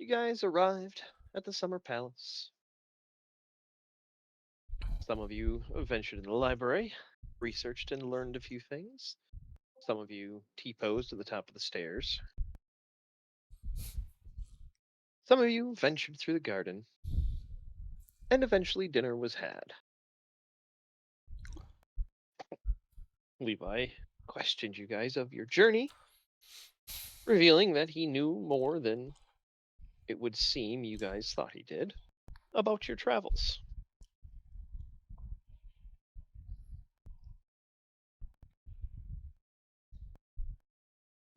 you guys arrived at the Summer Palace. Some of you ventured in the library, researched and learned a few things. Some of you T-posed at the top of the stairs. Some of you ventured through the garden, and eventually dinner was had. Levi questioned you guys of your journey, revealing that he knew more than it would seem you guys thought he did about your travels.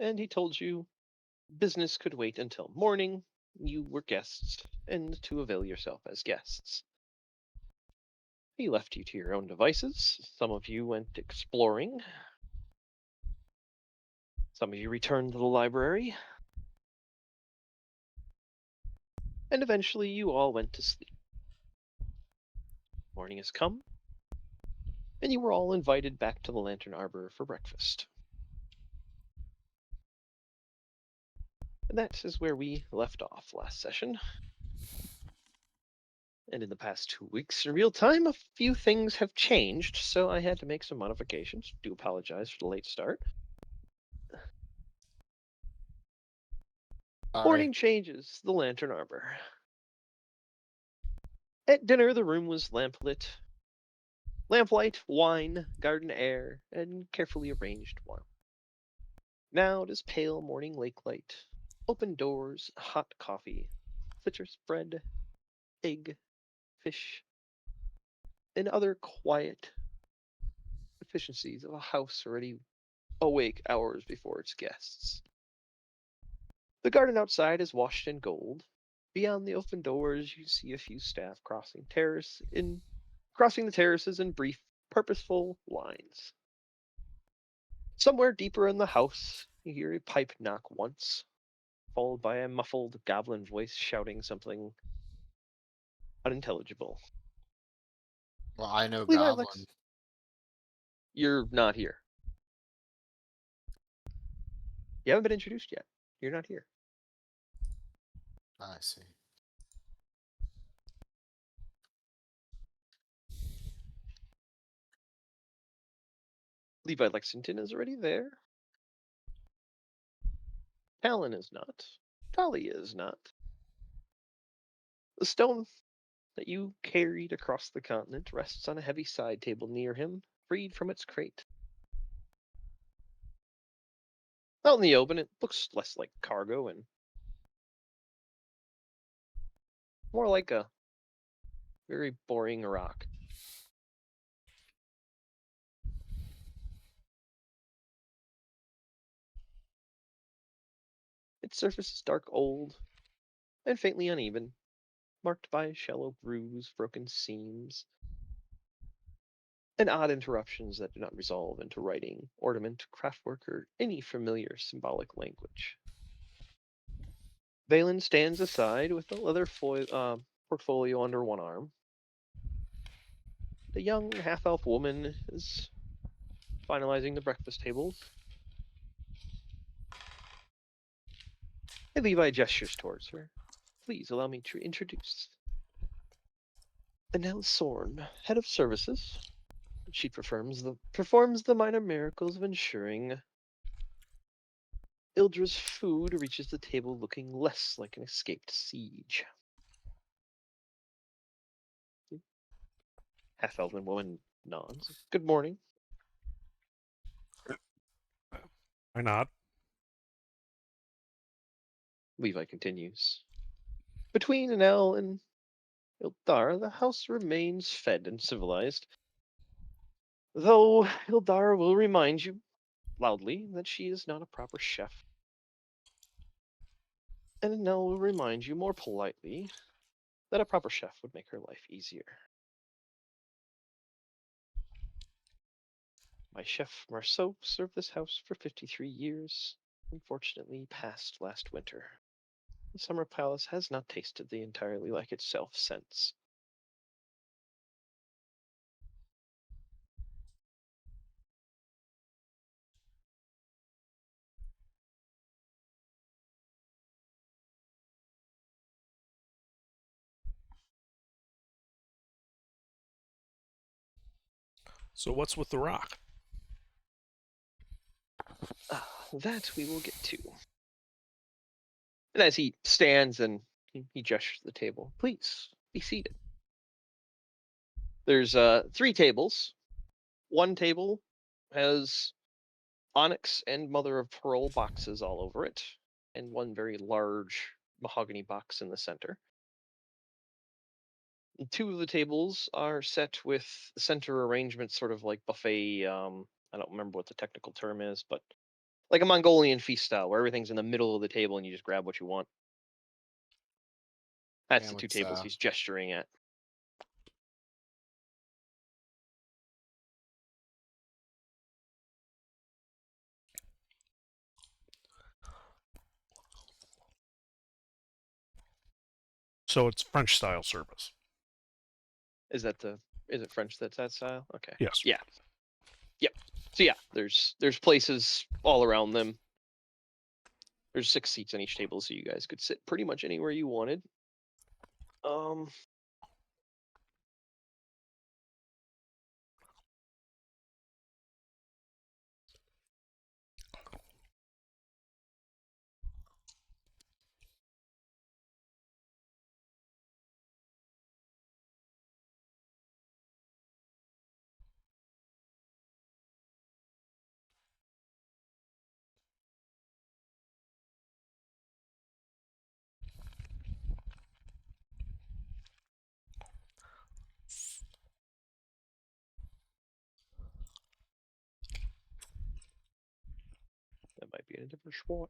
And he told you business could wait until morning. You were guests, and to avail yourself as guests. He left you to your own devices. Some of you went exploring. Some of you returned to the library. And eventually you all went to sleep. Morning has come, and you were all invited back to the Lantern Arbor for breakfast. And that is where we left off last session. And in the past 2 weeks in real time, a few things have changed, so I had to make some modifications. Do apologize for the late start. Sorry. Morning changes, the Lantern Arbor. At dinner, the room was lamplit. Lamplight, wine, garden air, and carefully arranged warmth. Now it is pale morning lake light, open doors, hot coffee, citrus bread, egg, fish, and other quiet efficiencies of a house already awake hours before its guests. The garden outside is washed in gold. Beyond the open doors, you see a few staff crossing the terraces in brief, purposeful lines. Somewhere deeper in the house, you hear a pipe knock once, followed by a muffled goblin voice shouting something unintelligible. Well, I know Levi Goblin. Lex, you're not here. You haven't been introduced yet. You're not here. I see. Levi Lexington is already there. Talon is not. Talia is not. The stone that you carried across the continent rests on a heavy side table near him, freed from its crate. Out in the open, it looks less like cargo and more like a very boring rock. Its surface is dark old and faintly uneven, marked by shallow grooves, broken seams, and odd interruptions that do not resolve into writing, ornament, craftwork, or any familiar symbolic language. Valen stands aside with a portfolio under one arm. The young half-elf woman is finalizing the breakfast tables. And Levi gestures towards her. Please allow me to introduce Anel Sorn, head of services. She performs the minor miracles of ensuring Ildra's food reaches the table looking less like an escaped siege. Half-elven woman nods. Good morning. Why not? Levi continues. Between Anel and Ildar, the house remains fed and civilized, though Ildar will remind you loudly that she is not a proper chef. And Anel will remind you more politely that a proper chef would make her life easier. My chef Marceau served this house for 53 years, unfortunately passed last winter. The Summer Palace has not tasted the entirely like itself since. So what's with the rock? That we will get to. And as he stands and he gestures to the table, please be seated. There's 3 tables. One table has onyx and mother of pearl boxes all over it, and one very large mahogany box in the center. And 2 of the tables are set with center arrangements, sort of like buffet. I don't remember what the technical term is, but like a Mongolian feast style, where everything's in the middle of the table and you just grab what you want. That's And the 2 what's, tables he's gesturing at. So it's French style service. Is it French that's that style? Okay. Yes. Yeah. Yep. So yeah, there's places all around them. There's 6 seats on each table, so you guys could sit pretty much anywhere you wanted. That might be in a different spot.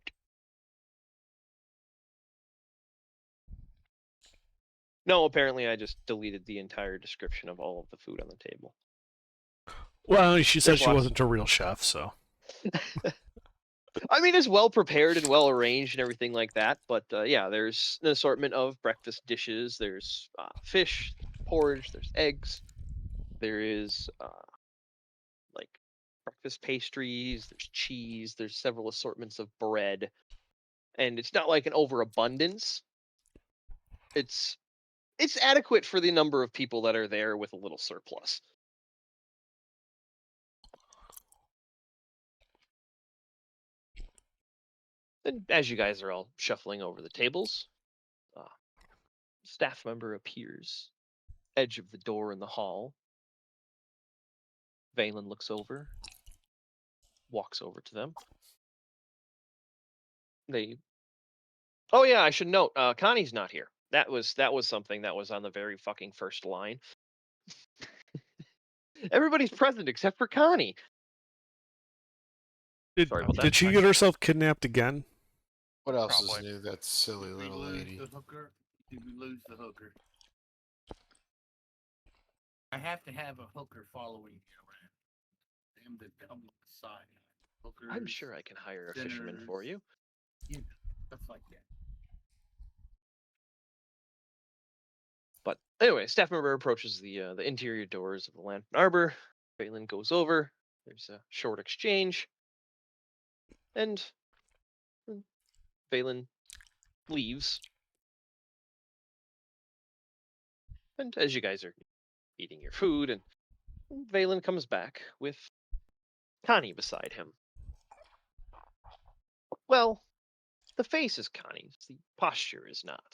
No, apparently I just deleted the entire description of all of the food on the table. Well, she said There's she lots. wasn't a real chef, so. I mean, it's well prepared and well arranged and everything like that. But yeah, there's an assortment of breakfast dishes. There's fish, porridge. There's eggs. There is like breakfast pastries. There's cheese. There's several assortments of bread, and it's not like an overabundance. It's adequate for the number of people that are there with a little surplus. And as you guys are all shuffling over the tables, staff member appears, edge of the door in the hall. Valen looks over, walks over to them. Oh yeah, I should note, Connie's not here. That was something that was on the very fucking first line. Everybody's present except for Connie. Sorry about that. Did she get herself kidnapped again? What else Probably. is new? That silly Did we little lose lady. the hooker? Did we lose the hooker? I have to have a hooker following me around. Them that come beside. Hookers, I'm sure I can hire a fisherman for sinners. you. Stuff like that. But anyway, staff member approaches the interior doors of the Lantern Arbor. Valen goes over. There's a short exchange, and Valen leaves. And as you guys are eating your food, and Valen comes back with Connie beside him. Well, the face is Connie's, the posture is not.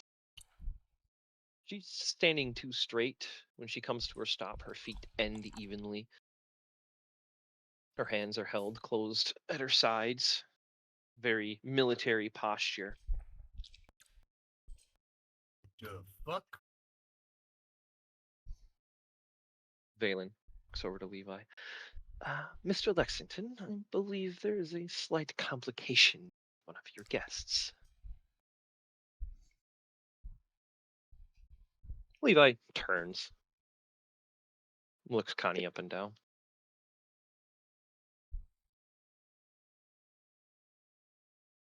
She's standing too straight. When she comes to her stop, her feet end evenly. Her hands are held closed at her sides. Very military posture. The fuck? Valen looks over to Levi. Mr. Lexington, I believe there is a slight complication with one of your guests. Levi turns, looks Connie up and down.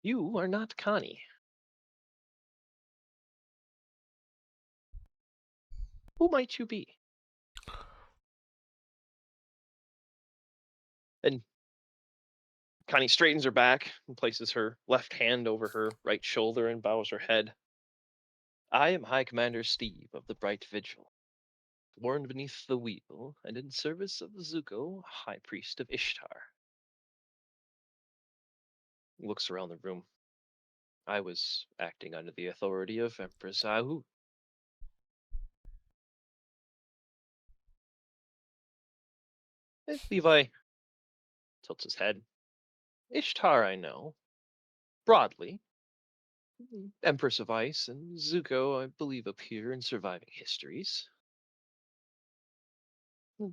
You are not Connie. Who might you be? And Connie straightens her back and places her left hand over her right shoulder and bows her head. I am High Commander Steve of the Bright Vigil. worn beneath the wheel and in service of Zuko, high priest of Ishtar. Looks around the room. I was acting under the authority of Empress Ahu. Levi tilts his head. Ishtar I know, broadly. Empress of Ice and Zuko, I believe, appear in surviving histories. Hmm.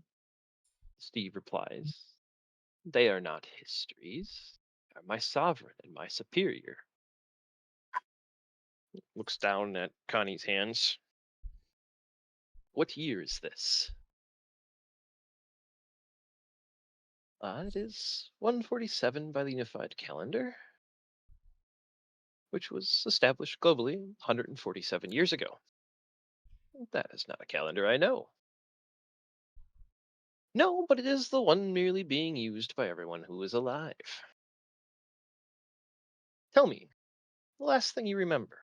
Steve replies, they are not histories. They are my sovereign and my superior. Looks down at Connie's hands. What year is this? It is 147 by the Unified Calendar, which was established globally 147 years ago. That is not a calendar I know. No, but it is the one merely being used by everyone who is alive. Tell me, the last thing you remember.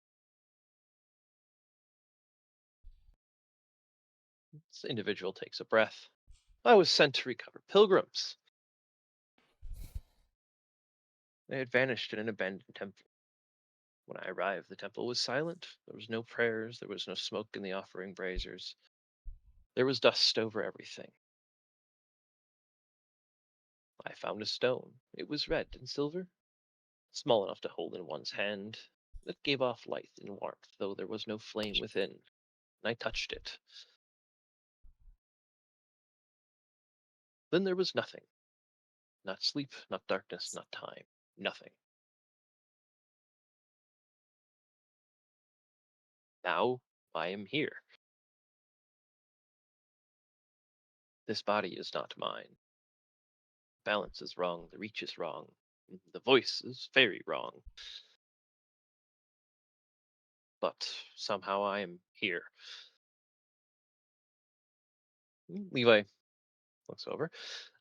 This individual takes a breath. I was sent to recover pilgrims. They had vanished in an abandoned temple. When I arrived, the temple was silent. There was no prayers, there was no smoke in the offering braziers. There was dust over everything. I found a stone. It was red and silver, small enough to hold in one's hand. It gave off light and warmth, though there was no flame within. And I touched it. Then there was nothing. Not sleep, not darkness, not time. Nothing. Now I am here. This body is not mine. Balance is wrong, the reach is wrong, the voice is very wrong. But somehow I am here. Levi looks over.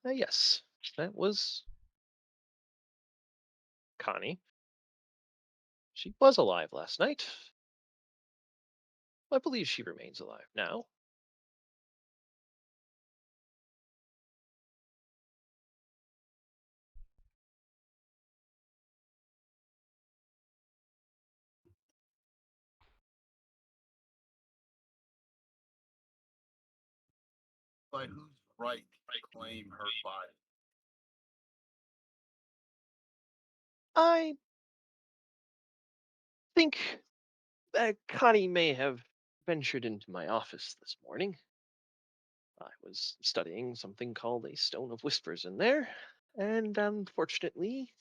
Yes, that was Connie. She was alive last night. I believe she remains alive now. But who's right to claim her body? I think Connie may have ventured into my office this morning. I was studying something called a Stone of Whispers in there, and unfortunately,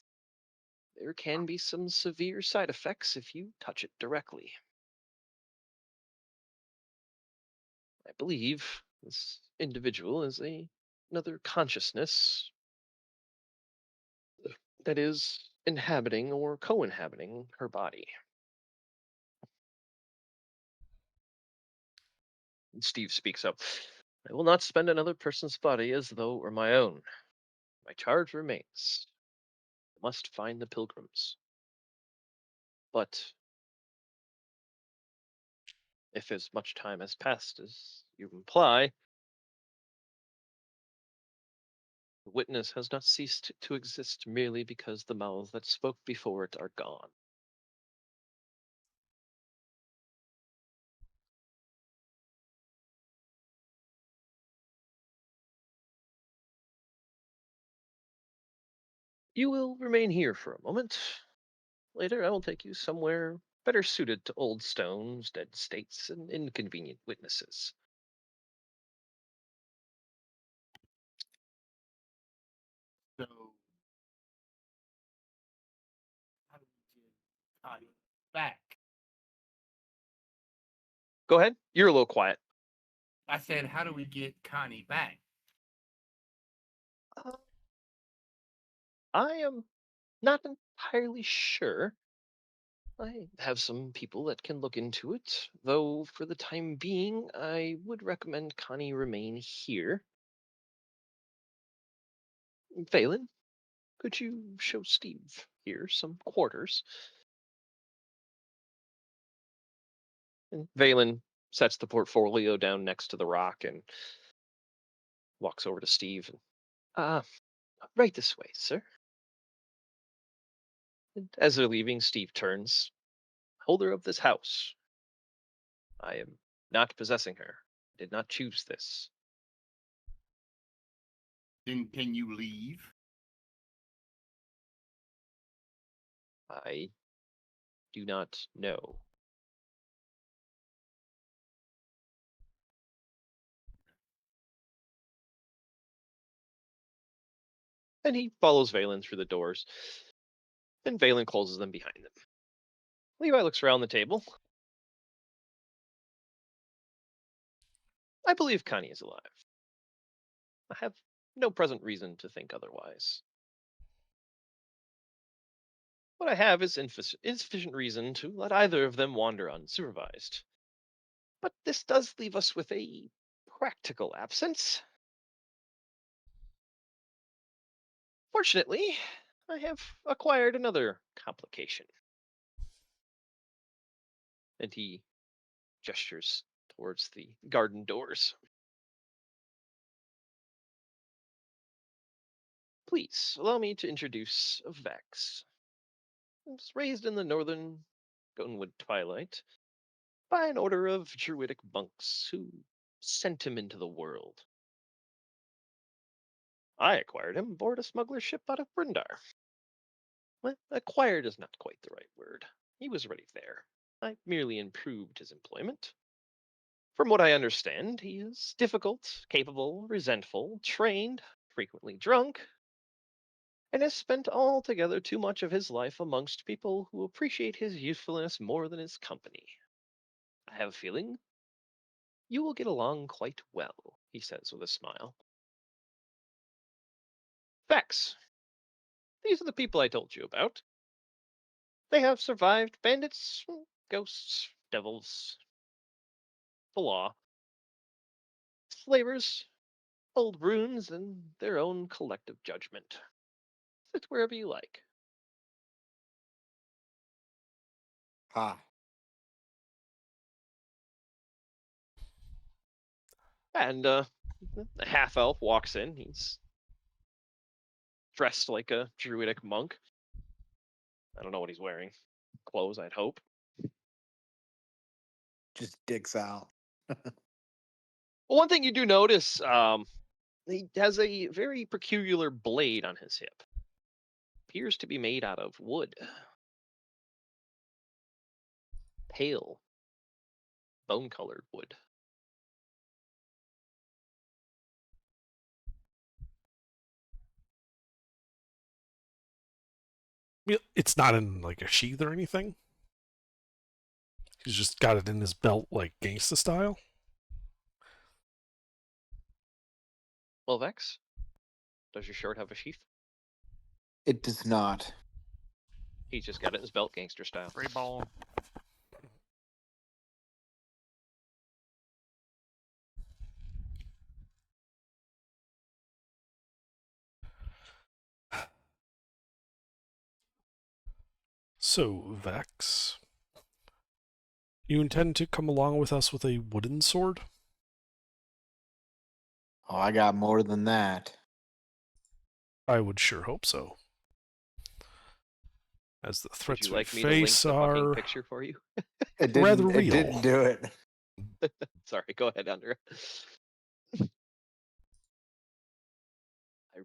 there can be some severe side effects if you touch it directly. I believe this individual is another consciousness that is inhabiting or co-inhabiting her body. And Steve speaks up. I will not spend another person's body as though it were my own. My charge remains. I must find the pilgrims. But if as much time has passed as you imply, the witness has not ceased to exist merely because the mouths that spoke before it are gone. You will remain here for a moment. Later, I will take you somewhere better suited to old stones, dead states, and inconvenient witnesses. So, how do we get Connie back? Go ahead. You're a little quiet. I said, how do we get Connie back? Uh, I am not entirely sure. I have some people that can look into it, though for the time being, I would recommend Connie remain here. Valen, could you show Steve here some quarters? And Valen sets the portfolio down next to the rock and walks over to Steve. And, right this way, sir. And as they're leaving, Steve turns. Holder of this house. I am not possessing her. I did not choose this. Then can you leave? I do not know. And he follows Valen through the doors. And Valen closes them behind them. Levi looks around the table. I believe Connie is alive. I have no present reason to think otherwise. What I have is insufficient reason to let either of them wander unsupervised. But this does leave us with a practical absence. Fortunately, I have acquired another complication. And he gestures towards the garden doors. Please allow me to introduce Vex. He was raised in the northern Gotenwood twilight by an order of druidic monks who sent him into the world. I acquired him aboard a smuggler ship out of Brindar. Well, acquired is not quite the right word. He was already there. I merely improved his employment. From what I understand, he is difficult, capable, resentful, trained, frequently drunk, and has spent altogether too much of his life amongst people who appreciate his usefulness more than his company. I have a feeling you will get along quite well, he says with a smile. Vex. These are the people I told you about. They have survived bandits, ghosts, devils, the law, slavers, old runes, and their own collective judgment. Sit wherever you like. Ha. And a half elf walks in. He's dressed like a druidic monk. I don't know what he's wearing. Clothes, I'd hope. Just dicks out. Well, one thing you do notice, he has a very peculiar blade on his hip. Appears to be made out of wood. Pale, bone-colored wood. It's not in like a sheath or anything. He's just got it in his belt like gangsta style. Well, Vex, does your shirt have a sheath? It does not. He's just got it in his belt gangster style. Free ball. So, Vex, you intend to come along with us with a wooden sword? Oh, I got more than that. I would sure hope so. As the Would threats you we like me to link face the fucking are picture for you? It rather didn't. It real. didn't do it. Sorry, go ahead, Andrea. I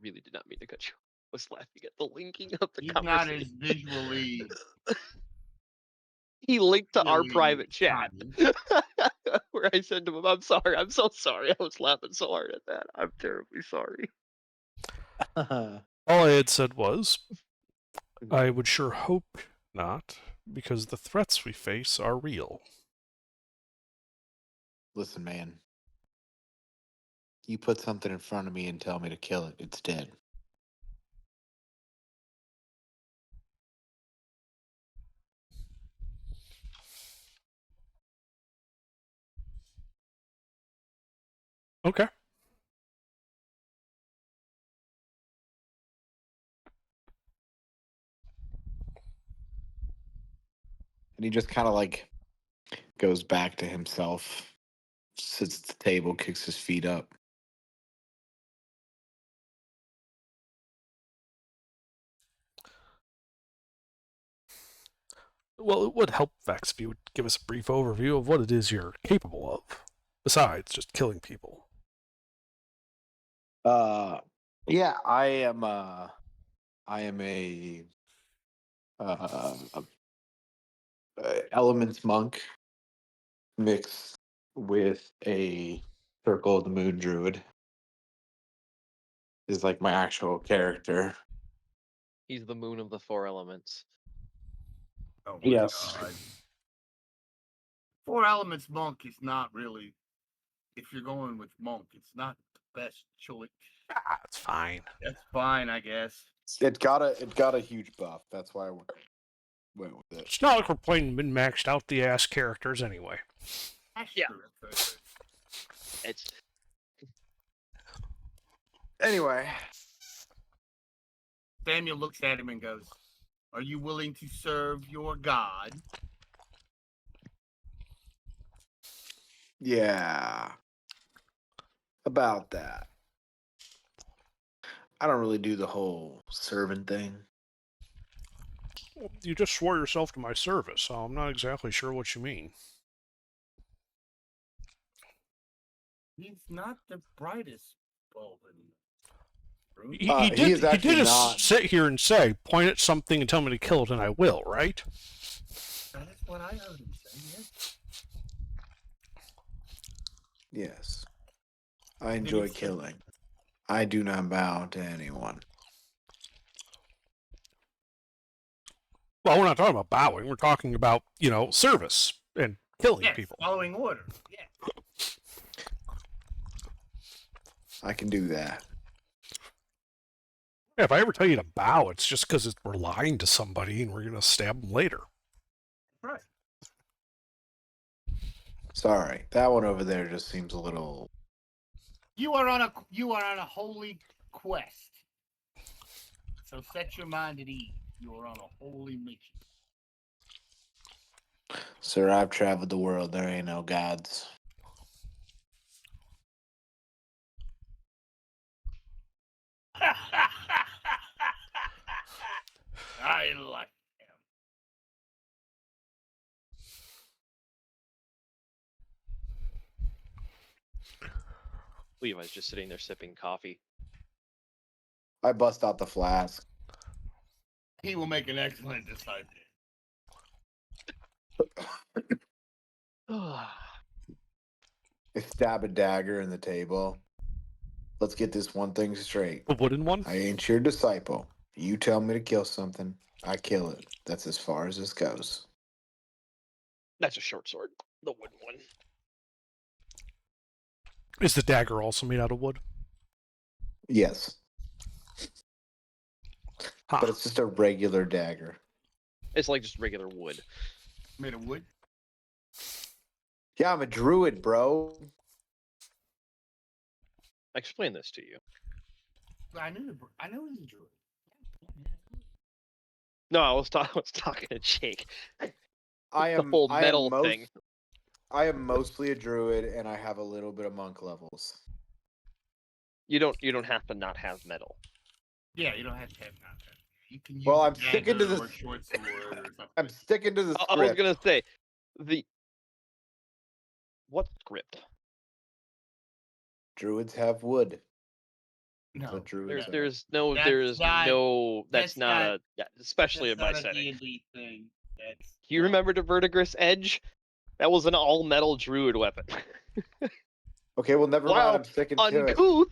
really did not mean to cut you. I was laughing at the linking of the He's not conversation. as visually. He linked to our really private chat funny. where I said to him, I'm sorry, I'm so sorry. I was laughing so hard at that. I'm terribly sorry. All I had said was, I would sure hope not, because the threats we face are real. Listen, man. You put something in front of me and tell me to kill it, it's dead. Okay. And he just kind of like goes back to himself Sits at the table, kicks his feet up. Well, it would help, Vex, if you would give us a brief overview of what it is you're capable of, besides just killing people. Yeah, I am a elements monk mixed with a Circle of the Moon druid. Is like my actual character. He's the moon of the 4 elements. Oh my Yes. God. 4 elements monk is not really. If you're going with monk, it's not the best choice. Ah, it's fine. That's fine, I guess. It got a huge buff. That's why I went with it. It's not like we're playing min-maxed out the ass characters anyway. That's Yeah. true, that's true. It's Anyway, Samuel looks at him and goes, "Are you willing to serve your god?" yeah. About that. I don't really do the whole servant thing. You just swore yourself to my service, so I'm not exactly sure what you mean. He's not the brightest bulb in the room. He He did. is He actually did not- sit here and say, "Point at something and tell me to kill it, and I will." Right? That is what I heard him say. Yes. Yes. I enjoy killing. I do not bow to anyone. Well, we're not talking about bowing. We're talking about, service and killing Yes, people. following order. Yeah. I can do that. Yeah, if I ever tell you to bow, it's just because we're lying to somebody and we're going to stab them later. Right. Sorry, that one over there just seems a little. You are on a holy quest. So set your mind at ease. You are on a holy mission. Sir, I've traveled the world. There ain't no gods. I like him. Levi's just sitting there sipping coffee. I bust out the flask. He will make an excellent disciple. I stab a dagger in the table. Let's get this one thing straight. A wooden one? I ain't your disciple. You tell me to kill something, I kill it. That's as far as this goes. That's a short sword. The wooden one. Is the dagger also made out of wood? Yes, Huh. but it's just a regular dagger. It's like just regular wood. Made of wood. Yeah, I'm a druid, bro. I explained this to you. I knew it was a druid. No, I was talking to Jake. I The am whole I am metal most- thing. I am mostly a druid, and I have a little bit of monk levels. You don't have to not have metal. Yeah, you don't have to have that. You can use Well, a I'm sticking to dagger this- or short sword or something. I'm sticking to the I was script. gonna say what script? Druids have wood. No, But druids There's That's that's not a especially in my that's not a setting. D&D thing. That's Do you remember the Verdigris Edge? That was an all metal druid weapon. Okay, well, never Wow, mind. I'm sticking to it. Uncouth.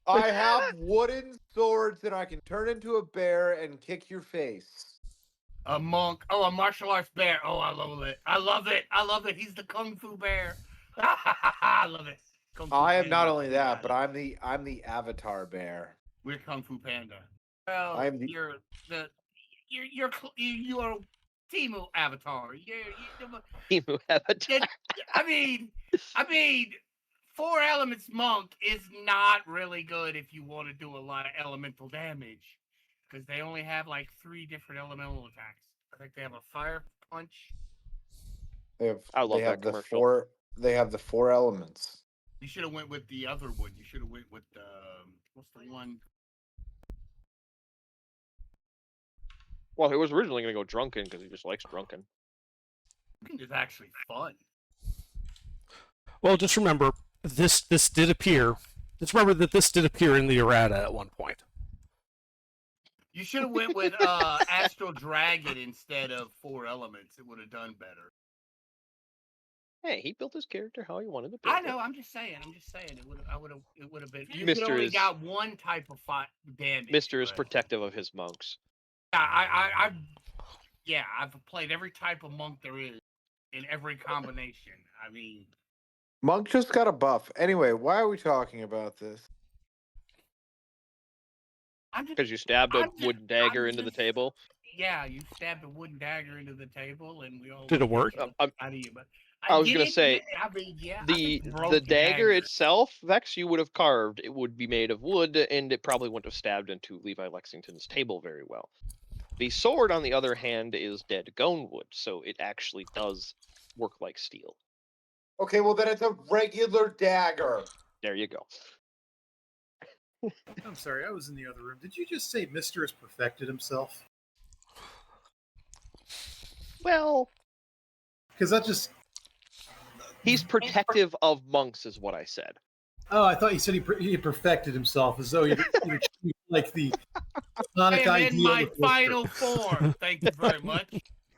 I have wooden swords that I can turn into a bear and kick your face. a monk? Oh, a martial arts bear. Oh, I love it. I love it. I love it. He's the kung fu bear. I love it. Kung Fu I am not Panda. only We that, got but it. I'm the avatar bear. We're Kung Fu Panda. Well, I'm the- you are Timu Avatar. Emu Avatar. I mean, 4 elements monk is not really good if you want to do a lot of elemental damage, because they only have like 3 different elemental attacks. I think they have a fire punch. They have. I love they have that the commercial. they have the 4 elements. You should have went with the other one. You should have went with what's the one? Well, he was originally going to go drunken because he just likes drunken. It's actually fun. Well, just remember this did appear. Just remember that this did appear in the errata at one point. You should have went with Astral Dragon instead of 4 elements. It would have done better. Hey, he built his character how he wanted to build I know. it. I'm just saying. It would have been. You Mister could only is- got one type of damage. Mister is but- protective of his monks. I've played every type of monk there is in every combination. I mean, Monk just got a buff. Anyway, why are we talking about this? I'm just Because you stabbed a I'm just- wooden dagger I'm into the just- table. yeah. You stabbed a wooden dagger into the table, and we all Did it work? out of you, but I was get gonna it, say, yeah, I mean, yeah, I The just broke the dagger dagger. itself, Vex, you would have carved. It would be made of wood, and it probably wouldn't have stabbed into Levi Lexington's table very well. The sword, on the other hand, is dead gone wood, so it actually does work like steel. Okay, well then it's a regular dagger. There you go. I'm sorry, I was in the other room. Did you just say Mister has perfected himself? Well, Because that just. he's protective of monks, is what I said. Oh, I thought you said he had perfected himself, as though he like the sonic I am in ideal my of Mister. final form. Thank you very much.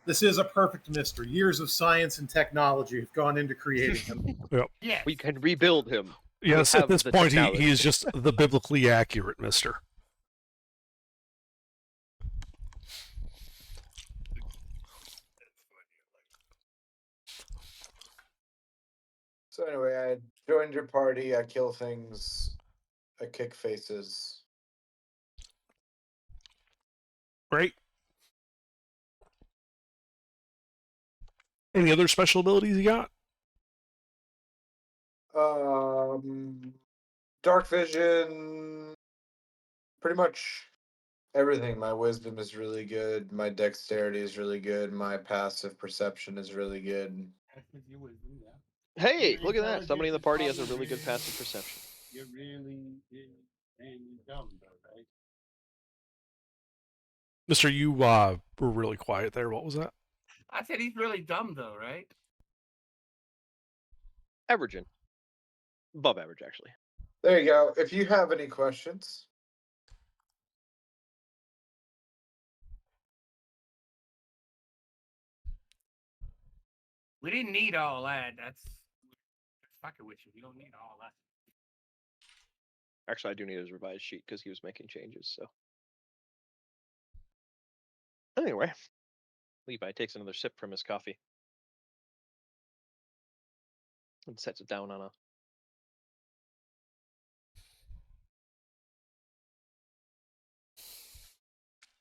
This is a perfect Mister. Years of science and technology have gone into creating him. Yes. We can rebuild him. Yes, have at this the point, technology. he is just the biblically accurate Mister. So anyway, I joined your party. I kill things. I kick faces. Great. Any other special abilities you got? Dark vision. Pretty much everything. My wisdom is really good. My dexterity is really good. My passive perception is really good. Hey, Your look at that! Somebody in the intelligence party is has a really good probably- passive perception. You're really dumb, though, right? Mister, you were really quiet there. What was that? I said he's really dumb, though, right? Averaging. Above average, actually. There you go. If you have any questions. We didn't need all that. That's fucking with you. We don't need all that. Actually, I do need his revised sheet because he was making changes, so. Anyway, Levi takes another sip from his coffee and sets it down on a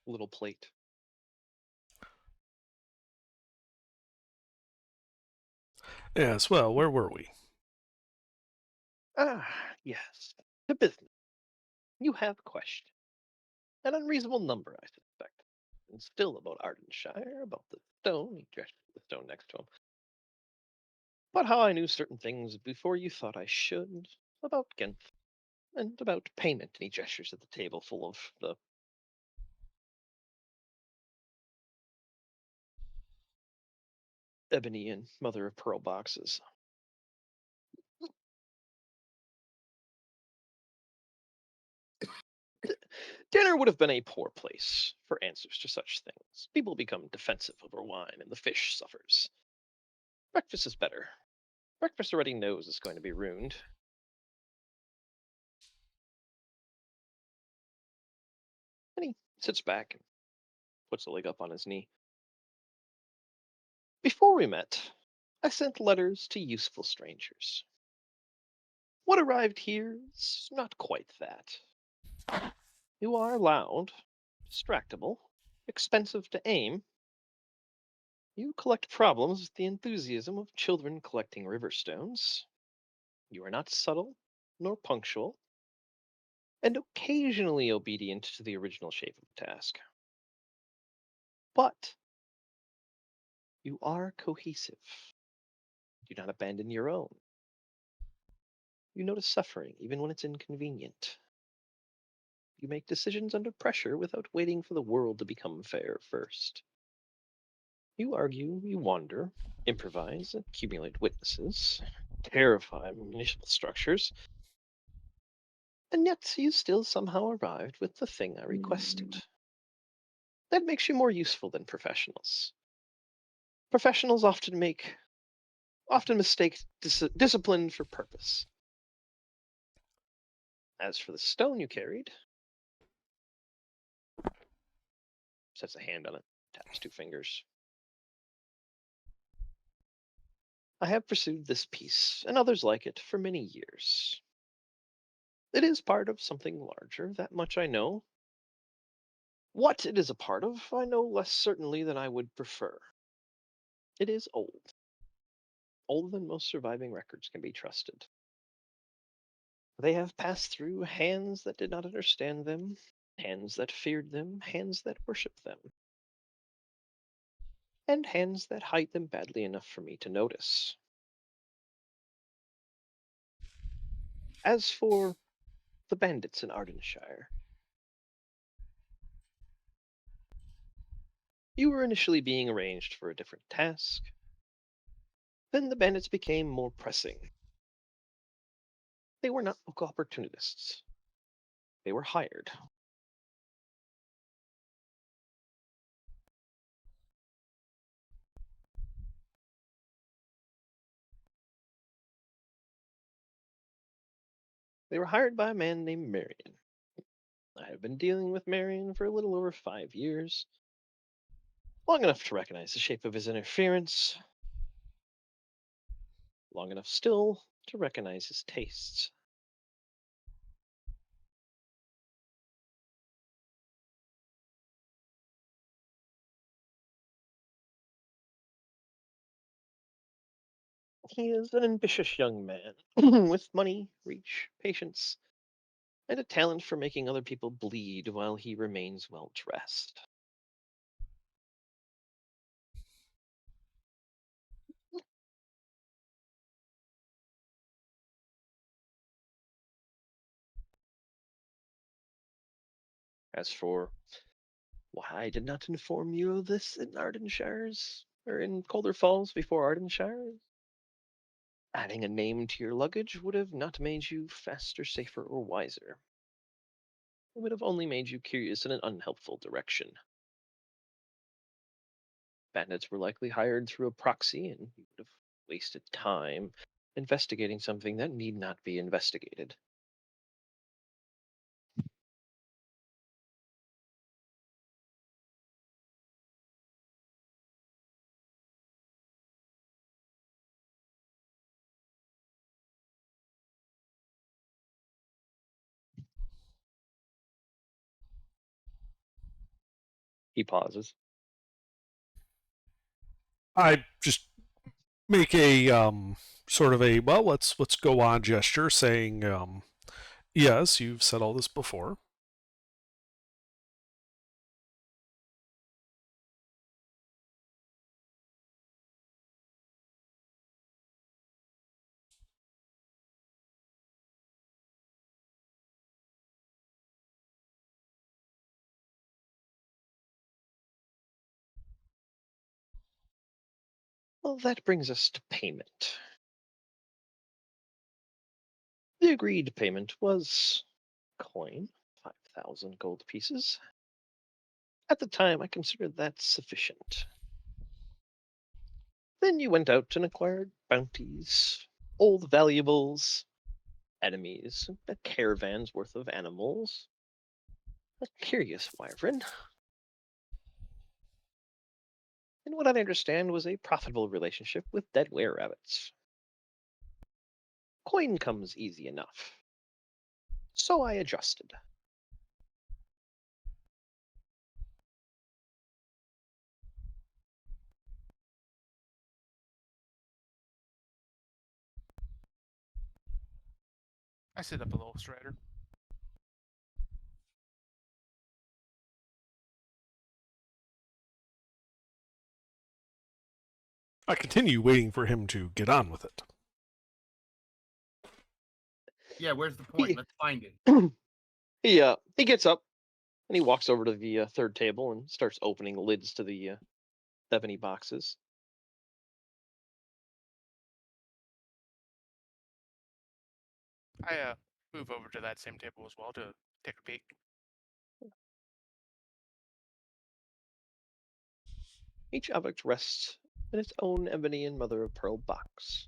little plate. Yes, well, where were we? Ah, yes. To business. You have questioned. An unreasonable number, I suspect. And still about Ardenshire, about the stone. He gestured to the stone next to him. About how I knew certain things before you thought I should. About Genth. And about payment. And he gestures at the table full of the ebony and mother of pearl boxes. Dinner would have been a poor place for answers to such things. People become defensive over wine, and the fish suffers. Breakfast is better. Breakfast already knows it's going to be ruined. And he sits back and puts a leg up on his knee. Before we met, I sent letters to useful strangers. What arrived here is not quite that. You are loud, distractible, expensive to aim. You collect problems with the enthusiasm of children collecting river stones. You are not subtle, nor punctual, and occasionally obedient to the original shape of the task. But you are cohesive. Do not abandon your own. You notice suffering even when it's inconvenient. You make decisions under pressure without waiting for the world to become fair first. You argue, you wander, improvise, accumulate witnesses, terrify municipal structures, and yet you still somehow arrived with the thing I requested. That makes you more useful than professionals. Professionals often mistake discipline for purpose. As for the stone you carried, sets a hand on it, taps 2 fingers. I have pursued this piece, and others like it, for many years. It is part of something larger, that much I know. What it is a part of, I know less certainly than I would prefer. It is old. Older than most surviving records can be trusted. They have passed through hands that did not understand them, hands that feared them, hands that worshipped them, and hands that hide them badly enough for me to notice. As for the bandits in Ardenshire, you were initially being arranged for a different task. Then the bandits became more pressing. They were not local opportunists. They were hired. They were hired by a man named Marion. I have been dealing with Marion for a little over 5 years, long enough to recognize the shape of his interference, long enough still to recognize his tastes. He is an ambitious young man with money, reach, patience, and a talent for making other people bleed while he remains well dressed. As for why I did not inform you of this in Ardenshires, or in Calder Falls before Ardenshire, adding a name to your luggage would have not made you faster, safer, or wiser. It would have only made you curious in an unhelpful direction. Bandits were likely hired through a proxy, and you would have wasted time investigating something that need not be investigated. He pauses. I just make a sort of a well, let's go on gesture, saying, yes, you've said all this before. Well, that brings us to payment. The agreed payment was coin, 5,000 gold pieces. At the time, I considered that sufficient. Then you went out and acquired bounties, old valuables, enemies, a caravan's worth of animals, a curious wyvern, and what I understand was a profitable relationship with dead were-rabbits. Coin comes easy enough. So I adjusted. I sit up a little straighter. I continue waiting for him to get on with it. Yeah, where's the point? Let's find it. He gets up and he walks over to the third table and starts opening the lids to the ebony boxes. I move over to that same table as well to take a peek. Each object rests in its own ebony and mother of pearl box.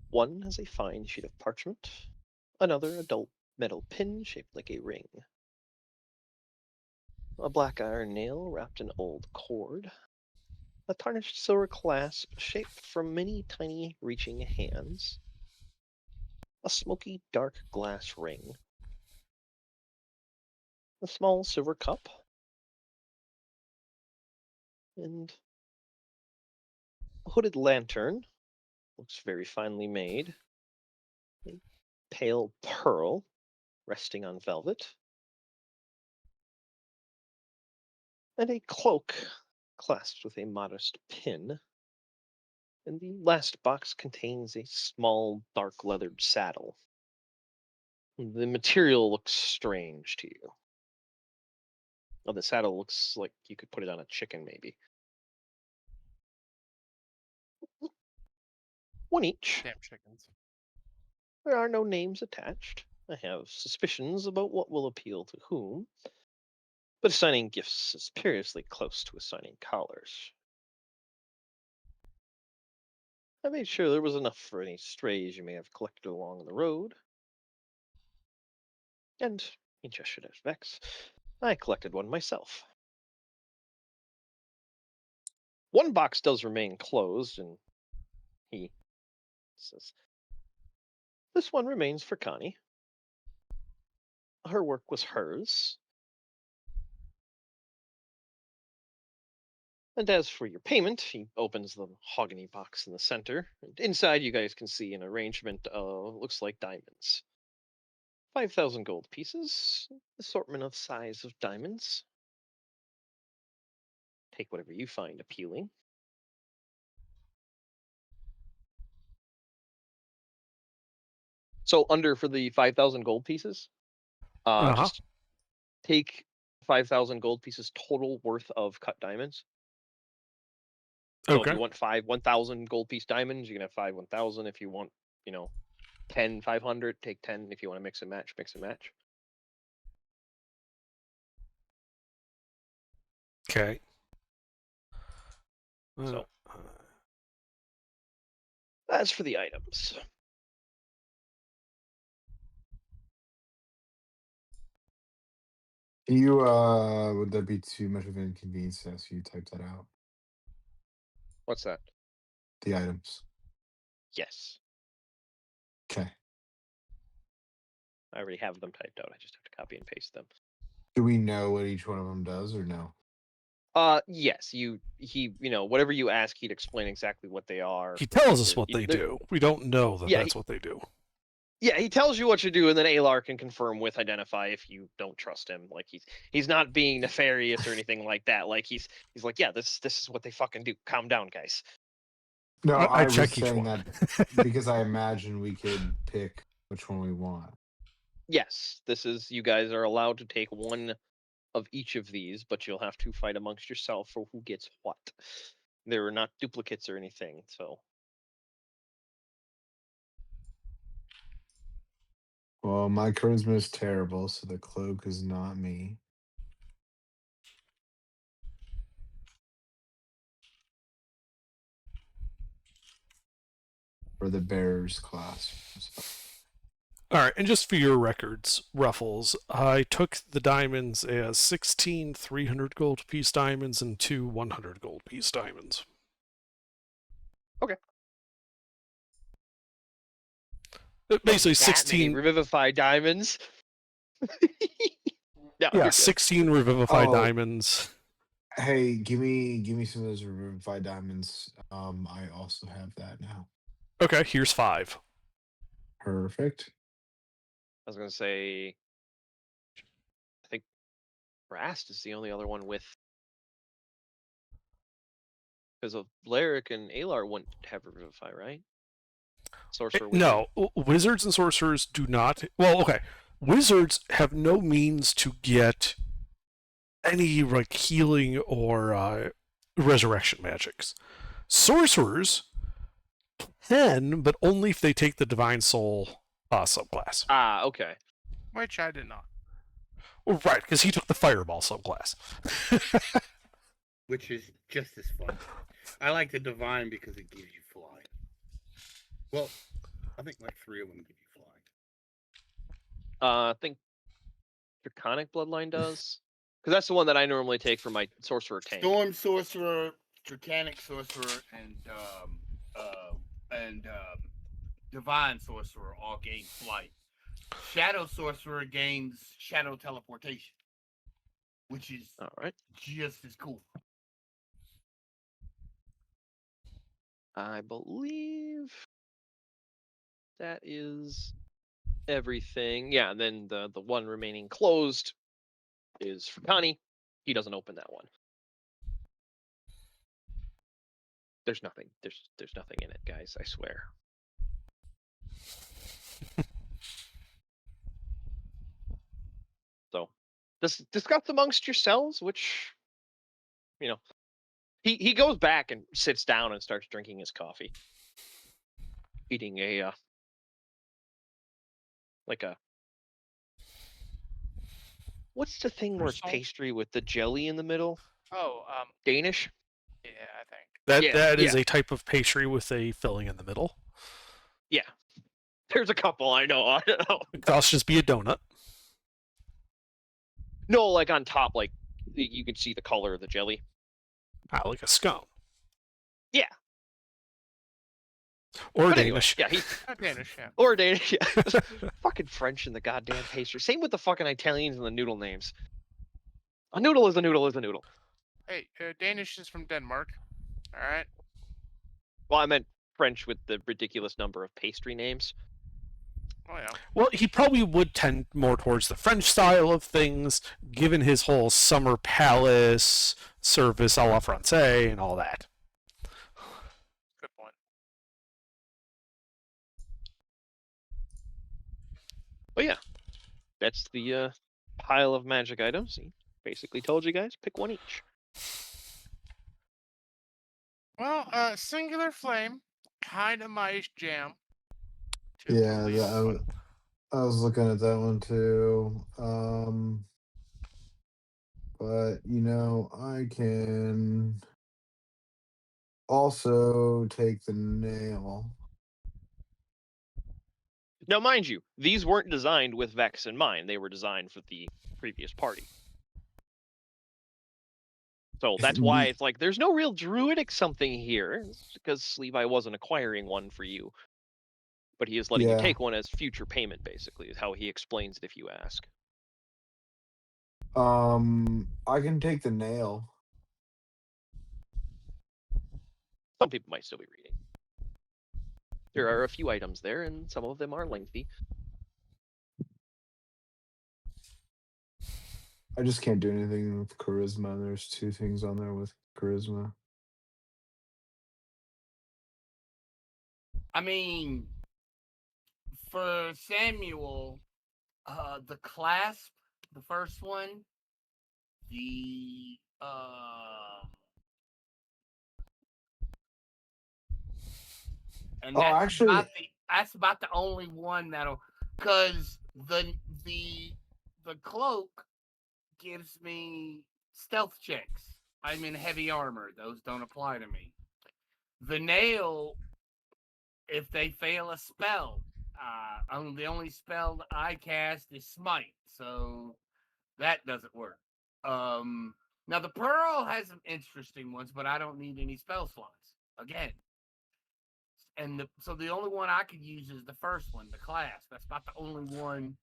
One has a fine sheet of parchment, another a dull metal pin shaped like a ring, a black iron nail wrapped in old cord, a tarnished silver clasp shaped from many tiny reaching hands, a smoky dark glass ring, a small silver cup, and a hooded lantern. Looks very finely made. A pale pearl resting on velvet, and a cloak clasped with a modest pin. And the last box contains a small dark leathered saddle. The material looks strange to you. Oh, the saddle looks like you could put it on a chicken, maybe. One each. Damn chickens. There are no names attached. I have suspicions about what will appeal to whom, but assigning gifts is perilously close to assigning collars. I made sure there was enough for any strays you may have collected along the road. And he gestured at Vex. I collected one myself. One box does remain closed, and he says, "This one remains for Connie. Her work was hers. And as for your payment," he opens the mahogany box in the center. And inside, you guys can see an arrangement of looks like diamonds. 5,000 gold pieces, assortment of size of diamonds. Take whatever you find appealing. So under for the 5,000 gold pieces, just take 5,000 gold pieces total worth of cut diamonds. So if Okay. you want 1,000 gold piece diamonds, you can have 1,000. If you want, 10, 500, take 10. If you want to mix and match, mix and match. Okay. So that's for the items. You would that be too much of an inconvenience to ask you to type that out? What's that? The items. Yes, Okay. I already have them typed out. I just have to copy and paste them. Do we know what each one of them does or no? Yes, whatever you ask, he'd explain exactly what they are. He tells us what they do. We don't know that Yeah, that's what they do. Yeah, he tells you what to do, and then Alar can confirm with Identify if you don't trust him. Like he's not being nefarious or anything like that. Like he's like, yeah, this is what they fucking do. Calm down, guys. No, I I was check each saying one. that because I imagine we could pick which one we want. Yes, this is you guys are allowed to take one of each of these, but you'll have to fight amongst yourself for who gets what. There are not duplicates or anything, so. Well, my charisma is terrible, so the cloak is not me. Or the bearer's class. All right, and just for your records, Ruffles, I took the diamonds as 16 300 gold piece diamonds and 2 100 gold piece diamonds. Okay. Basically, That many 16. Revivify diamonds. Yeah, you're good. 16 Revivify Oh. diamonds. Hey, give me some of those Revivify diamonds. I also have that now. Okay, here's 5. Perfect. I was gonna say, I think Rast is the only other one with Because of Laric and Alar wouldn't have Revivify, right? Sorcerer. No, wizards and sorcerers do not. Well, okay, wizards have no means to get any like healing or resurrection magics. Sorcerers can, but only if they take the Divine Soul subclass. Ah, okay. Which I did not. Well, right, because he took the Fireball subclass. Which is just as fun. I like the divine because it gives you flying. Well, I think like 3 of them give you flying. I think Draconic Bloodline does. Because that's the one that I normally take for my Sorcerer tank. Storm Sorcerer, Draconic Sorcerer, and Divine Sorcerer all gain flight. Shadow Sorcerer gains Shadow Teleportation, which is All right. just as cool. I believe that is everything. Yeah, and then the one remaining closed is for Connie. He doesn't open that one. There's nothing. There's nothing in it, guys. I swear. So, discuss amongst yourselves which, you know, he goes back and sits down and starts drinking his coffee, eating a what's the thing where it's Croissant? pastry with the jelly in the middle? Oh, Danish? yeah, I think. That is Yeah. a type of pastry with a filling in the middle. Yeah. There's a couple I know. I don't know. It could also just be a donut. No, like on top, like you can see the color of the jelly. Like a scone. Yeah. Or But anyway, Danish. yeah, he Not Danish, yeah. or Danish. Yeah. Fucking French in the goddamn pastry. Same with the fucking Italians and the noodle names. A noodle is a noodle is a noodle. Hey, Danish is from Denmark. All right. Well, I meant French with the ridiculous number of pastry names. Oh yeah. Well, he probably would tend more towards the French style of things, given his whole summer palace service a la francais and all that. Good point. But yeah, that's the pile of magic items. He basically told you guys, pick one each. Well, Singular Flame, kind of my jam. to Yeah, believe, but- I was looking at that one too. But you know, I can also take the nail. Now, mind you, these weren't designed with Vex in mind. They were designed for the previous party. So that's why it's like there's no real druidic something here, it's because Levi wasn't acquiring one for you. But he is letting you Yeah. take one as future payment, basically, is how he explains it if you ask. I can take the nail. Some people might still be reading. There are a few items there, and some of them are lengthy. I just can't do anything with charisma. There's 2 things on there with charisma. I mean, for Samuel, the clasp, the first one, the and Oh, that's actually- that's about the only one that'll, because the cloak gives me stealth checks. I'm in heavy armor; those don't apply to me. The nail, if they fail a spell, the only spell that I cast is smite, so that doesn't work. Now the pearl has some interesting ones, but I don't need any spell slots again. And so the only one I could use is the first one, the clasp. That's about the only one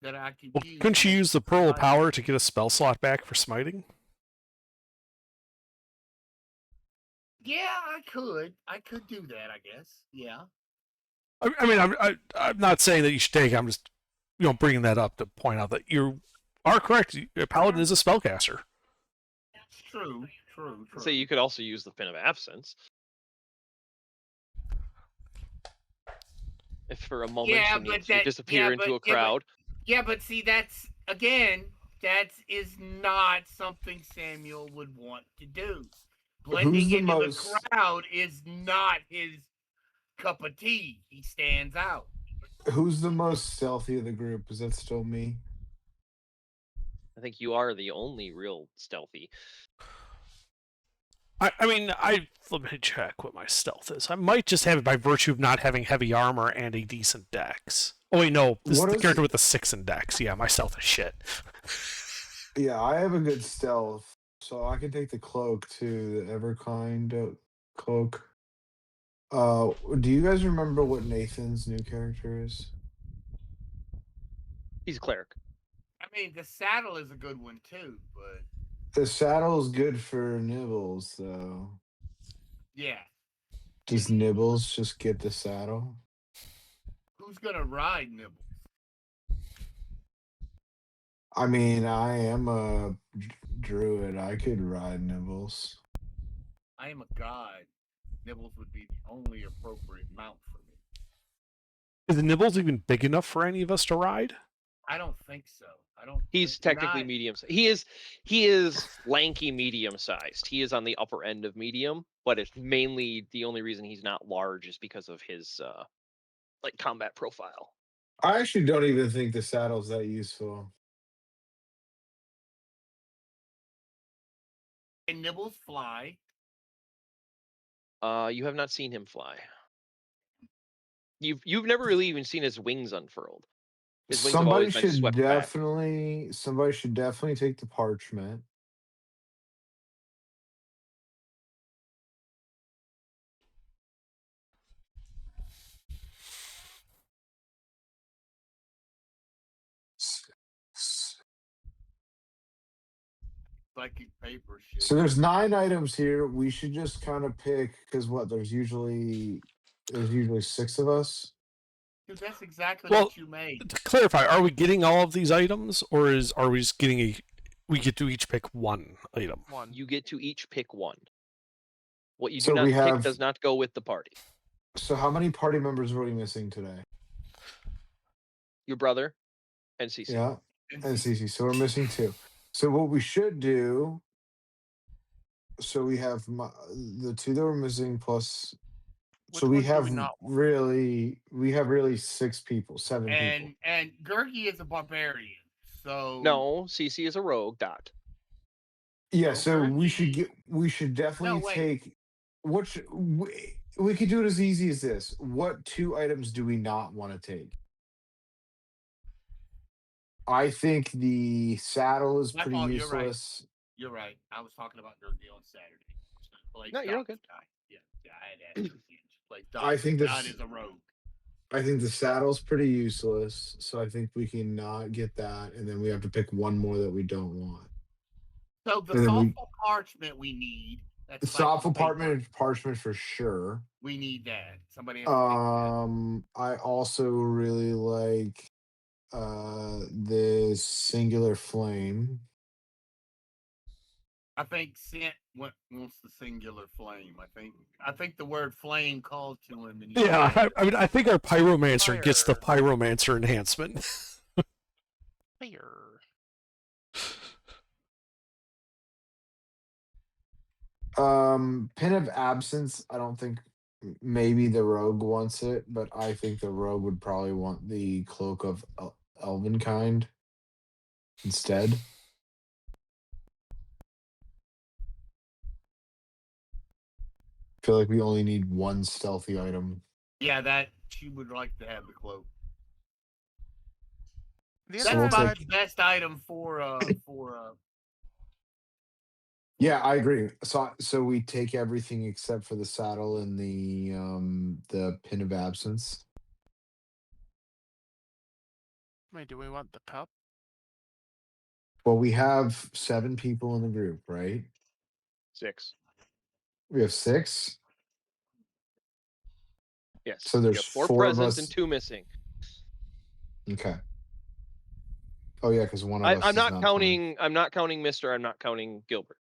that I could Well, use. couldn't you use the Pearl of Smite. Power to get a spell slot back for smiting? Yeah, I could. I could do that, I guess. Yeah. I mean, I'm not saying that you should take it. I'm just, bringing that up to point out that you are correct. A paladin is a spellcaster. True. True. So you could also use the Pin of Absence. If for a moment Yeah, you need but to that- disappear yeah, into but- a crowd. Yeah, but see, that's again, that is not something Samuel would want to do. Blending the into most- the crowd is not his cup of tea. He stands out. Who's the most stealthy of the group? Is that still me? I think you are the only real stealthy. I mean, let me check what my stealth is. I might just have it by virtue of not having heavy armor and a decent dex. Oh wait, no, this What is the is character it? with the 6 in dex. Yeah, my stealth is shit. Yeah, I have a good stealth, so I can take the cloak too, the Everkind cloak. Do you guys remember what Nathan's new character is? He's a cleric. I mean, the saddle is a good one too, but The saddle's good for Nibbles, though. yeah, Does Nibbles just get the saddle? who's gonna ride Nibbles? I mean, I am a druid. I could ride Nibbles. I am a god. Nibbles would be the only appropriate mount for me. Is the Nibbles even big enough for any of us to ride? I don't think so. I don't. He's they're technically not- medium. He is lanky, medium sized. He is on the upper end of medium, but it's mainly the only reason he's not large is because of his like combat profile. I actually don't even think the saddle's that useful. Can Nibbles fly? You have not seen him fly. You've never really even seen his wings unfurled. His wings have Somebody always been should swept back. definitely take the parchment. Psychic paper shit. So there's 9 items here. We should just kind of pick because what there's usually 6 of us. Dude, that's exactly Well, what you made. To clarify, are we getting all of these items, or are we just getting we get to each pick one item? One. You get to each pick one. What you do So not we pick have- does not go with the party. So how many party members are we missing today? Your brother and CC. Yeah, and Cece. So we're missing 2. So what we should do. So we have the 2 that we're missing plus. So Which we ones do have we not want? really 6 people, 7 people. And Gurgi is a barbarian, so No, CC is a rogue. Dot. Yeah, so Okay. we should definitely wait. take we could do it as easy as this. What 2 items do we not want to take? I think the saddle is My pretty fault, you're right. useless. You're right. I was talking about Gurgi on Saturday. Blake No, you're all Dott's good. guy. Yeah, I had asked you. Blake I think Dott this- is a rogue. I think the saddle's pretty useless, so I think we can not get that, and then we have to pick one more that we don't want. So the And then we- thoughtful parchment we need. That's The psychic thoughtful paper. parchment for sure. We need that. Somebody. Has to pick that. I also really like the singular flame. I think Sent wants the singular flame. I think the word flame called to him. And he Yeah, said, I mean, I think our pyromancer gets the Fire. pyromancer enhancement. Fire. Pin of Absence, I don't think maybe the rogue wants it, but I think the rogue would probably want the cloak of Elvenkind instead. I feel like we only need one stealthy item. Yeah, that she would like to have the cloak. The That's So we'll other about take- the best item for Yeah, I agree. So we take everything except for the saddle and the pin of absence. Wait, do we want the cup? Well, we have 7 people in the group, right? 6. We have 6. Yes. So you there's have 4 4 of present us. and 2 missing. Okay. Oh yeah, because one of us. I'm is not playing. counting. I'm not counting Mister. I'm not counting Gilbert.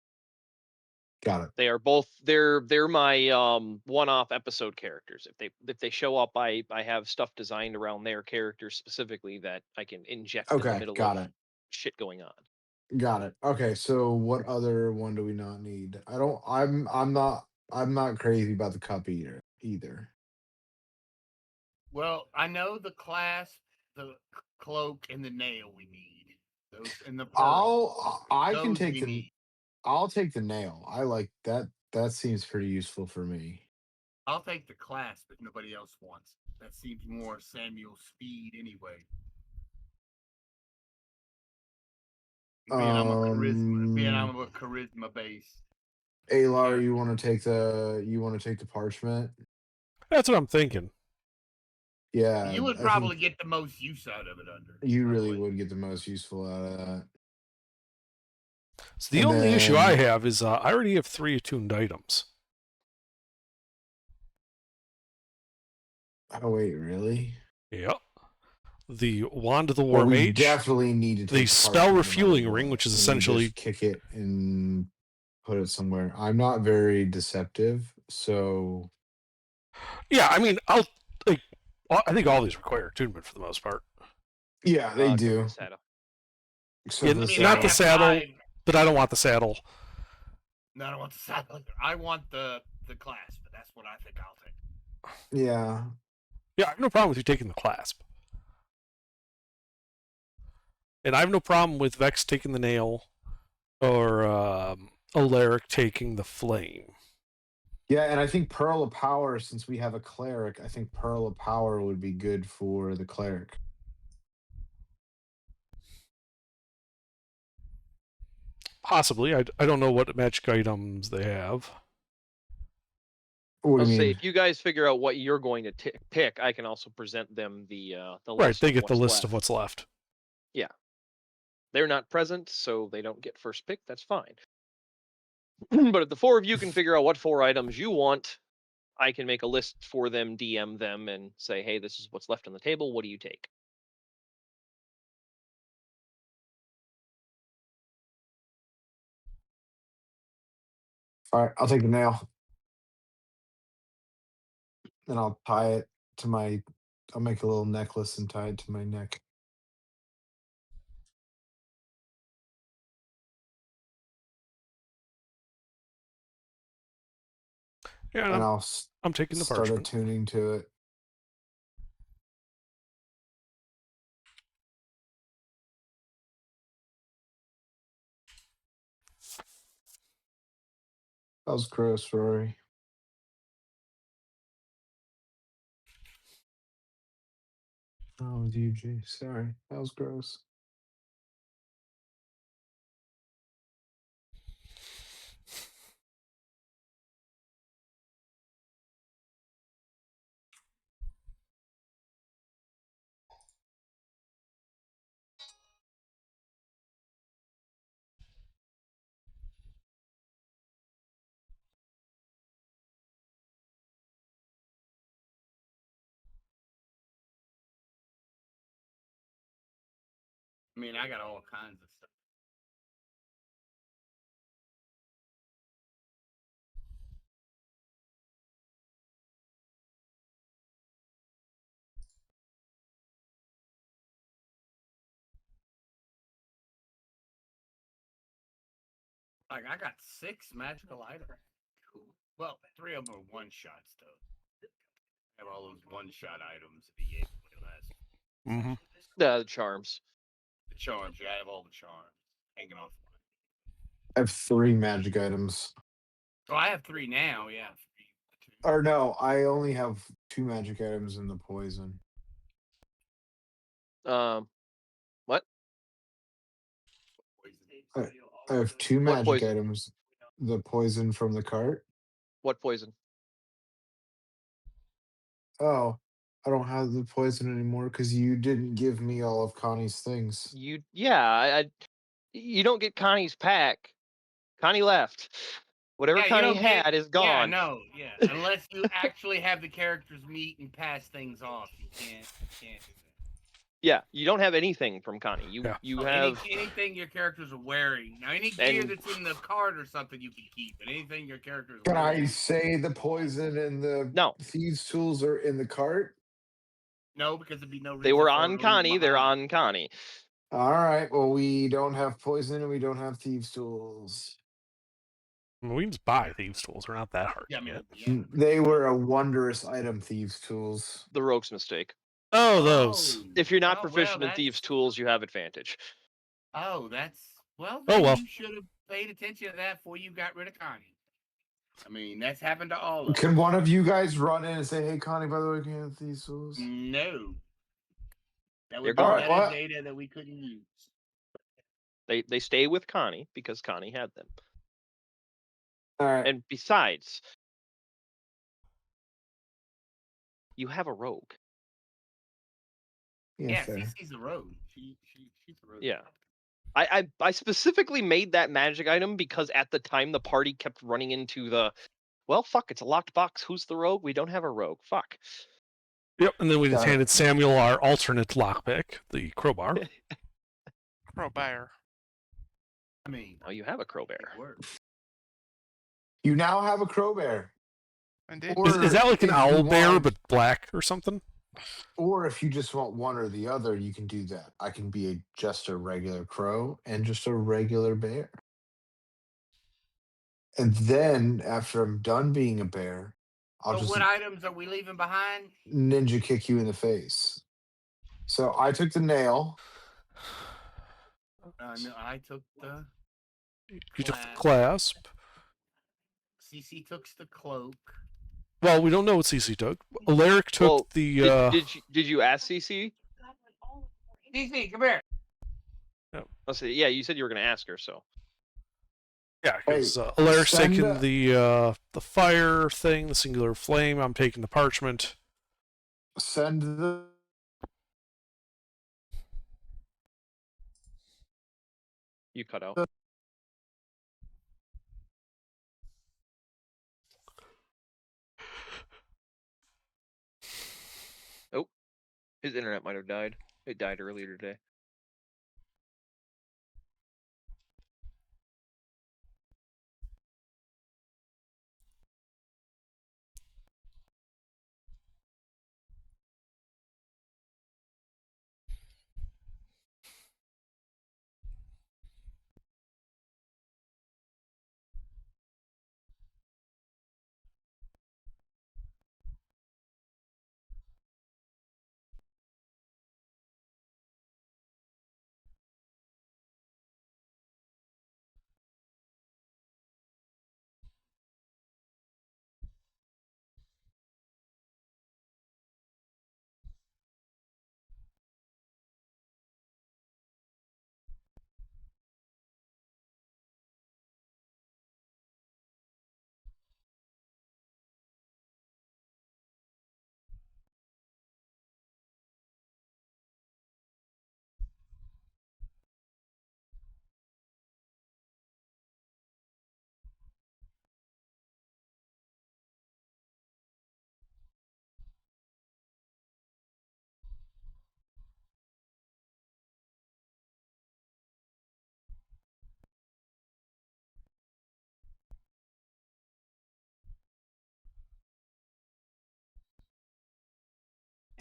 Got it. They are both they're my one-off episode characters. If they show up, I have stuff designed around their characters specifically that I can inject in the Okay, middle got of it. shit going on. Got it. Okay, so what other one do we not need? I'm not crazy about the cup either. Well, I know the clasp, the cloak, and the nail we need. Those and the pearl. I can Those take we the need. I'll take the nail. I like that. That seems pretty useful for me. I'll take the clasp if nobody else wants. That seems more Samuel Speed anyway. Being I'm a charisma base. Alar, you want to take the parchment? That's what I'm thinking. Yeah. You would I probably think get the most use out of it under. you by the really way. would get the most useful out of that. So the And only issue I then- have is I already have 3 attuned items. Oh wait, really? Yep. The Wand of the Well, War we Mage. definitely need to take the spell spell refueling ring, which is essentially kick it and put it somewhere. I'm not very deceptive, so Yeah, I mean, I think all these require attunement for the most part. yeah, they Except do. the saddle. Except Yeah, for I mean, not I the have saddle. 5. But I don't want the saddle. No, I don't want the saddle. I want the clasp, but that's what I think I'll take. Yeah. Yeah, I have no problem with you taking the clasp. And I have no problem with Vex taking the nail or Alaric taking the flame. Yeah, and I think Pearl of Power, since we have a cleric, I think Pearl of Power would be good for the cleric. Possibly. I don't know what magic items they have. What do I'll you say mean? if you guys figure out what you're going to pick, I can also present them the list. Right, they of get the what's list left. of what's left. They're not present, so they don't get first pick. That's fine. But if the 4 of you can figure out what 4 items you want, I can make a list for them, DM them, and say, hey, this is what's left on the table. What do you take? All right, I'll take the nail. And I'll tie it to my I'll make a little necklace and tie it to my neck. Yeah, And I'm, I'll I'm taking the start parchment. attuning to it. That was gross, Rory. Oh, it was UG. Sorry. That was gross. I mean, I got all kinds of stuff. Like, I got 6 magical items. Cool. Well, 3 of them are one-shots, though. I have all those one-shot items that he gave me last. Mm-hmm. The charms. The charms, yeah, I have all the charms hanging off. I have 3 magic items. Oh, I have 3 now, yeah. 3. Or no, I only have 2 magic items in the poison. What? I have 2 What magic poison? items. The poison from the cart. What poison? Oh, I don't have the poison anymore because you didn't give me all of Connie's things. You don't get Connie's pack. Connie left. Whatever Yeah, you Connie don't get- had is Yeah, gone. no, yeah. Unless you actually have the characters meet and pass things off, you can't do that. Yeah, you don't have anything from Connie. You Yeah. you So have anything your characters are wearing. Now, any gear And- that's in the card or something you can keep, but anything your characters Can I wearing. say the poison and the No. thieves' tools are in the cart? No, because there'd be no reason. they were for her on to leave Connie. They're behind. on Connie. All right. Well, we don't have poison and we don't have thieves' tools. I mean, we can just buy thieves' tools. They're not that hard Yeah, I to mean, get. yeah. They were a wondrous item, thieves' tools. The rogue's mistake. Oh, those. Oh, If you're not oh, proficient well, in thieves' that's- tools, you have advantage. Oh, that's well. Oh, Then well. You should have paid attention to that before you got rid of Connie. I mean, that's happened to all of Can us. one of you guys run in and say, "Hey, Connie, by the way, can you have thieves' tools?" No. That They're would be gone. What? data that we couldn't use. They stay with Connie because Connie had them. All right. And besides, you have a rogue. Yeah, Yeah, fair. CC's a rogue. She's a rogue. Yeah. I specifically made that magic item because at the time the party kept running into the, well, fuck, it's a locked box. Who's the rogue? We don't have a rogue. Fuck. Yep, and then we just Got it. handed Samuel our alternate lockpick, the crowbar. Crowbar. I mean, Now you have a crowbar. it works. You now have a crowbar. Indeed. Or Is that like an if you owl bear want- but black or something? Or if you just want one or the other, you can do that. I can be just a regular crow and just a regular bear. And then after I'm done being a bear, I'll So just what items are we leaving behind? ninja kick you in the face. So I took the nail. No, I took the. You took the Clasp. clasp. CC took the cloak. Well, we don't know what CC took. Alaric took Well, the. Did you ask CC? CC, come here. Let's see. Yeah, you said you were going to ask her. So Yeah, because Hey, Alaric's send taking a- the fire thing, the singular flame. I'm taking the parchment. Send the you cut out. Oh, his internet might have died. It died earlier today.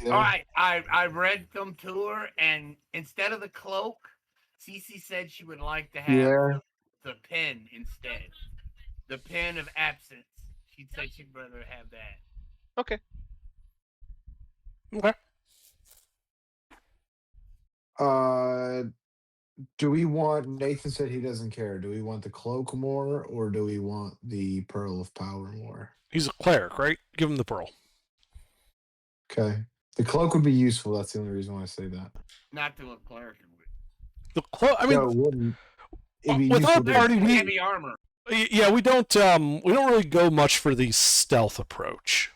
there. All right, I read them to her, and instead of the cloak, CC said she would like to have Yeah. the pen instead. The pen of absence. She said she'd rather have that. Okay. Okay. Do we want Nathan said he doesn't care. Do we want the cloak more or do we want the pearl of power more? He's a cleric, right? Give him the pearl. Okay. The cloak would be useful. That's the only reason why I say that. Not to a cleric. The I mean, No, it wouldn't. It'd be with our useful to- party, we Heavy armor. yeah we don't really go much for the stealth approach.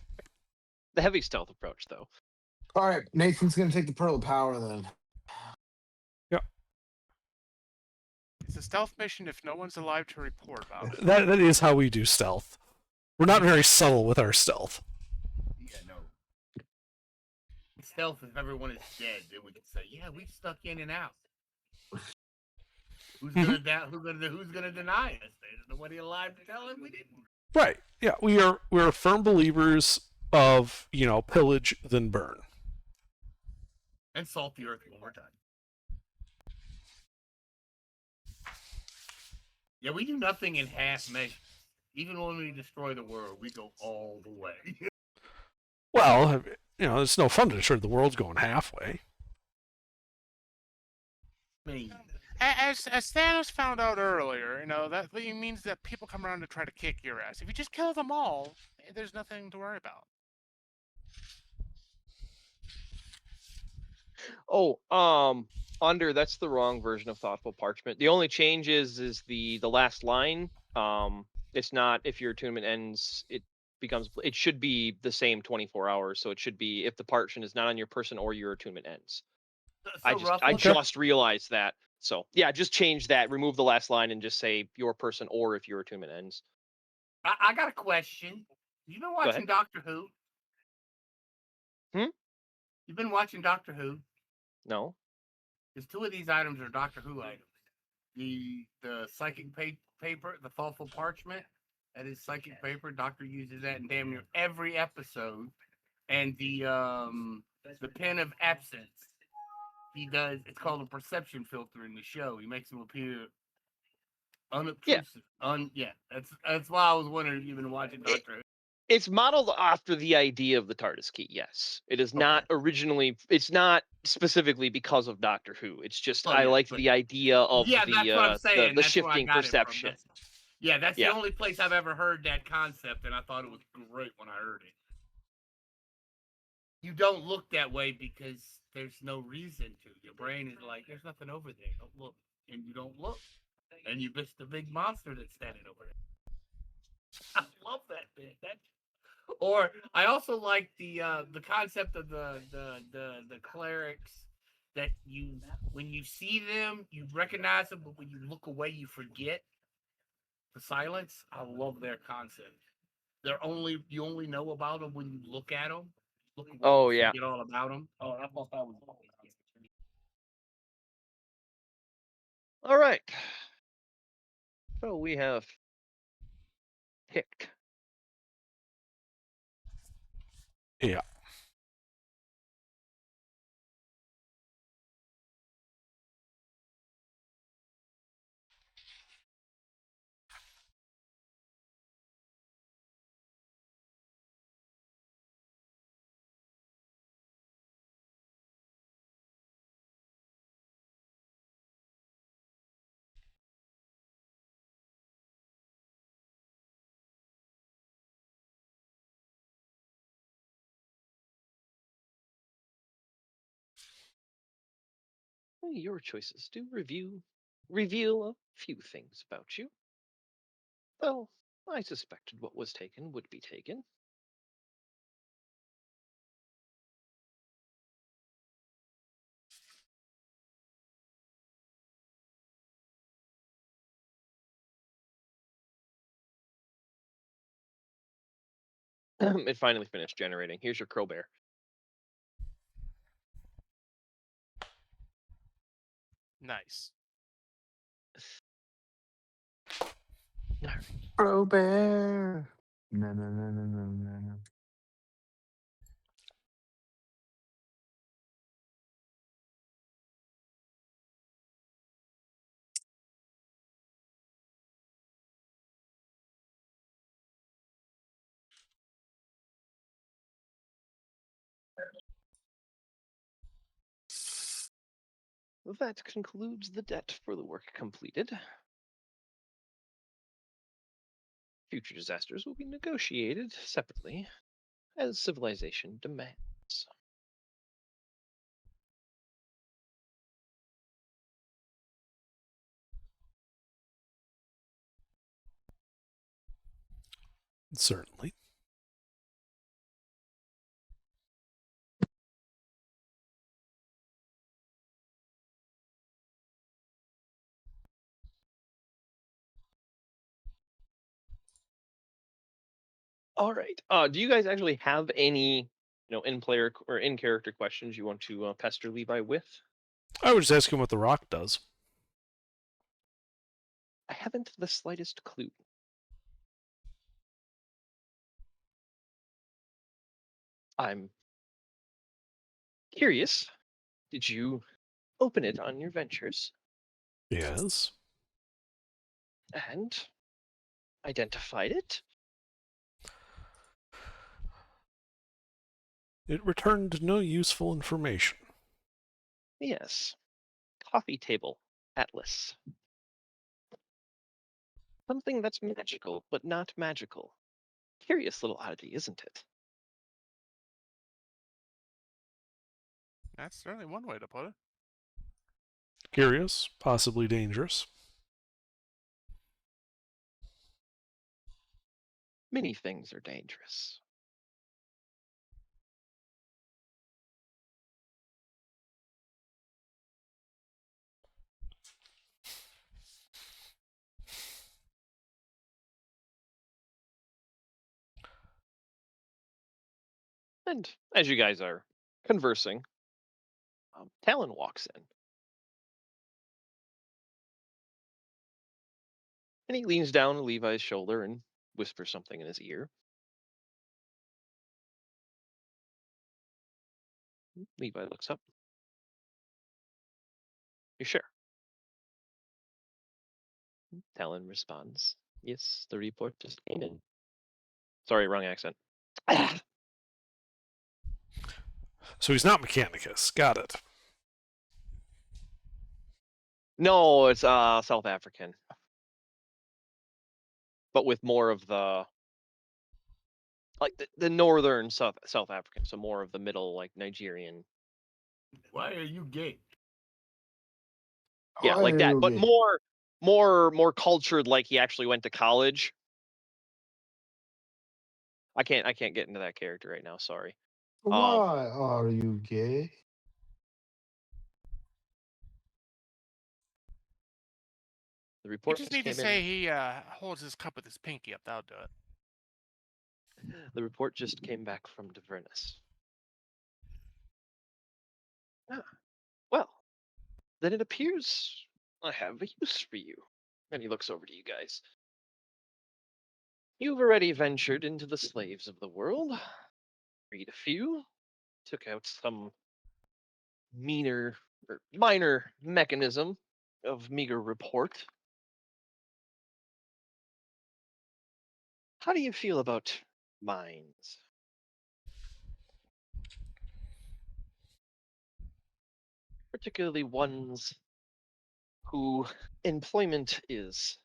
The heavy stealth approach, though. All right, Nathan's gonna take the pearl of power then. It's a stealth mission if no one's alive to report about it. That is how we do stealth. We're not very subtle with our stealth. Yeah, no. stealth if everyone is dead. Then we can say, yeah, we stuck in and out. Who's gonna who's gonna deny us? There's nobody alive to tell him we didn't. Right. Yeah, we're firm believers of, pillage then burn. And salt the earth one more time. Yeah, we do nothing in half measures. Even when we destroy the world, we go all the way. Well, it's no fun to destroy the world's going halfway. I mean, As Thanos found out earlier, that means that people come around to try to kick your ass. If you just kill them all, there's nothing to worry about. Oh, under that's the wrong version of thoughtful parchment. The only change is the last line. It's not if your attunement ends, it should be the same 24 hours. So it should be if the parchment is not on your person or your attunement ends. I just realized that. So yeah, just change that. Remove the last line and just say your person or if your attunement ends. I got a question. You've been watching ahead. Doctor Who? Hmm? You've been watching Doctor Who? No. Because 2 of these items are Doctor Who items. The psychic paper, the thoughtful parchment, that is psychic paper. Doctor uses that in damn near every episode. And the pen of absence. He does. It's called a perception filter in the show. He makes them appear unobtrusive. Yeah. That's why I was wondering if you've been watching Doctor Who. It's modeled after the idea of the TARDIS key. Yes, it is not originally. It's not specifically because of Doctor Who. It's just I like the idea of that's what I'm saying. the That's where I shifting got it from. perception. That's the only place I've ever heard that concept, and I thought it was great when I heard it. You don't look that way because there's no reason to. Your brain is like, there's nothing over there. Don't look. And you don't look. And you miss the big monster that's standing over there. I love that bit. Or I also like the concept of the clerics that when you see them, you recognize them, but when you look away, you forget. The silence. I love their concept. You only know about them when you look at them. Oh yeah. Forget all about them. Oh, I thought that was. All right. So we have picked. Yeah. Your choices do reveal a few things about you. Well, I suspected what was taken would be taken. It finally finished generating. Here's your crowbar. Nice. Bro bear. No. That concludes the debt for the work completed. Future disasters will be negotiated separately as civilization demands. Certainly. All right. Do you guys actually have any in-player or in-character questions you want to pester Levi with? I would just ask him what the rock does. I haven't the slightest clue. I'm curious. Did you open it on your ventures Yes. and identified it? It returned no useful information. Yes. Coffee table atlas. Something that's magical, but not magical. Curious little oddity, isn't it? That's certainly one way to put it. Curious, possibly dangerous. Many things are dangerous. And as you guys are conversing, Talon walks in. And he leans down on Levi's shoulder and whispers something in his ear. Levi looks up. You sure? Talon responds, yes, the report just came in. Sorry, wrong accent. So he's not Mechanicus. Got it. No, it's South African. But with more of the the northern South African, so more of the middle, like Nigerian. Why are you gay? Yeah, like that, but Okay. more cultured, like he actually went to college. I can't get into that character right now, sorry. Why are you gay? The You report just just need to came say in. he holds his cup with his pinky up. That'll do it. The report just came back from Davernus. Ah, well, then it appears I have a use for you. And he looks over to you guys. You've already ventured into the slaves of the world, freed a few, took out some minor mechanism of meager report. How do you feel about mines? Particularly ones who employment is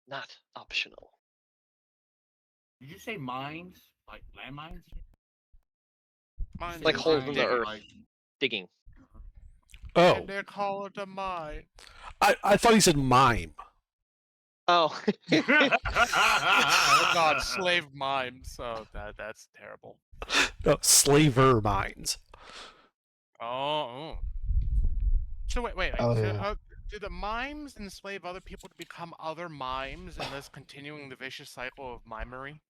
not optional. Did you say mines? Like landmines? Mine's Like is holes in the digging. earth. Digging. Oh, And they call it a mine. I thought he said mime. Oh. Oh God, slave mimes. Oh, that's terrible. No, slaver mines. Oh. So wait. Oh, So, yeah. do the mimes enslave other people to become other mimes, and thus continuing the vicious cycle of mimery?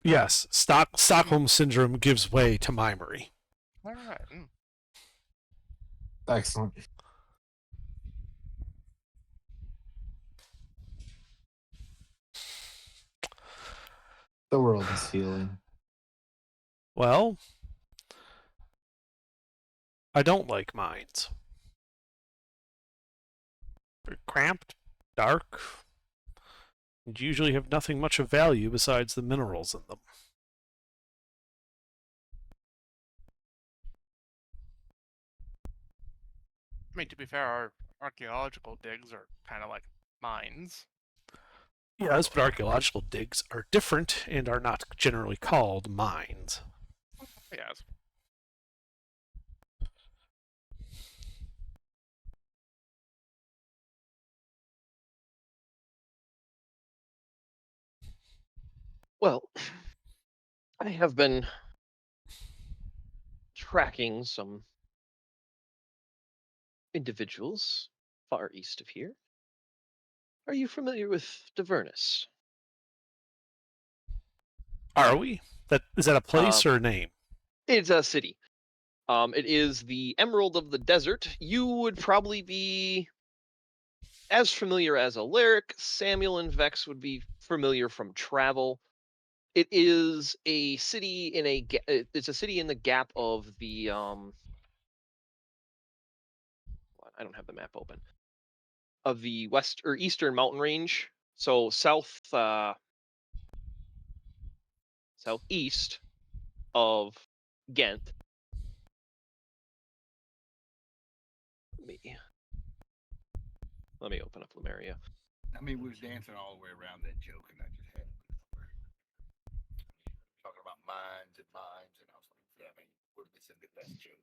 Yes, Stockholm Syndrome gives way to mimery. All right. Excellent. The world is healing. Well, I don't like mines. They're cramped, dark, and usually have nothing much of value besides the minerals in them. I mean, to be fair, our archaeological digs are kind of like mines. Yes, but archaeological digs are different and are not generally called mines. Yes. Well, I have been tracking some individuals far east of here. Are you familiar with Davernus? Are we? Is that a place or a name? It's a city. It is the Emerald of the Desert. You would probably be as familiar as Alaric. Samuel and Vex would be familiar from travel. It is a city in a. It's a city in the gap of the. I don't have the map open. Of the west or eastern mountain range. So southeast of Ghent. Let me open up Lemuria. I mean, we was dancing all the way around that joke, and I just had talking about mines, and I was like, yeah, man, we're missing the best joke.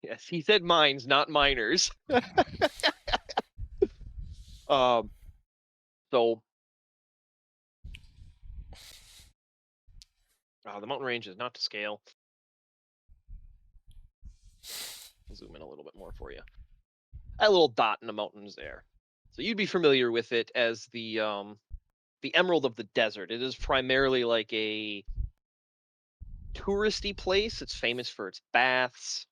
Yes, he said mines, not miners. So the mountain range is not to scale. I'll zoom in a little bit more for you. That little dot in the mountains there. So you'd be familiar with it as the Emerald of the Desert. It is primarily like a touristy place. It's famous for its baths.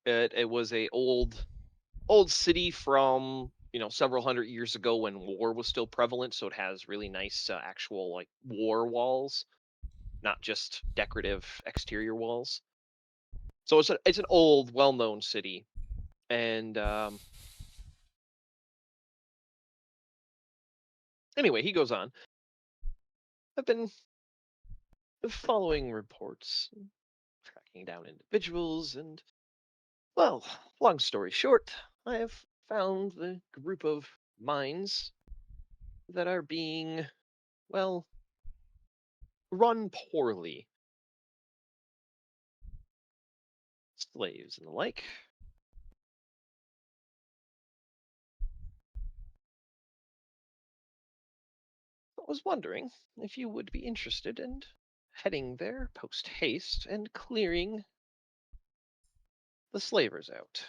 It was a old city from several hundred years ago when war was still prevalent. So it has really nice actual like war walls, not just decorative exterior walls. So it's an old, well-known city, and anyway, he goes on. I've been following reports, tracking down individuals, and, well, long story short, I have found the group of mines that are being, well, run poorly. Slaves and the like. I was wondering if you would be interested in heading there post haste and clearing the slavers out,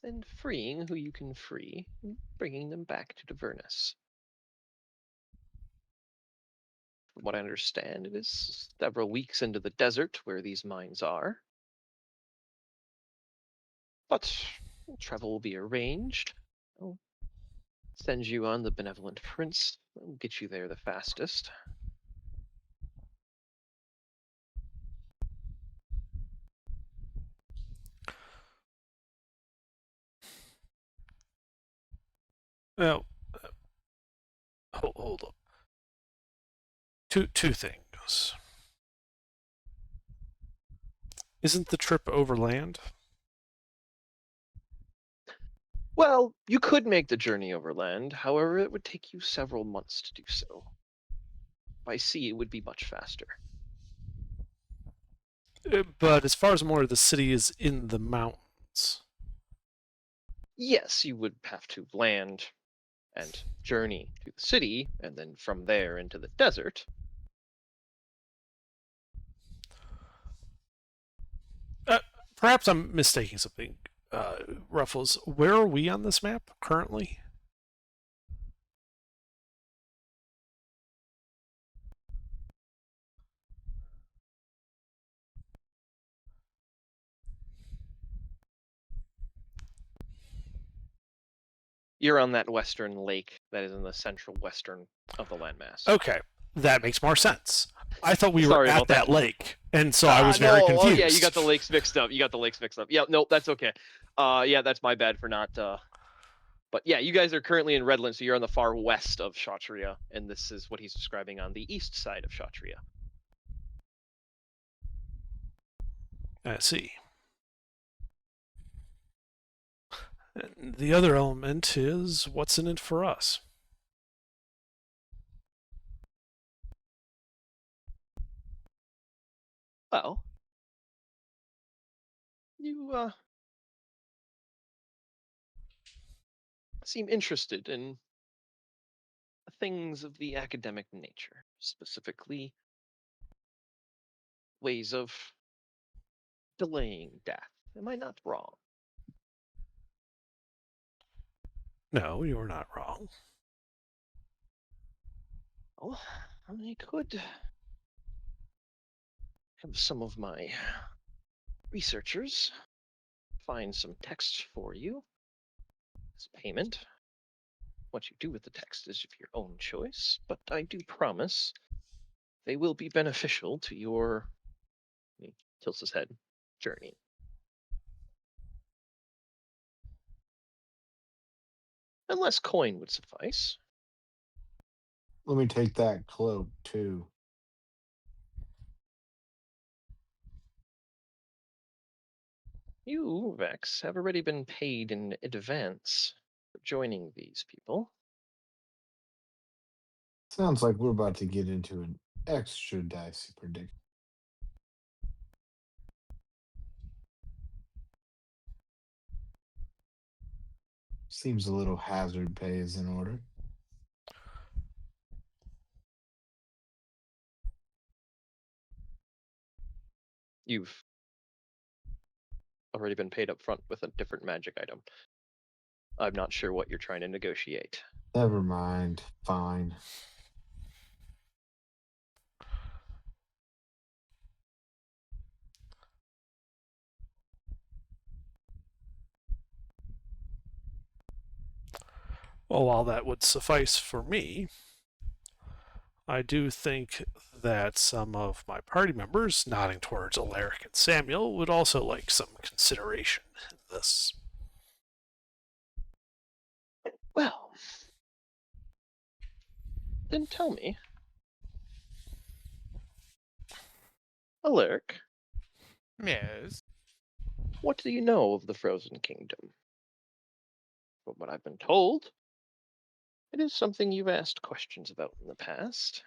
and freeing who you can free, and bringing them back to Davernus. From what I understand, it is several weeks into the desert where these mines are. But travel will be arranged. I'll send you on the Benevolent Prince. I'll get you there the fastest. Now, hold up. Two things. Isn't the trip overland? Well, you could make the journey overland. However, it would take you several months to do so. By sea, it would be much faster. But as far as more of the city is in the mountains. Yes, you would have to land and journey to the city, and then from there into the desert. Perhaps I'm mistaking something. Ruffles, where are we on this map currently? You're on that western lake that is in the central western of the landmass. Okay, that makes more sense. I thought we Sorry were at about that. that lake, and so I was very confused. Oh yeah, you got the lakes mixed up. Yeah, nope, that's okay. Yeah, that's my bad for not. But yeah, you guys are currently in Redland, so you're on the far west of Kshatriya, and this is what he's describing on the east side of Kshatriya. I see. And the other element is what's in it for us. Well, you seem interested in things of the academic nature, specifically ways of delaying death. Am I not wrong? No, you're not wrong. Well, I could have some of my researchers find some text for you as payment. What you do with the text is of your own choice, but I do promise they will be beneficial to your, he tilts his head, journey. Unless coin would suffice. Let me take that cloak too. You, Vex, have already been paid in advance for joining these people. Sounds like we're about to get into an extra dicey prediction. Seems a little hazard pay is in order. You've already been paid up front with a different magic item. I'm not sure what you're trying to negotiate. Never mind. Fine. Well, while that would suffice for me, I do think that some of my party members, nodding towards Alaric and Samuel, would also like some consideration in this. Well, then tell me, Alaric, Yes. what do you know of the Frozen Kingdom? From what I've been told, it is something you've asked questions about in the past.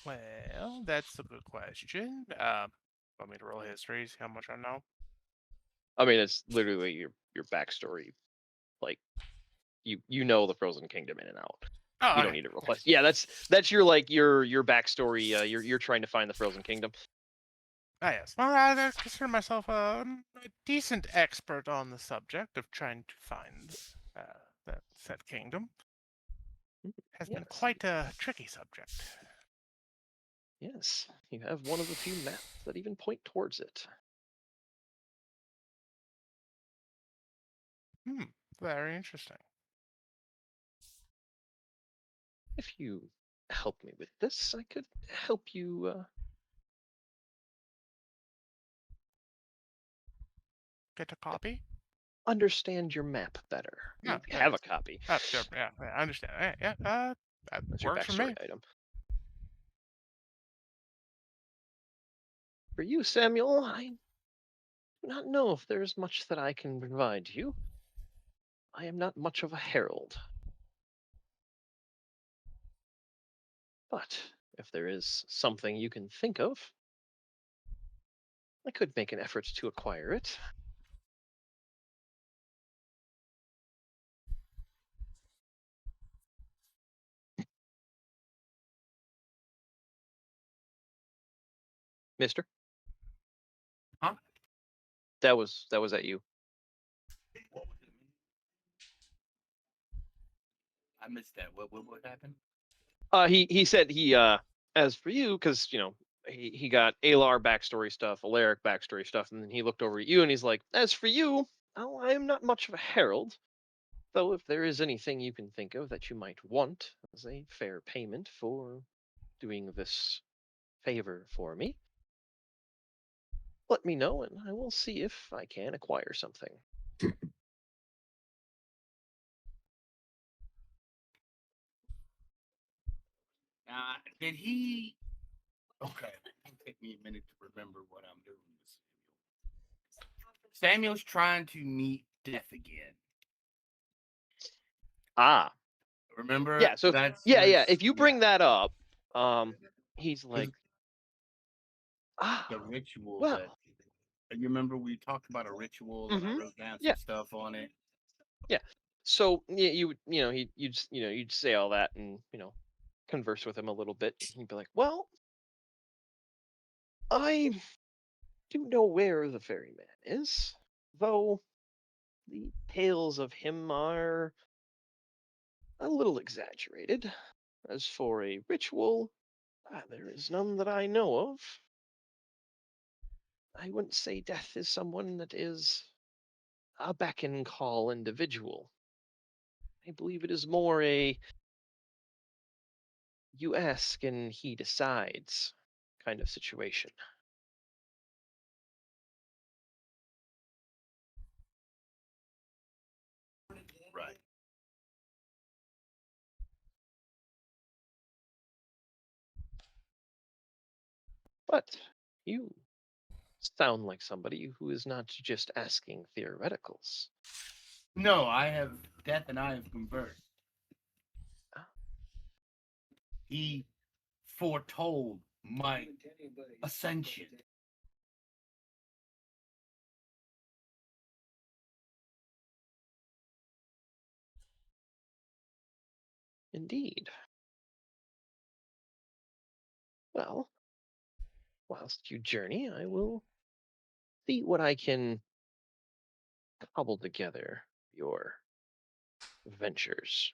Well, that's a good question. Want me to roll history, see how much I know? I mean, it's literally your backstory. Like, you know the Frozen Kingdom in and out. Oh, You don't need to roll. Yeah, that's your like your backstory. You're trying to find the Frozen Kingdom. Ah, yes. Well, I consider myself a decent expert on the subject of trying to find that said kingdom. Has been Yes. quite a tricky subject. Yes, you have one of the few maps that even point towards it. Very interesting. If you help me with this, I could help you Get a copy? understand your map better. Yeah, You have a copy. Sure, yeah, I understand. Yeah, that That's your works for me. backstory item. For you, Samuel, I do not know if there is much that I can provide you. I am not much of a herald. But if there is something you can think of, I could make an effort to acquire it. Mister? Huh? That was at you. I missed that. What happened? He said as for you, because he got Alar backstory stuff, Alaric backstory stuff, and then he looked over at you and he's like, as for you, oh, I am not much of a herald. Though if there is anything you can think of that you might want as a fair payment for doing this favor for me, let me know and I will see if I can acquire something. Did he? Okay, it'll take me a minute to remember what I'm doing with Samuel. Samuel's trying to meet death again. Ah, Remember? yeah. So That's yeah. If you bring that up, he's like, the ritual well. that. You remember we talked about a ritual and I wrote down some stuff on it. Yeah. So you'd say all that and converse with him a little bit. He'd be like, "Well, I do know where the ferryman is, though the tales of him are a little exaggerated. As for a ritual, There is none that I know of. I wouldn't say Death is someone that is a beck and call individual. I believe it is more a you ask and he decides kind of situation. Right. But you sound like somebody who is not just asking theoreticals. No, Death and I have conversed. Ah. He foretold my ascension. Indeed. Well, whilst you journey, I will see what I can cobble together your ventures.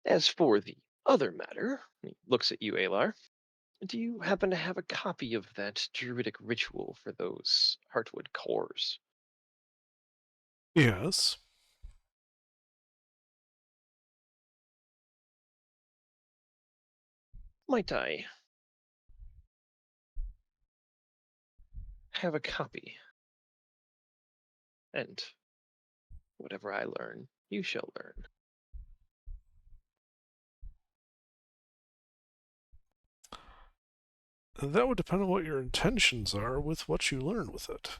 As for the other matter, he looks at you, Alar. Do you happen to have a copy of that druidic ritual for those Heartwood cores? Yes. Might I have a copy? And whatever I learn, you shall learn. That would depend on what your intentions are with what you learn with it.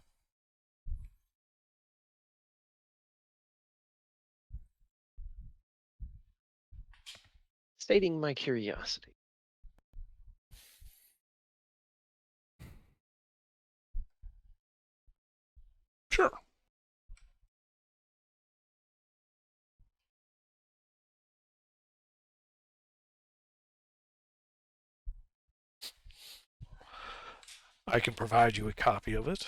Stating my curiosity. Sure. I can provide you a copy of it.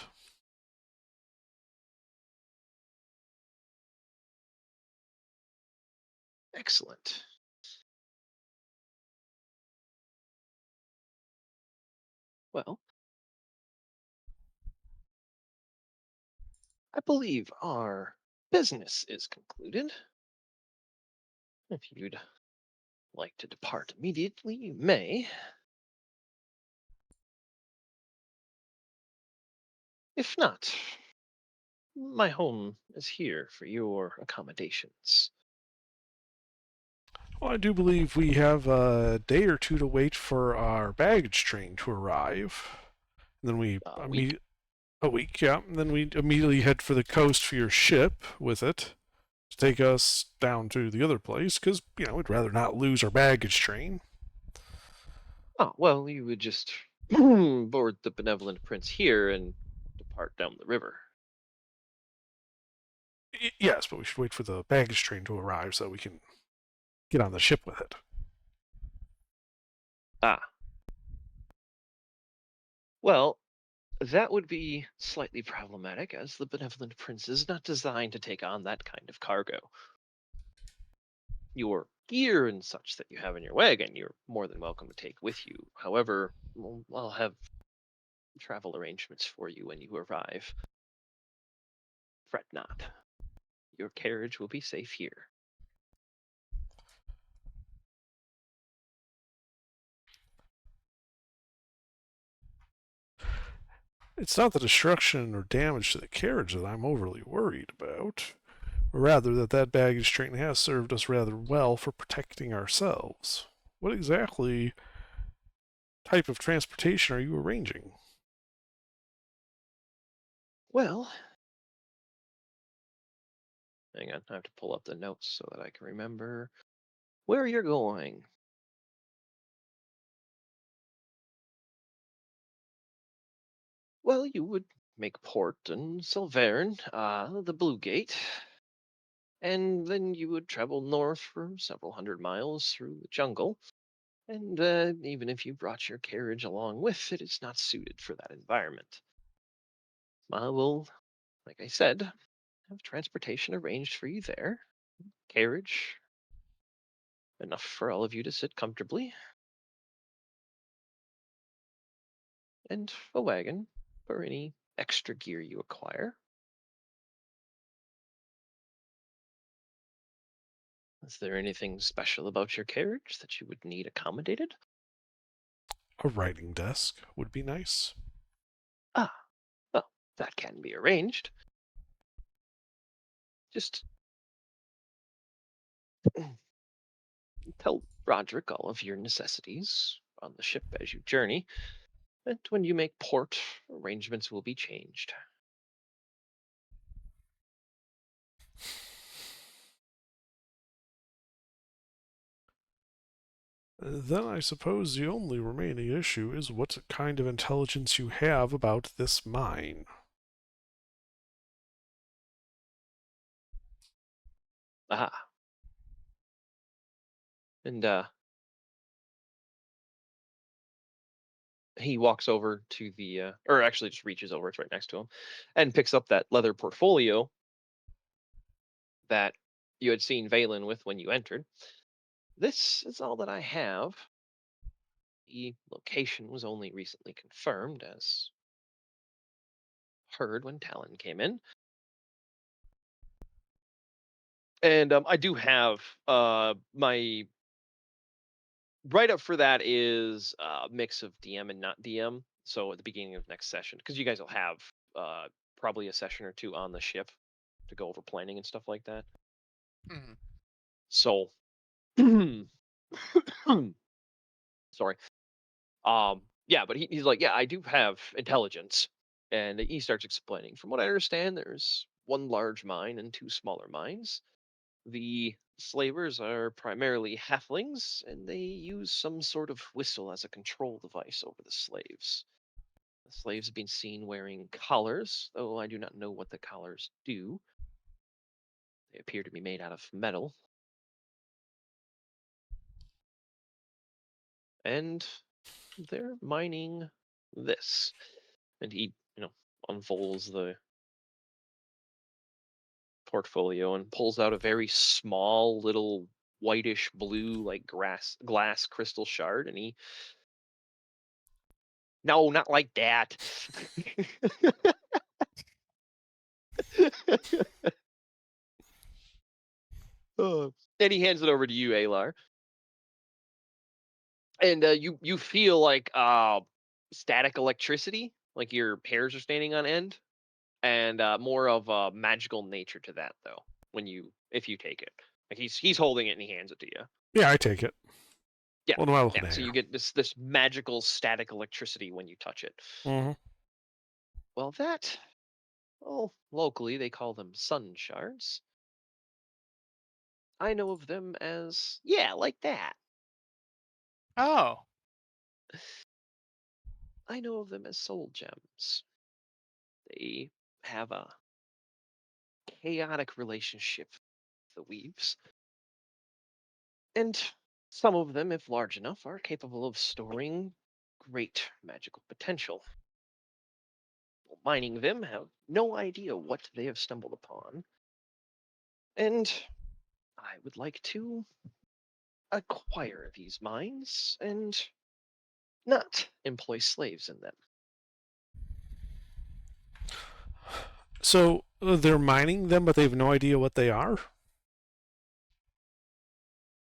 Excellent. Well, I believe our business is concluded. If you'd like to depart immediately, you may. If not, my home is here for your accommodations. Well, I do believe we have a day or two to wait for our baggage train to arrive. And then we A week? a week, yeah. And then we immediately head for the coast for your ship with it to take us down to the other place because we'd rather not lose our baggage train. Oh, well, you would just board the Benevolent Prince here and depart down the river. Yes, but we should wait for the baggage train to arrive so we can get on the ship with it. Ah. Well, that would be slightly problematic, as the Benevolent Prince is not designed to take on that kind of cargo. Your gear and such that you have in your wagon, you're more than welcome to take with you. However, I'll have travel arrangements for you when you arrive. Fret not. Your carriage will be safe here. It's not the destruction or damage to the carriage that I'm overly worried about. Rather, that baggage train has served us rather well for protecting ourselves. What exactly type of transportation are you arranging? Well, hang on, I have to pull up the notes so that I can remember where you're going. Well, you would make port in Silverne, the Blue Gate, and then you would travel north for several hundred miles through the jungle. And even if you brought your carriage along with it, it's not suited for that environment. I will, like I said, have transportation arranged for you there. Carriage, Enough for all of you to sit comfortably. And a wagon for any extra gear you acquire. Is there anything special about your carriage that you would need accommodated? A writing desk would be nice. Ah, well, that can be arranged. Just tell Roderick all of your necessities on the ship as you journey, and when you make port, arrangements will be changed. Then I suppose the only remaining issue is what kind of intelligence you have about this mine. Aha. And he walks over to the or actually just reaches over, it's right next to him, and picks up that leather portfolio that you had seen Valen with when you entered. This is all that I have. The location was only recently confirmed, as heard when Talon came in. And I do have my write up for that is a mix of DM and not DM. So at the beginning of next session, because you guys will have probably a session or two on the ship to go over planning and stuff like that. Mhm. So, sorry. Yeah, but he's like, yeah, I do have intelligence, and he starts explaining. From what I understand, there's one large mine and two smaller mines. The slavers are primarily halflings, and they use some sort of whistle as a control device over the slaves. The slaves have been seen wearing collars, though I do not know what the collars do. They appear to be made out of metal. And they're mining this. And he, unfolds the portfolio and pulls out a very small little whitish blue like glass crystal shard, and he, no, not like that. Oh. And he hands it over to you, Alar. And you feel like static electricity, like your hairs are standing on end, and more of a magical nature to that though. If you take it, like he's holding it and he hands it to you. Yeah, I take it. Yeah, What am I looking yeah. at So here? you get this magical static electricity when you touch it. Mm-hmm. Well, locally they call them sun shards. I know of them as, yeah, like that. Oh, I know of them as soul gems. They have a chaotic relationship with the weaves. And some of them, if large enough, are capable of storing great magical potential. Mining them have no idea what they have stumbled upon. And I would like to acquire these mines and not employ slaves in them. So they're mining them, but they have no idea what they are?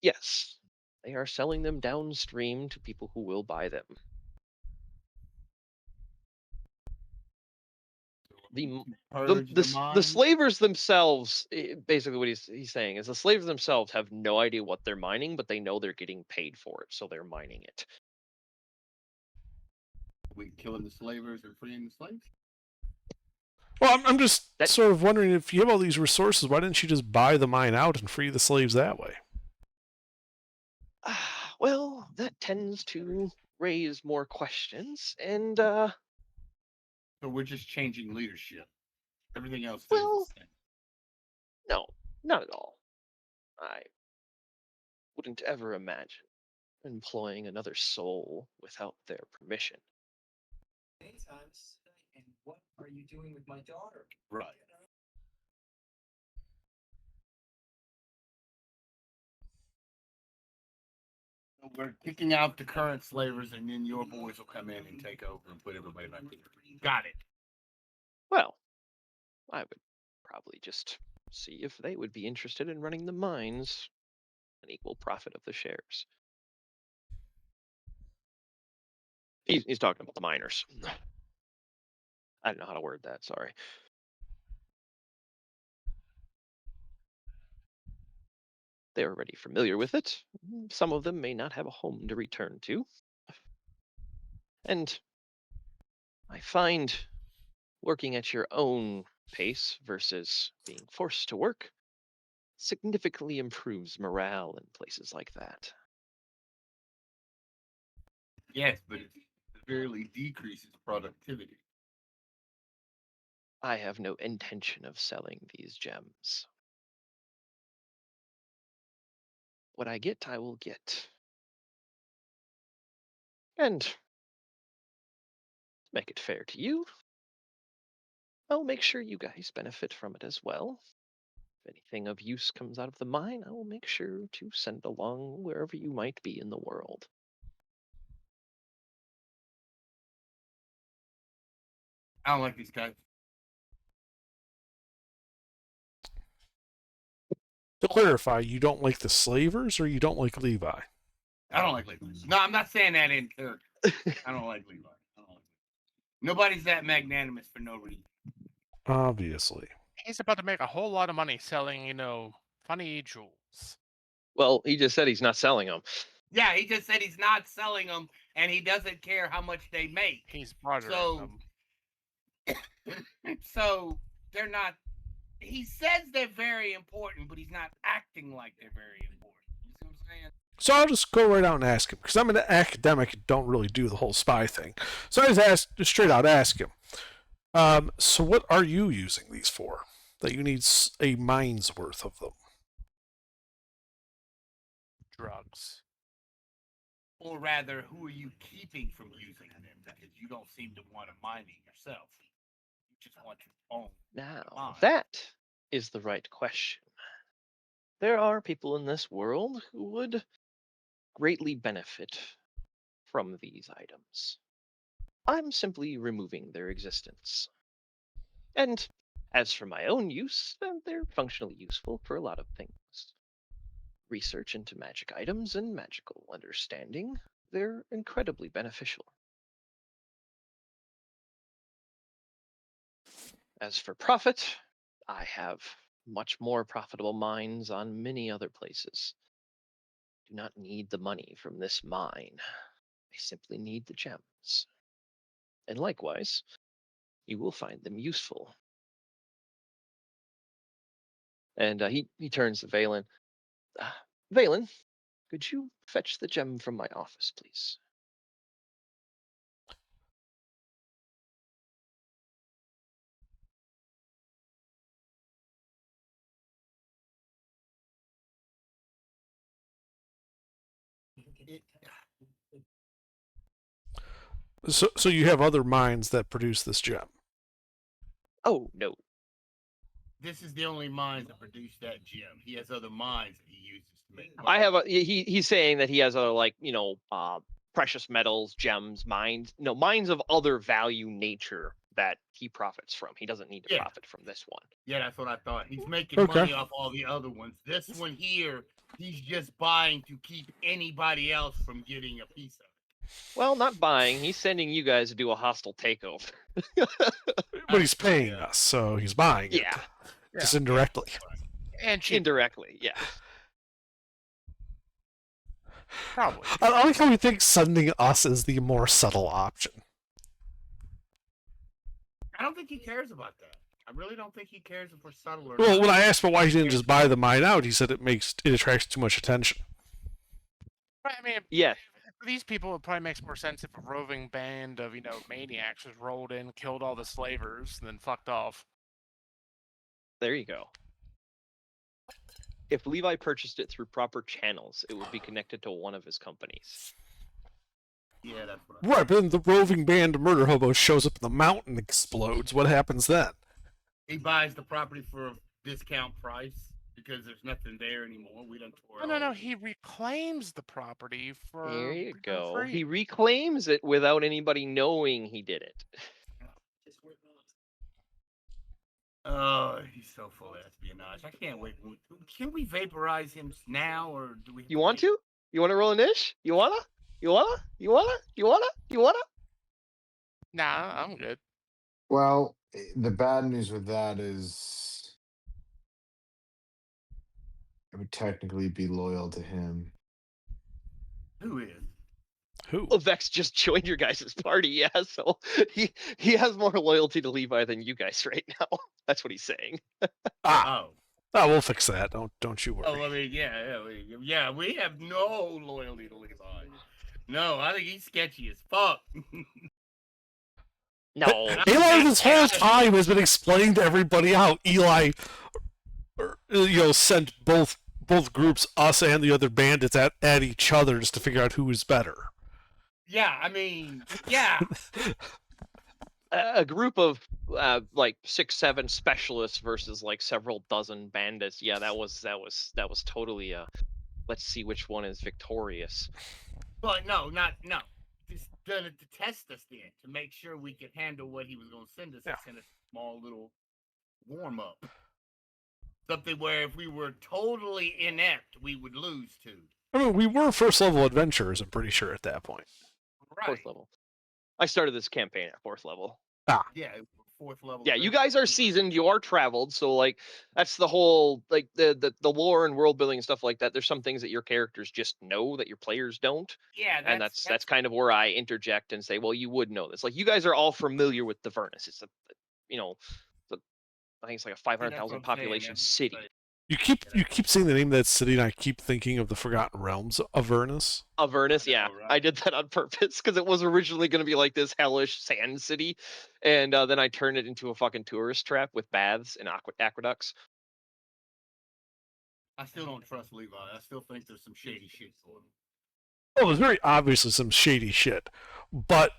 Yes, they are selling them downstream to people who will buy them. The slavers themselves, basically what he's saying is the slavers themselves have no idea what they're mining, but they know they're getting paid for it, so they're mining it. We killing the slavers or freeing the slaves? Well, I'm just That- sort of wondering, if you have all these resources, why didn't you just buy the mine out and free the slaves that way? Well, that tends to raise more questions, and So we're just changing leadership. Everything else stays well, the same. no, not at all. I wouldn't ever imagine employing another soul without their permission. Times, and what are you doing with my daughter? Right. We're kicking out the current slavers, and then your boys will come in and take over and put everybody back together. Got it. Well, I would probably just see if they would be interested in running the mines, an equal profit of the shares. He's talking about the miners. I don't know how to word that, sorry. They're already familiar with it. Some of them may not have a home to return to. And I find working at your own pace versus being forced to work significantly improves morale in places like that. Yes, but it severely decreases productivity. I have no intention of selling these gems. What I get, I will get. And to make it fair to you, I'll make sure you guys benefit from it as well. If anything of use comes out of the mine, I will make sure to send along wherever you might be in the world. I don't like these guys. To clarify, you don't like the slavers or you don't like Levi? I don't like Levi. No, I'm not saying that in character. I don't like Levi. Nobody's that magnanimous for no reason. Obviously. He's about to make a whole lot of money selling, funny jewels. Well, he just said he's not selling them. Yeah, he just said he's not selling them, and he doesn't care how much they make. He's bartering So- them. So they're not. He says they're very important, but he's not acting like they're very important. You see what I'm saying? So I'll just go right out and ask him, because I'm an academic and don't really do the whole spy thing. So I just straight out ask him, so what are you using these for? That you need a mine's worth of them? Drugs. Or rather, who are you keeping from using them? Because you don't seem to want to mine it yourself. You just want to own. Now, Fine. that is the right question. There are people in this world who would greatly benefit from these items. I'm simply removing their existence. And as for my own use, they're functionally useful for a lot of things. Research into magic items and magical understanding, they're incredibly beneficial. As for profit, I have much more profitable mines on many other places. Do not need the money from this mine. I simply need the gems. And likewise, you will find them useful. And he turns to Valen. Valen, could you fetch the gem from my office, please? So you have other mines that produce this gem? Oh, no. This is the only mines that produce that gem. He has other mines that he uses to make money. I have he's saying that he has other, like, precious metals, gems, mines, mines of other value nature that he profits from. He doesn't need to Yeah. profit from this one. Yeah, that's what I thought. He's making Okay. money off all the other ones. This one here, he's just buying to keep anybody else from getting a piece of it. Well, not buying. He's sending you guys to do a hostile takeover. But he's paying us, so he's buying it. Yeah. Just indirectly. And cheap, Indirectly, yeah. probably. I like how he thinks sending us is the more subtle option. I don't think he cares about that. I really don't think he cares if we're subtle or Well, not. when I asked him why he didn't just buy the mine out, he said it attracts too much attention. Right, I mean, Yeah. for these people, it probably makes more sense if a roving band of, maniacs just rolled in, killed all the slavers, and then fucked off. There you go. If Levi purchased it through proper channels, it would be connected to one of his companies. Yeah, that's what I Right, but then the roving band of murder hobos shows up in the mountain and explodes. What happens then? He buys the property for a discount price because there's nothing there anymore. We done tore it No, all no, up. he reclaims the property for There you go. free. He reclaims it without anybody knowing he did it. Just worth it. Oh, he's so full of espionage. I can't wait. Can we vaporize him now, or do we? Have You want wait? to? You want to roll a niche? You wanna? You wanna? You wanna? You wanna? You wanna? Nah, I'm good. Well, the bad news with that is I would technically be loyal to him. Who is? Who? Well, Vex just joined your guys' party, yeah. So he has more loyalty to Levi than you guys right now. That's what he's saying. Ah, Oh. oh, we'll fix that. Don't you worry. Oh, I mean, yeah, we have no loyalty to Levi. No, I think he's sketchy as fuck. No. Eli this whole time has been explaining to everybody how Eli, sent both groups, us and the other bandits, at each other just to figure out who was better. Yeah, I mean, yeah. A group of like 6-7 specialists versus like several dozen bandits. Yeah, that was totally let's see which one is victorious. But no. Just done it to test us then, to make sure we could handle what he was going to send us. Yeah. He sent us a small little warm up. Something where if we were totally inept, we would lose to. I mean, we were first level adventurers, I'm pretty sure, at that point. Right. 4th level. I started this campaign at 4th level. Yeah, 4th level. Yeah, you guys are seasoned, you are traveled, so like that's the whole like the lore and world building and stuff like that. There's some things that your characters just know that your players don't. Yeah, And that's kind of where I interject and say, well, you would know this. Like you guys are all familiar with the Avernus. It's I think it's like a 500,000 population city. You keep saying the name of that city, and I keep thinking of the Forgotten Realms of Avernus. Avernus, I know, yeah, right? I did that on purpose because it was originally going to be like this hellish sand city, and then I turned it into a fucking tourist trap with baths and aqueducts. I still don't trust Levi. I still think there's some shady shit for him. Oh, there's very obviously some shady shit, but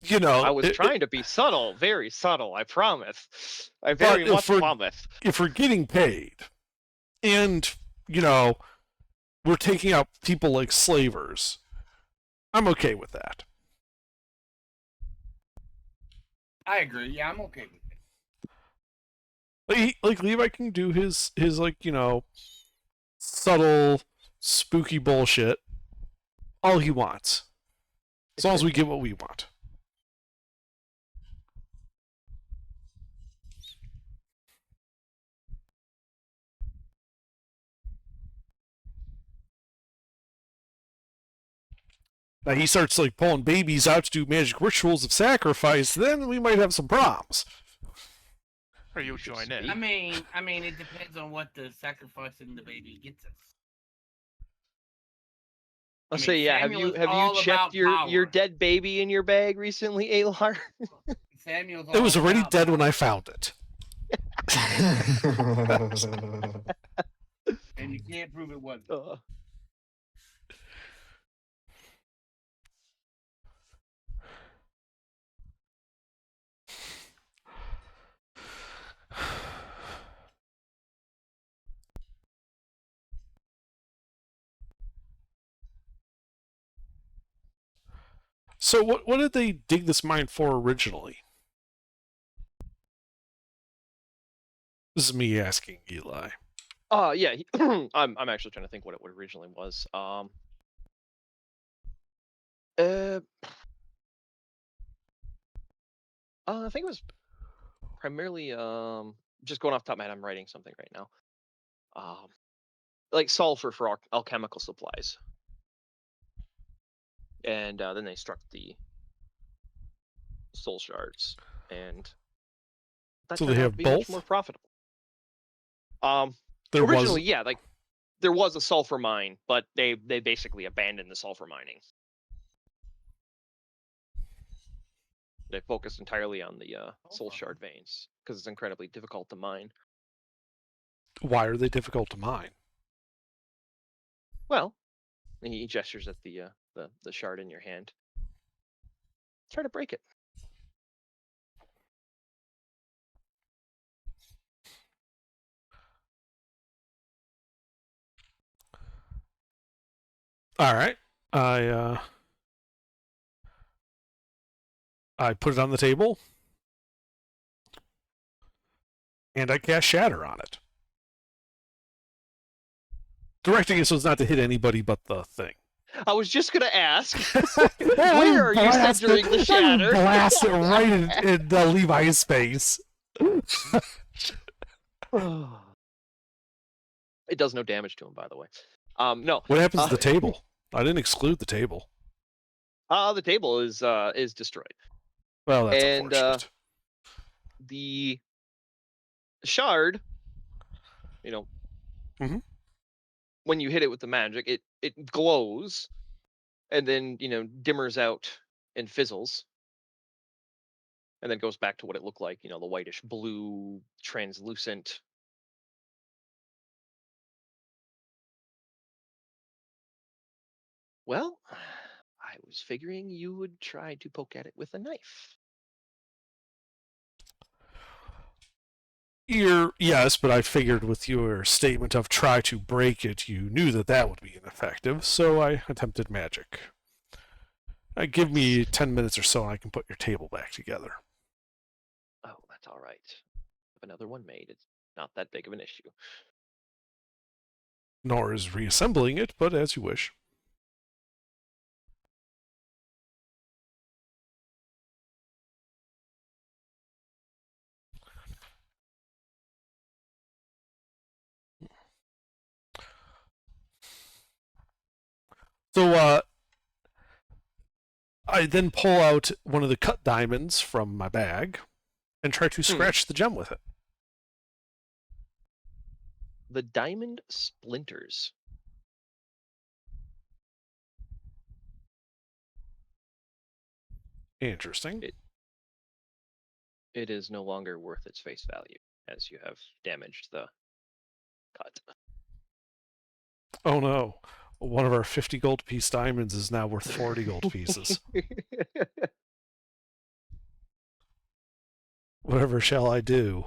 I was trying to be subtle, very subtle. I promise. I very much promise. If we're getting paid, and we're taking out people like slavers, I'm okay with that. I agree. Yeah, I'm okay with it. Like Levi can do his like subtle, spooky bullshit all he wants, as long as we get what we want. Now he starts like pulling babies out to do magic rituals of sacrifice, then we might have some problems. Or you join in. I mean, it depends on what the sacrificing the baby gets us. I'll mean, say, yeah. Have Samuel you is all checked about your power. dead baby in your bag recently, Alar? Samuel's It was all already about dead when power, I found it. and you can't prove it wasn't. So what did they dig this mine for originally? This is me asking Eli. Yeah. I'm actually trying to think what it originally was. I think it was primarily just going off the top of my head. I'm writing something right now. Like sulfur for alchemical supplies, and then they struck the soul shards, and that So turned they out have to be much both? more profitable. There Originally, was yeah, like there was a sulfur mine, but they basically abandoned the sulfur mining. They focused entirely on the soul shard veins because it's incredibly difficult to mine. Why are they difficult to mine? Well, he gestures at the shard in your hand. Try to break it. All right. I put it on the table, and I cast Shatter on it, directing it so as not to hit anybody but the thing. I was just gonna ask, where are you centering the shatter? Blast it right in Levi's face. It does no damage to him, by the way. No. What happens to the table? I didn't exclude the table. The table is destroyed. Well, that's And, unfortunate. The shard, Mhm. when you hit it with the magic, it glows, and then dimmers out and fizzles, and then goes back to what it looked like. The whitish blue, translucent. Well, I was figuring you would try to poke at it with a knife. Yes, but I figured with your statement of try to break it, you knew that would be ineffective, so I attempted magic. Give me 10 minutes or so and I can put your table back together. Oh, that's all right. Have another one made. It's not that big of an issue. Nor is reassembling it, but as you wish. So, I then pull out one of the cut diamonds from my bag and try to scratch the gem with it. The diamond splinters. Interesting. It is no longer worth its face value, as you have damaged the cut. Oh no. One of our 50 gold piece diamonds is now worth 40 gold pieces. Whatever shall I do?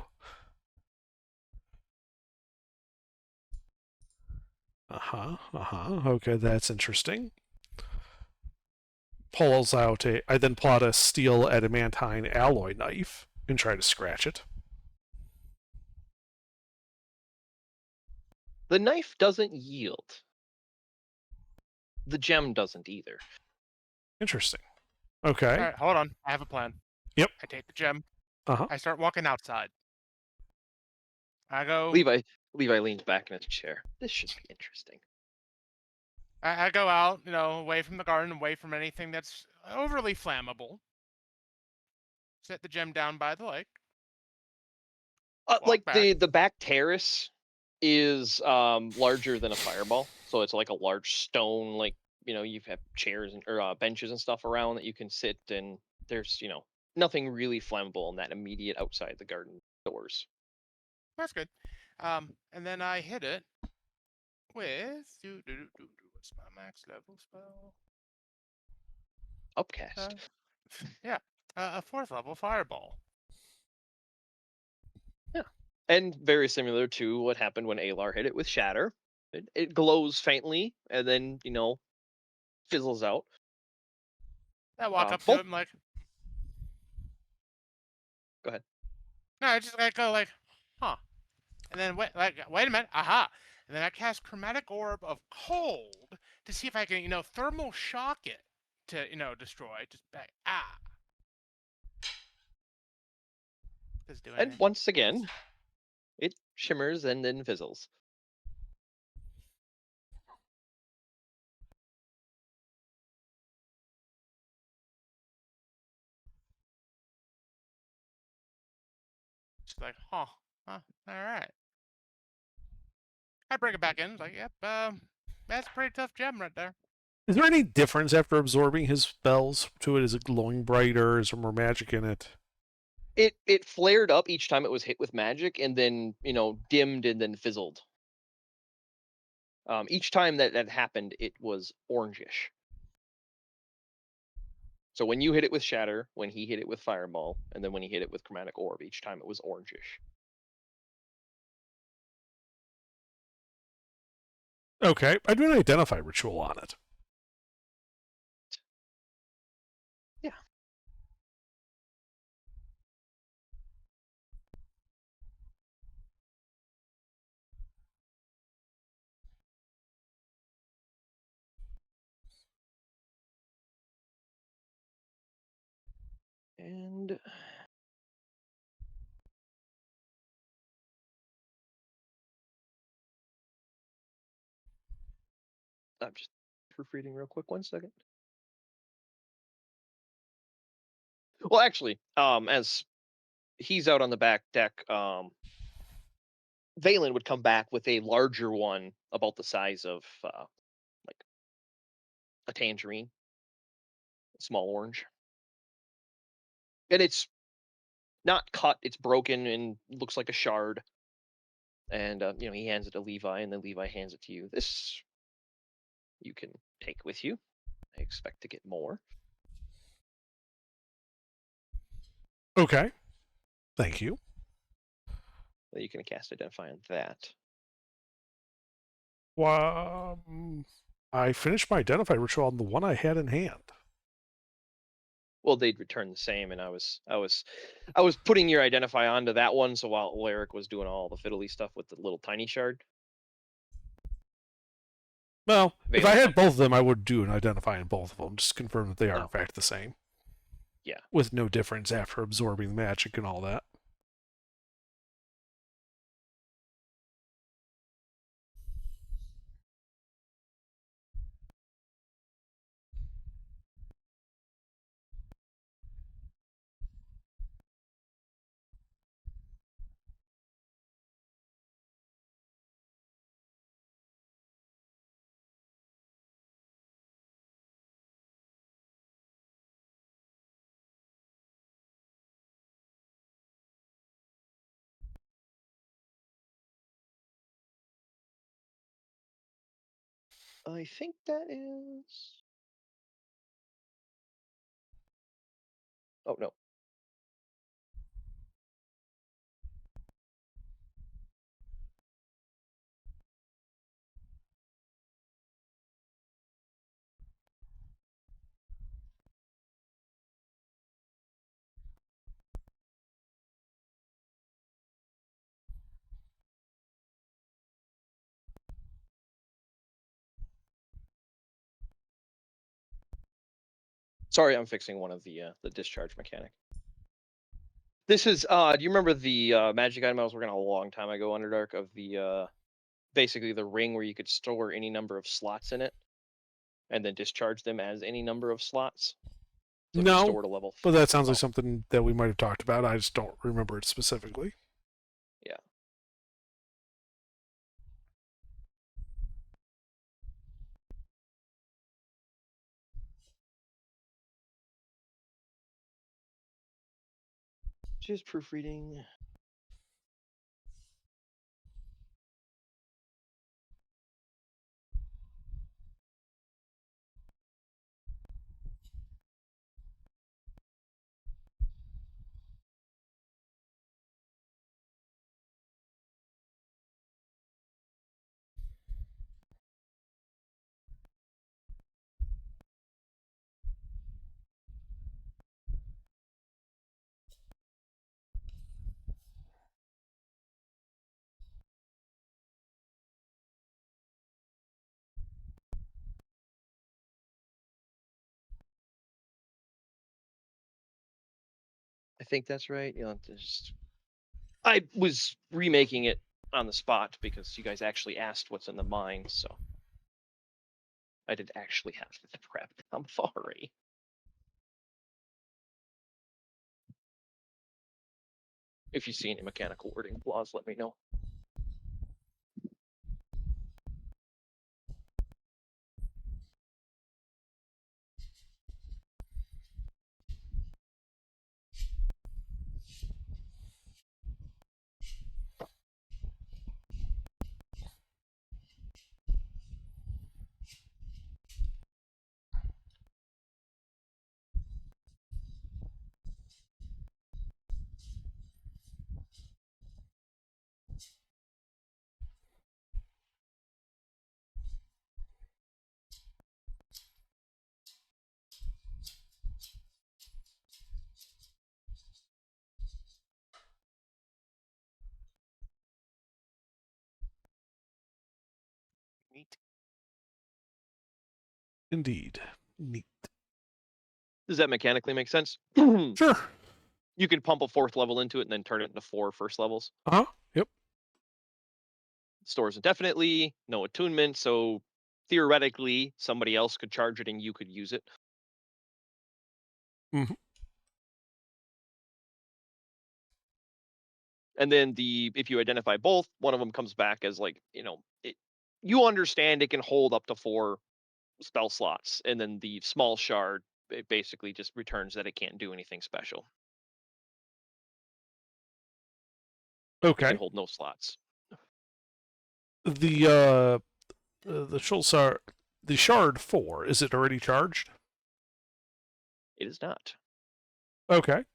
Okay, that's interesting. Pulls out I then pull out a steel adamantine alloy knife and try to scratch it. The knife doesn't yield. The gem doesn't either. Interesting. Okay. All right, hold on. I have a plan. Yep. I take the gem. Uh-huh. I start walking outside. I go. Levi leans back in his chair. This should be interesting. I go out, away from the garden, away from anything that's overly flammable. Set the gem down by the lake. Like back. the back terrace is larger than a fireball, so it's like a large stone. Like you have chairs or benches and stuff around that you can sit, and there's nothing really flammable in that immediate outside the garden doors. That's good. And then I hit it with what's my max level spell? Upcast. Yeah, a 4th level fireball. Yeah, and very similar to what happened when Alar hit it with Shatter. It glows faintly and then fizzles out. I walk up to him like. Go ahead. No, I just go like, huh, and then wait a minute, aha. And then I cast Chromatic Orb of Cold to see if I can, thermal shock it to, destroy. Just back. And once again, it shimmers and then fizzles. Just like, all right. I bring it back in. It's like, yep, that's a pretty tough gem right there. Is there any difference after absorbing his spells to it? Is it glowing brighter? Is there more magic in it? It flared up each time it was hit with magic, and then dimmed and then fizzled. Each time that happened, it was orangish. So when you hit it with Shatter, when he hit it with Fireball, and then when he hit it with Chromatic Orb, each time it was orangish. Okay, I do an identify ritual on it. And I'm just proofreading real quick. 1 second. Well, actually, as he's out on the back deck, Valen would come back with a larger one about the size of like a tangerine, a small orange. And it's not cut, it's broken and looks like a shard. And he hands it to Levi, and then Levi hands it to you. This you can take with you. I expect to get more. Okay. Thank you. You can cast Identify on that. Well, I finished my identify ritual on the one I had in hand. Well, they'd return the same, and I was putting your Identify onto that one, so while Eric was doing all the fiddly stuff with the little tiny shard. Well, if I Valen's had like, both of them, I would do an identify in both of them. Just confirm that they are Oh. in fact the same. Yeah. With no difference after absorbing the magic and all that. I think that is. Oh no. Sorry, I'm fixing one of the discharge mechanic. This is do you remember the magic item I was working on a long time ago, Underdark, of the basically the ring where you could store any number of slots in it and then discharge them as any number of slots? So if you No, stored a level but that sounds like Oh. something that we might have talked about. I just don't remember it specifically. Yeah. Just proofreading. I think that's right. I was remaking it on the spot because you guys actually asked what's in the mine, so I did actually have to prep. I'm sorry. If you see any mechanical wording flaws, let me know. Neat. Indeed. Neat. Does that mechanically make sense? Sure. You can pump a 4th level into it and then turn it into 4 first levels. Yep. Stores indefinitely, no attunement, so theoretically somebody else could charge it and you could use it. Mhm. And then if you identify both, one of them comes back as like, you understand it can hold up to 4 spell slots, and then the small shard, it basically just returns that it can't do anything special. It Okay. can hold no slots. The shard 4, is it already charged? It is not. Okay.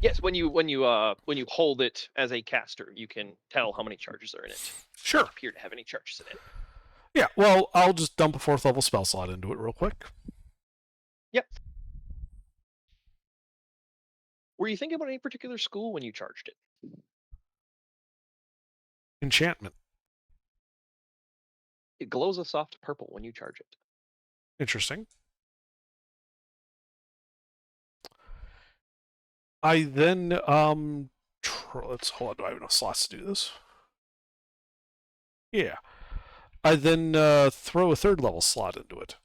Yes, when you hold it as a caster, you can tell how many charges are in it. Sure. Don't appear to have any charges in it. Yeah, well, I'll just dump a 4th level spell slot into it real quick. Yep. Were you thinking about any particular school when you charged it? Enchantment. It glows a soft purple when you charge it. Interesting. I then let's hold on. Do I have enough slots to do this? Yeah. I then throw a 3rd level slot into it.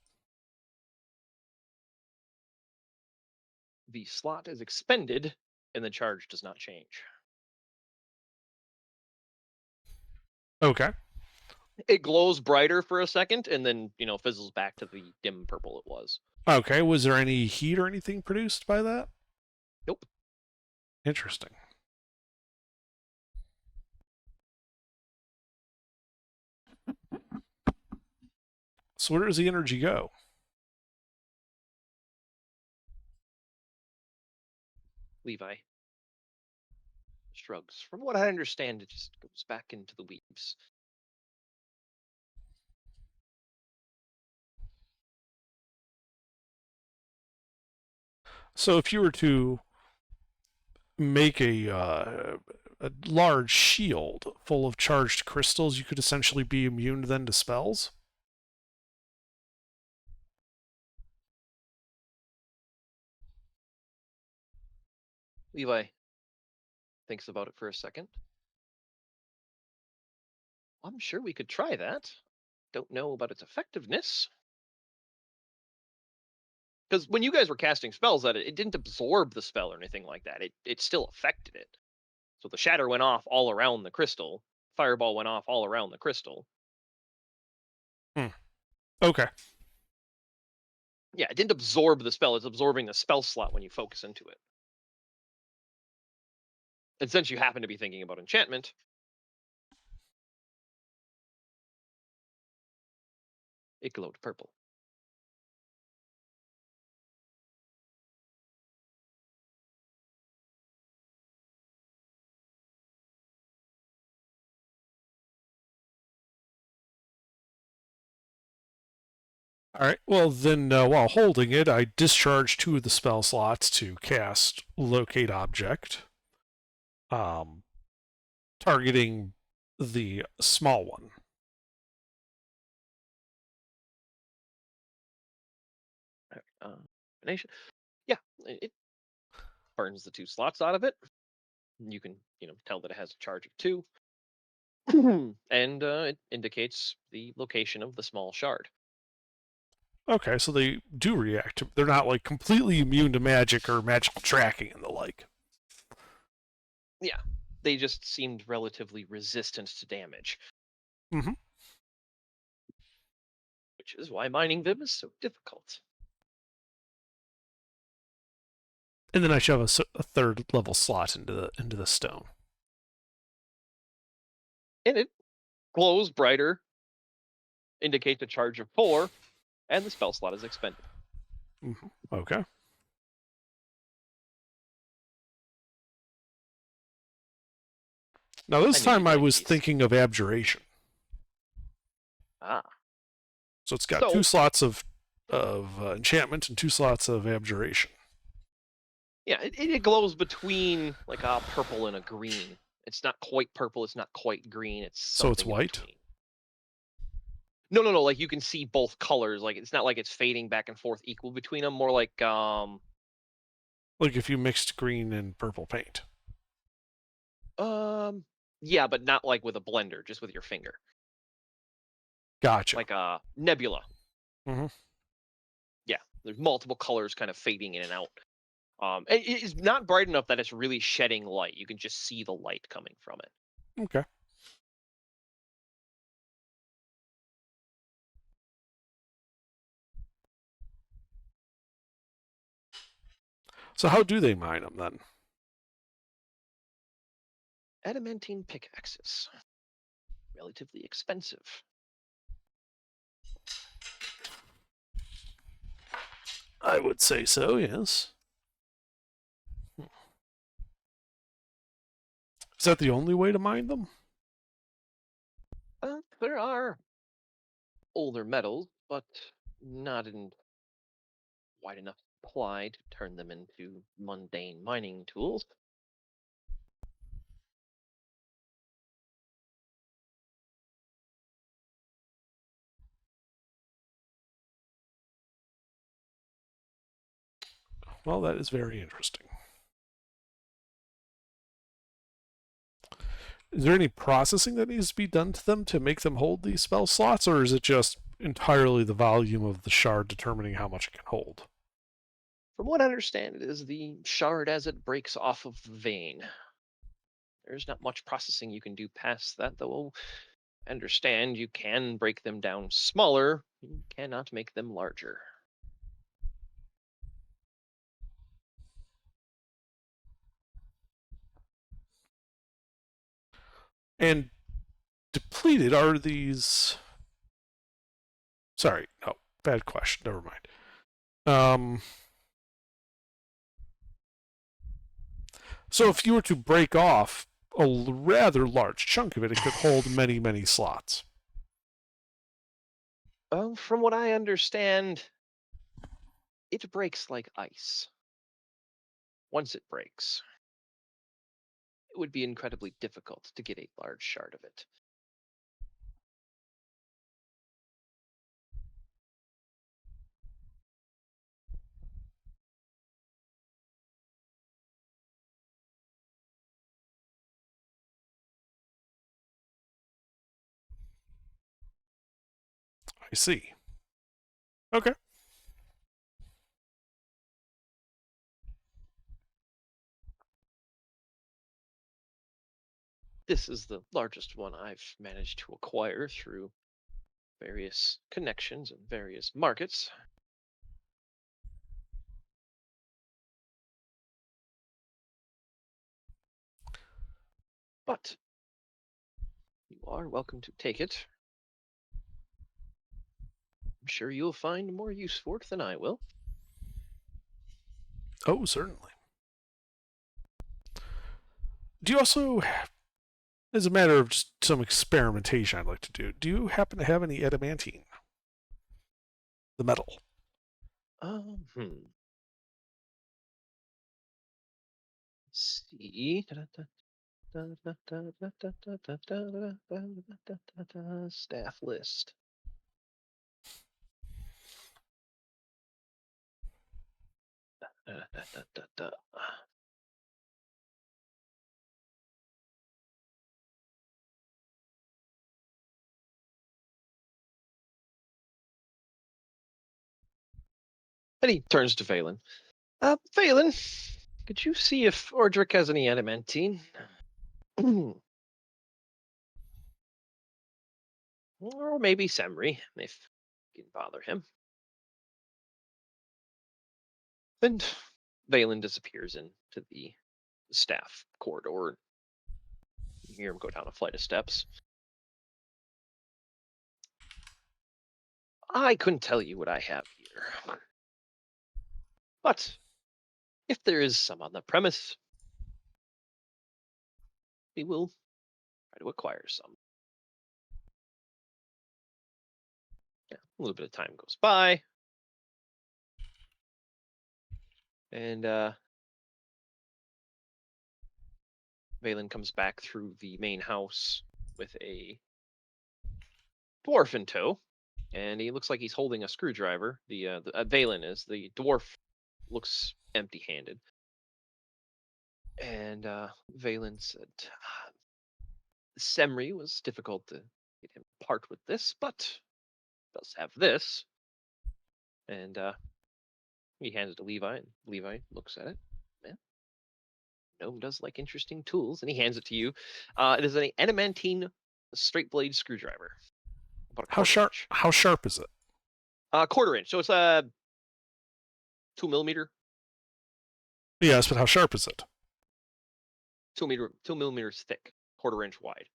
The slot is expended, and the charge does not change. Okay. It glows brighter for a second, and then fizzles back to the dim purple it was. Okay. Was there any heat or anything produced by that? Nope. Interesting. So where does the energy go? Levi shrugs. From what I understand, it just goes back into the weaves. So if you were to make a large shield full of charged crystals, you could essentially be immune then to spells? Levi thinks about it for a second. I'm sure we could try that. Don't know about its effectiveness. Because when you guys were casting spells at it, it didn't absorb the spell or anything like that. It still affected it. So the shatter went off all around the crystal. Fireball went off all around the crystal. Okay. Yeah, it didn't absorb the spell. It's absorbing the spell slot when you focus into it. And since you happen to be thinking about enchantment, it glowed purple. All right. Well, then, while holding it, I discharge 2 of the spell slots to cast Locate Object, targeting the small one. Nation. Yeah, it burns the 2 slots out of it. You can, tell that it has a charge of 2. And it indicates the location of the small shard. Okay, so they do react. They're not like completely immune to magic or magical tracking and the like. Yeah, they just seemed relatively resistant to damage. Mm-hmm. Which is why mining them is so difficult. And then I shove a 3rd level slot into the stone. And it glows brighter, indicates a charge of 4, and the spell slot is expended. Mm-hmm. Okay. Now this time I was thinking of abjuration. Ah. So it's got 2 slots of enchantment and 2 slots of abjuration. Yeah, it glows between like a purple and a green. It's not quite purple. It's not quite green. So it's white? No. Like you can see both colors. Like it's not like it's fading back and forth equal between them. More like Like if you mixed green and purple paint. Yeah, but not like with a blender, just with your finger, Gotcha. like a nebula. Mhm. Yeah, there's multiple colors kind of fading in and out. It is not bright enough that it's really shedding light. You can just see the light coming from it. Okay. So how do they mine them then? Adamantine pickaxes, relatively expensive. I would say so, yes. Is that the only way to mine them? There are older metals, but not in wide enough supply to turn them into mundane mining tools. Well, that is very interesting. Is there any processing that needs to be done to them to make them hold these spell slots, or is it just entirely the volume of the shard determining how much it can hold? From what I understand, it is the shard as it breaks off of the vein. There's not much processing you can do past that, though I understand you can break them down smaller. You cannot make them larger. And depleted are these... Sorry, no, bad question. Never mind. So if you were to break off a rather large chunk of it, it could hold many, many slots. From what I understand, it breaks like ice. Once it breaks, it would be incredibly difficult to get a large shard of it. I see. Okay. This is the largest one I've managed to acquire through various connections and various markets. But you are welcome to take it. I'm sure you'll find more use for it than I will. Oh, certainly. Do you also, as a matter of just some experimentation I'd like to do you happen to have any adamantine? The metal. See. Staff list. And he turns to Valen. Valen, could you see if Ordric has any adamantine? Or maybe Semri, if you can bother him. And Valen disappears into the staff corridor. You hear him go down a flight of steps. I couldn't tell you what I have here. But if there is some on the premise, we will try to acquire some. Yeah, a little bit of time goes by. And Valen comes back through the main house with a dwarf in tow. And he looks like he's holding a screwdriver. The Valen is. The dwarf looks empty-handed. And Valen said, Semri was difficult to get him to part with this, but does have this. And he hands it to Levi, and Levi looks at it. Yeah. Gnome does like interesting tools, and he hands it to you. It is an adamantine straight blade screwdriver. About a How quarter sharp? inch. How sharp is it? Quarter inch, so it's a 2 millimeter. Yes, but how sharp is it? 2 millimeters thick, quarter inch wide.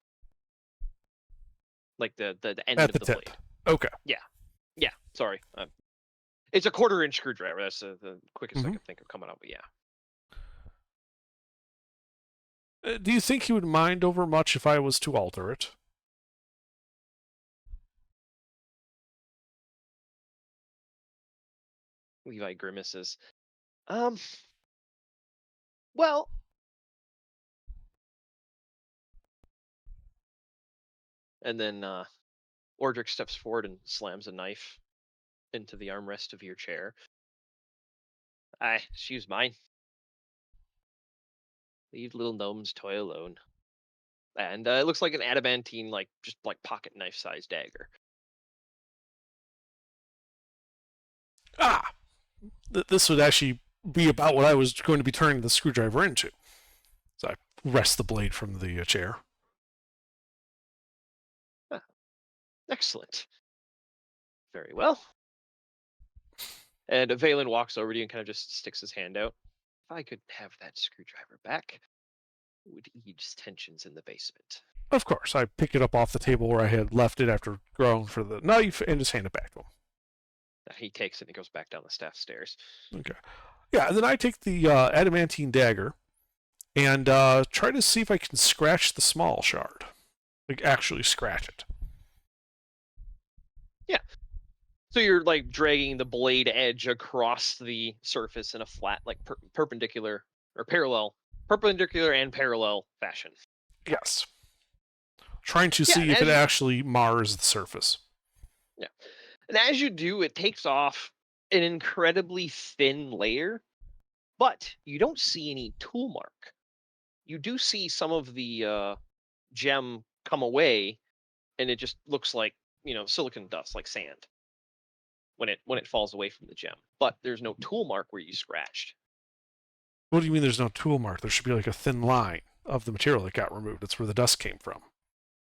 Like the end At of the the tip. blade. Okay. Yeah, sorry. It's a quarter inch screwdriver. That's the quickest I Mhm. could think of coming up, but yeah. Do you think you would mind over much if I was to alter it? Levi grimaces. Well, and then Ordric steps forward and slams a knife into the armrest of your chair. She's mine. Leave little gnome's toy alone. And it looks like an adamantine, just pocket knife sized dagger. Ah! This would actually be about what I was going to be turning the screwdriver into. So I wrest the blade from the chair. Excellent. Very well. And Valen walks over to you and kind of just sticks his hand out. If I could have that screwdriver back, it would ease tensions in the basement. Of course, I pick it up off the table where I had left it after going for the knife and just hand it back to him. He takes it and goes back down the staff stairs. Okay. Yeah, and then I take the adamantine dagger and try to see if I can scratch the small shard. Like, actually scratch it. So you're dragging the blade edge across the surface in a flat, perpendicular and parallel fashion. Yes. Trying to Yeah, see if as it you- actually mars the surface. And as you do, it takes off an incredibly thin layer, but you don't see any tool mark. You do see some of the gem come away, and it just looks like silicon dust, like sand, when it falls away from the gem. But there's no tool mark where you scratched. What do you mean there's no tool mark? There should be like a thin line of the material that got removed. That's where the dust came from.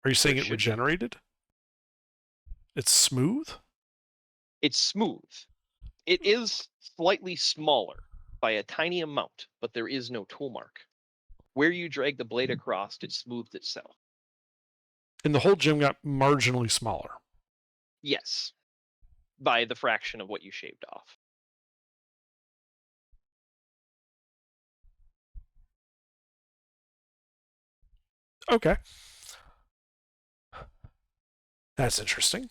Are you saying There it should be. regenerated? It's smooth? It's smooth. It is slightly smaller by a tiny amount, but there is no tool mark. Where you drag the blade across, it smoothed itself. And the whole gem got marginally smaller. Yes, by the fraction of what you shaved off. Okay. That's interesting.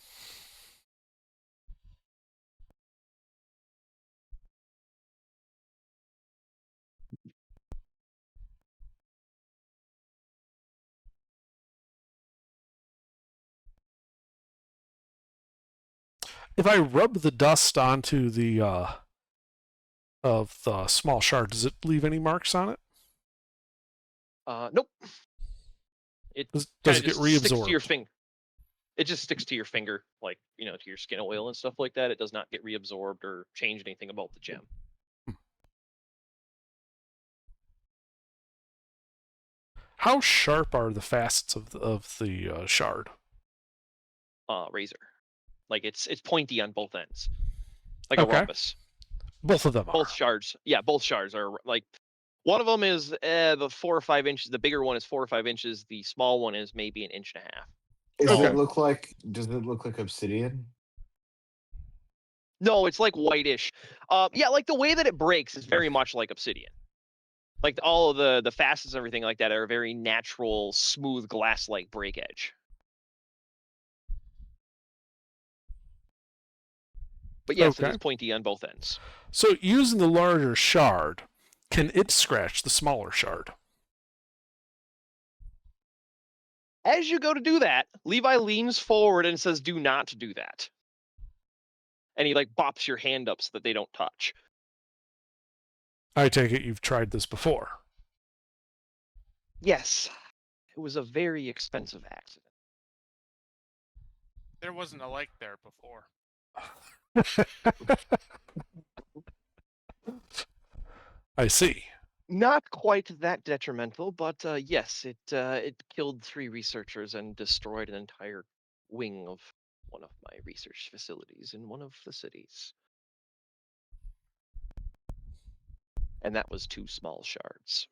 If I rub the dust onto the of the small shard, does it leave any marks on it? Nope. It Does kinda it get just sticks to your reabsorbed? finger. It just sticks to your finger, to your skin oil and stuff like that. It does not get reabsorbed or change anything about the gem. How sharp are the facets of the shard? Razor. It's pointy on both ends, like Okay. a rhombus. Both of them are. Both shards. Yeah, both shards are one of them is the 4 or 5 inches. The bigger one is 4 or 5 inches. The small one is maybe an inch and a half. Does Okay. it look like obsidian? No, it's whitish. Yeah, the way that it breaks is very much like obsidian. All of the facets and everything like that are a very natural, smooth glass-like break edge. But yes, Okay. it is pointy on both ends. So using the larger shard, can it scratch the smaller shard? As you go to do that, Levi leans forward and says, "Do not do that." And he bops your hand up so that they don't touch. I take it you've tried this before. Yes, it was a very expensive accident. There wasn't a lake there before. I see. Not quite that detrimental, but yes, it killed 3 researchers and destroyed an entire wing of one of my research facilities in one of the cities. And that was 2 small shards.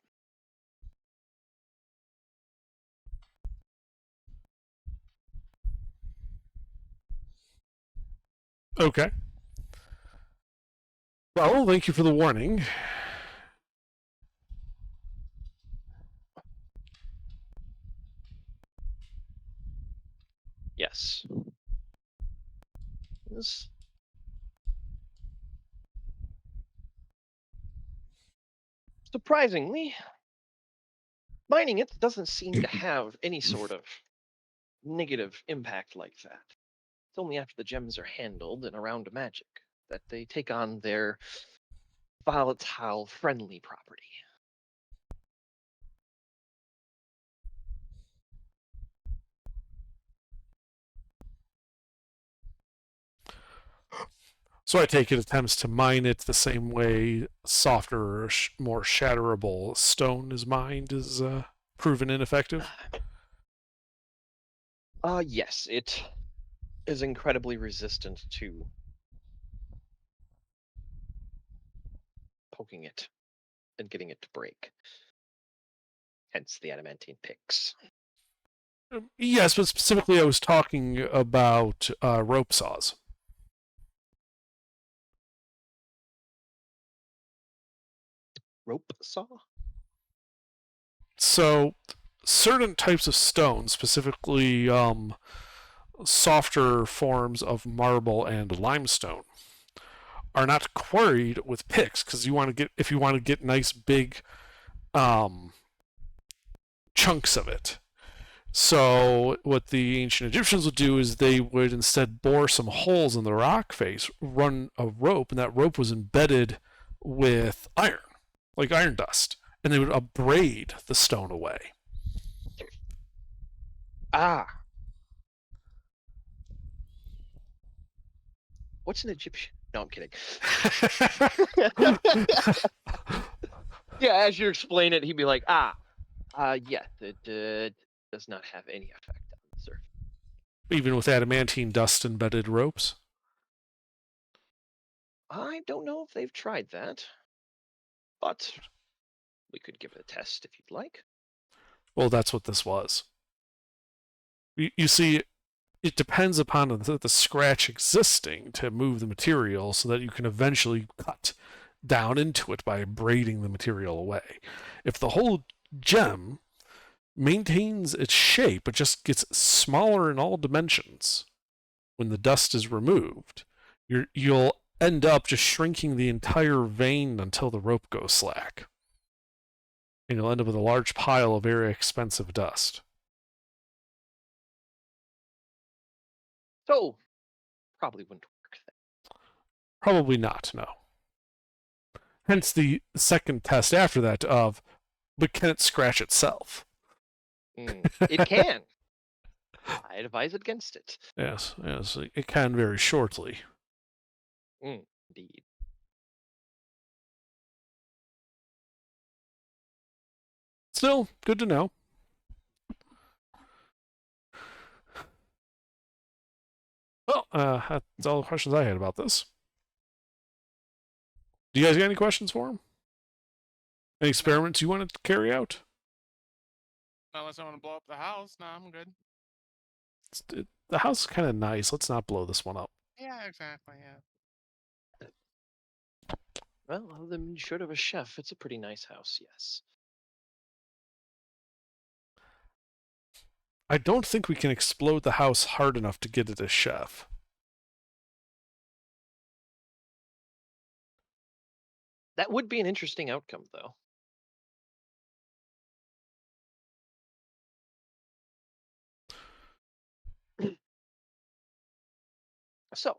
Okay. Well, thank you for the warning. Yes. This- Surprisingly, mining it doesn't seem to have any sort of negative impact like that. It's only after the gems are handled and around magic that they take on their volatile, friendly property. So I take it attempts to mine it the same way softer, more shatterable stone is mined is proven ineffective. Yes, it is incredibly resistant to poking it and getting it to break. Hence the adamantine picks. Yes, but specifically I was talking about rope saws. Rope saw? So certain types of stone, specifically softer forms of marble and limestone, are not quarried with picks because if you want to get nice big chunks of it. So what the ancient Egyptians would do is they would instead bore some holes in the rock face, run a rope, and that rope was embedded with iron, like iron dust, and they would abrade the stone away. Ah. What's an Egyptian? No, I'm kidding. Yeah, as you explain it, he'd be like, yes, it does not have any effect on the surface. Even with adamantine dust embedded ropes? I don't know if they've tried that, but we could give it a test if you'd like. Well, that's what this was. You see, it depends upon the scratch existing to move the material so that you can eventually cut down into it by braiding the material away. If the whole gem maintains its shape but just gets smaller in all dimensions when the dust is removed, you'll end up just shrinking the entire vein until the rope goes slack. And you'll end up with a large pile of very expensive dust. So, probably wouldn't work then. Probably not, no. Hence the second test after that of, but can it scratch itself? It can. I advise against it. Yes, it can very shortly. Indeed. Still, good to know. Well, that's all the questions I had about this. Do you guys got any questions for him? Any experiments you wanted to carry out? Unless I want to blow up the house, no, I'm good. The house is kind of nice. Let's not blow this one up. Yeah, exactly. Yeah. Well, other than short of a chef, it's a pretty nice house, yes. I don't think we can explode the house hard enough to get it a chef. That would be an interesting outcome, though. So,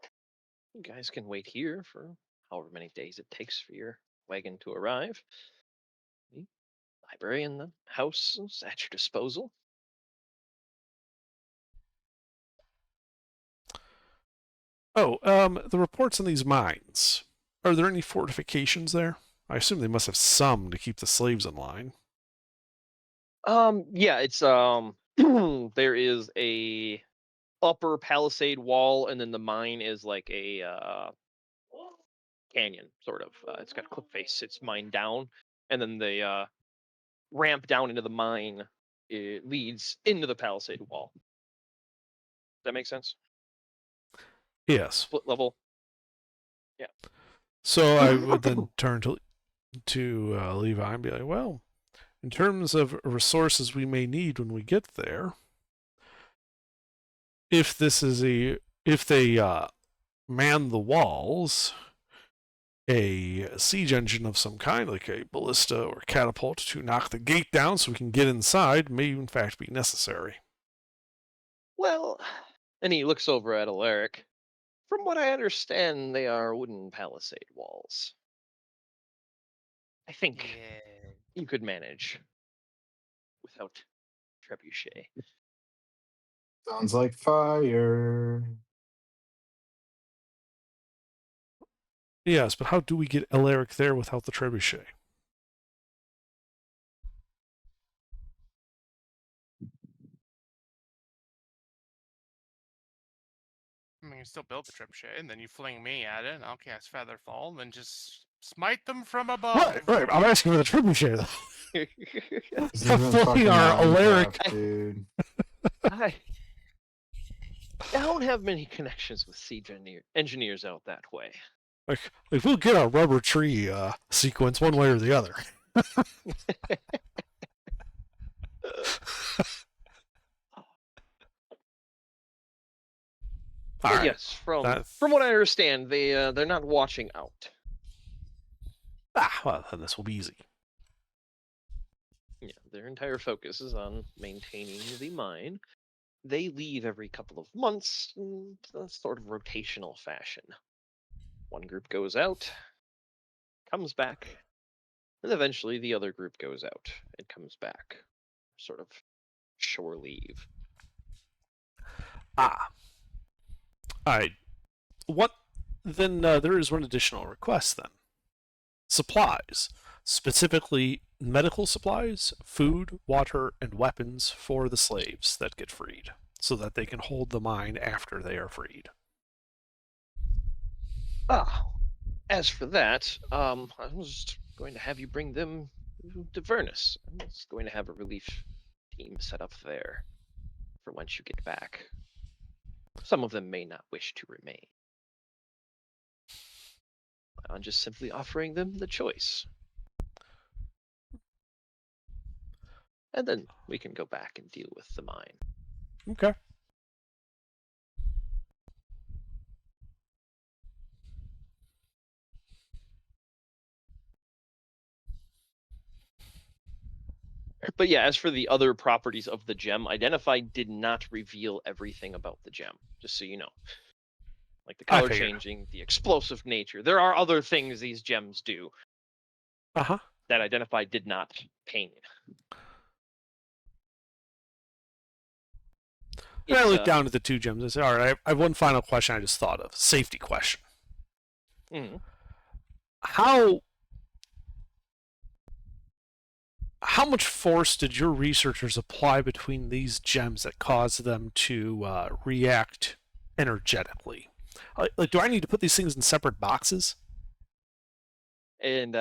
you guys can wait here for however many days it takes for your wagon to arrive. I library in the house is at your disposal. Oh, the reports on these mines. Are there any fortifications there? I assume they must have some to keep the slaves in line. Yeah, it's there is a upper palisade wall, and then the mine is like a canyon, sort of. It's got a cliff face. It's mined down, and then the ramp down into the mine it leads into the palisade wall. Does that make sense? Yes. Split level. So I would then turn to Levi and be like, well, in terms of resources we may need when we get there, if they man the walls, a siege engine of some kind, like a ballista or catapult, to knock the gate down so we can get inside, may in fact be necessary. Well, and he looks over at Alaric. From what I understand, they are wooden palisade walls. I think Yeah. you could manage without trebuchet. Sounds like fire. Yes, but how do we get Alaric there without the trebuchet? I mean, you can still build the trebuchet, and then you fling me at it, and I'll cast Featherfall, and then just smite them from above. Right. I'm asking for the trebuchet, though. This How isn't funny fucking are Alaric- Minecraft, dude. I don't have many connections with siege engineers out that way. Like we'll get a rubber tree sequence one way or the other. All But right. yes, from That's- what I understand, they're not watching out. Well, then this will be easy. Yeah, their entire focus is on maintaining the mine. They leave every couple of months in a sort of rotational fashion. One group goes out, comes back, and eventually the other group goes out and comes back. Sort of shore leave. All right. What? Then there is one additional request then. Supplies. Specifically, medical supplies, food, water, and weapons for the slaves that get freed, so that they can hold the mine after they are freed. As for that, I was going to have you bring them to Vernus. I was going to have a relief team set up there for once you get back. Some of them may not wish to remain. I'm just simply offering them the choice. And then we can go back and deal with the mine. Okay. But yeah, as for the other properties of the gem, Identified did not reveal everything about the gem, just so you know. Like the I color figured. changing, the explosive nature. There are other things these gems do Uh-huh. that Identified did not paint. And I It's, look down at the two gems and say, all right, I have one final question I just thought of. Safety question. mhm. How much force did your researchers apply between these gems that caused them to react energetically? Like, do I need to put these things in separate boxes? And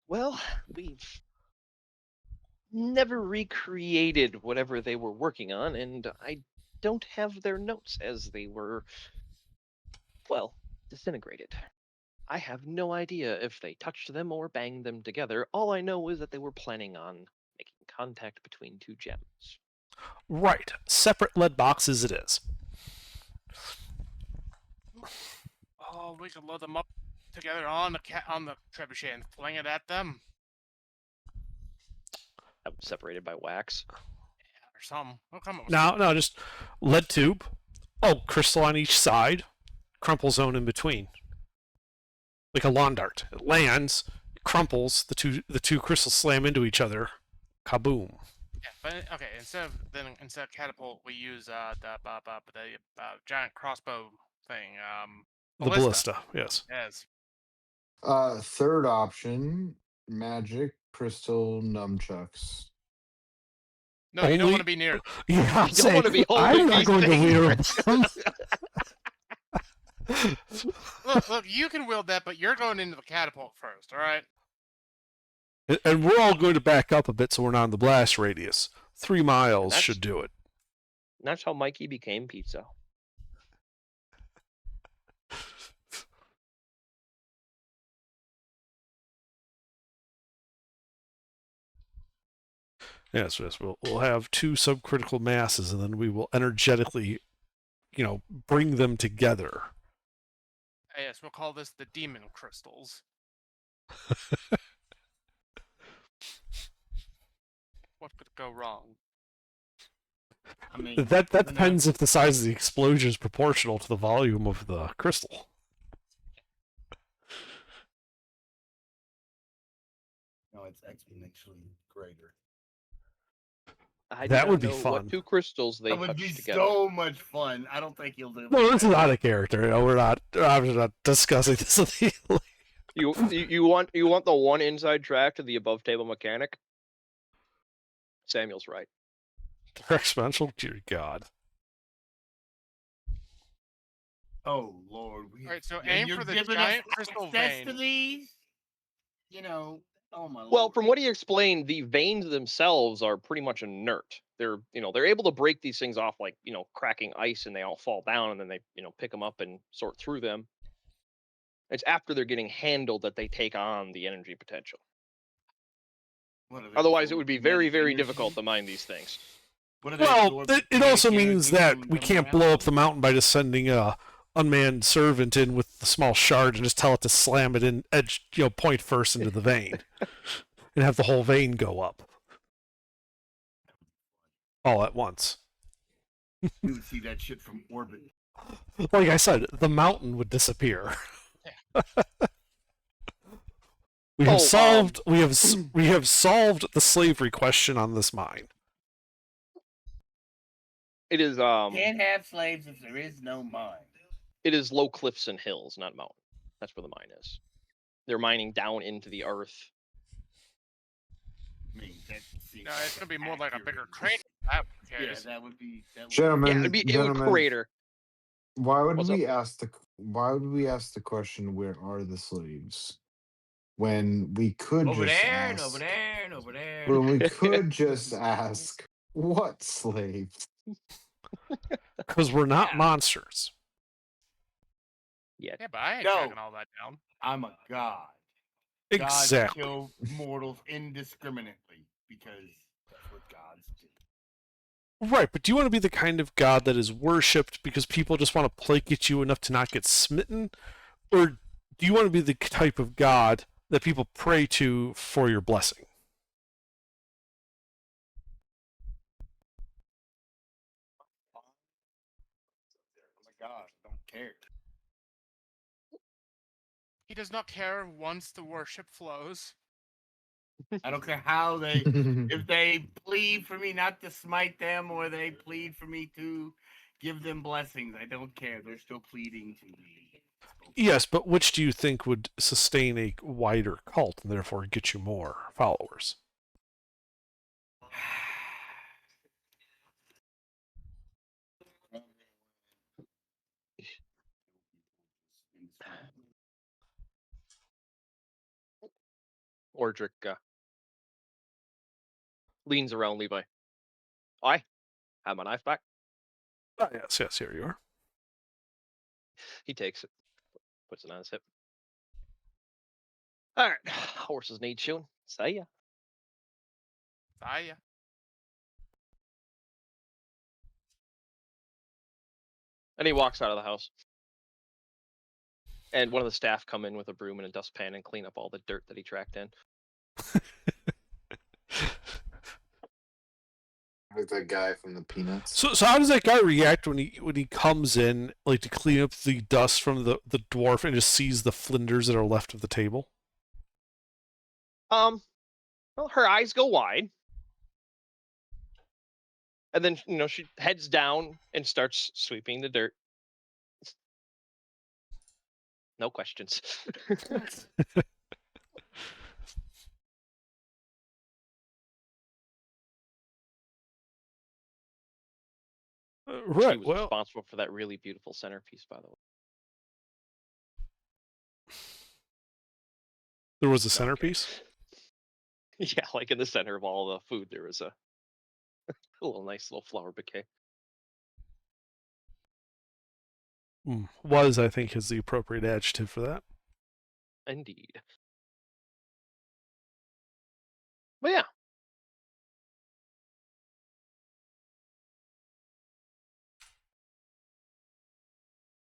well, we've never recreated whatever they were working on, and I don't have their notes as they were, well, disintegrated. I have no idea if they touched them or banged them together. All I know is that they were planning on making contact between two gems. Right. Separate lead boxes it is. Oh, we could load them up together on the trebuchet and fling it at them, Separated by wax. or something. We'll come up with No, just lead tube. Oh, crystal on each side. Crumple zone in between. Like a lawn dart. It lands, crumples. The two crystals slam into each other. Kaboom! Yeah, but okay. Instead of catapult, we use the giant crossbow thing. The ballista. Yes. Yes. Third option: magic crystal nunchucks. No, you don't Only- want to be near. Yeah, You don't want to be holding I'm not these going to things. wield them. Look, you can wield that, but you're going into the catapult first. All right. And we're all going to back up a bit so we're not in the blast radius. 3 miles That's- should do it. That's how Mikey became pizza. Yes, yes. We'll have 2 subcritical masses, and then we will energetically, bring them together. Yes, we'll call this the demon crystals. What could go wrong? I mean, That the depends if the size of the explosion is proportional to the volume of the crystal. No, it's exponentially greater. I That do would not be know fun. What 2 crystals they That would touch be together. so much fun. I don't think you'll do it. No, this is not a character. We're not. I'm not discussing this with you. You want the one inside track to the above table mechanic? Samuel's right. They're exponential. Dear God. Oh Lord. All right, so and aim you're for the giving giant us crystal access to vein. these? Oh my Well, Lord. from what he explained, the veins themselves are pretty much inert. They're able to break these things off like cracking ice, and they all fall down, and then they pick them up and sort through them. It's after they're getting handled that they take on the energy potential. What are they, Otherwise, it absorb would be kinetic very, very energy? difficult to mine these things. What are they, Well, absorb it kinetic also means energy that from we them can't around blow up them? the mountain by just sending a unmanned servant in with the small shard and just tell it to slam it in edge, point first into the vein, and have the whole vein go up all at once. You would see that shit from orbit. Like I said, the mountain would disappear. We have Oh, solved. We have solved the slavery question on this mine. It is Can't have slaves if there is no mine. it is low cliffs and hills, not mountain. That's where the mine is. They're mining down into the earth. I mean, that seems No, it's gonna be more like a bigger accurate. crater. That Yeah, case. that would be. That would Gentlemen, Yeah, it would gentlemen, crater. why would What's we ask the question, where are the slaves, when we could over just there ask, and over there and over there. when we could just ask, what slaves? Because we're not Yeah. monsters. Yeah. Yeah, but I ain't No. tracking all that down. I'm a god. Exactly. Gods kill mortals indiscriminately because that's what gods do. Right, but do you want to be the kind of god that is worshipped because people just want to placate you enough to not get smitten? Or do you want to be the type of god that people pray to for your blessing? Oh my god, I don't care. He does not care once the worship flows. I don't care how they if they plead for me not to smite them or they plead for me to give them blessings. I don't care. They're still pleading to me. Yes, but which do you think would sustain a wider cult and therefore get you more followers? Ordric leans around Levi. I have my knife back. Ah, yes, yes, here you are. He takes it, puts it on his hip. All right, horses need shoeing. See ya. Saya. And he walks out of the house. And one of the staff come in with a broom and a dustpan and clean up all the dirt that he tracked in. Like that guy from the Peanuts. So how does that guy react when he comes in, like, to clean up the dust from the dwarf and just sees the flinders that are left of the table? Well, her eyes go wide, and then she heads down and starts sweeping the dirt. No questions. She Right. was Well, responsible for that really beautiful centerpiece, by the way. there was a No, I'm kidding. centerpiece. Yeah, like in the center of all the food, there was a nice little flower bouquet. Was, I think, is the appropriate adjective for that. Indeed. But yeah.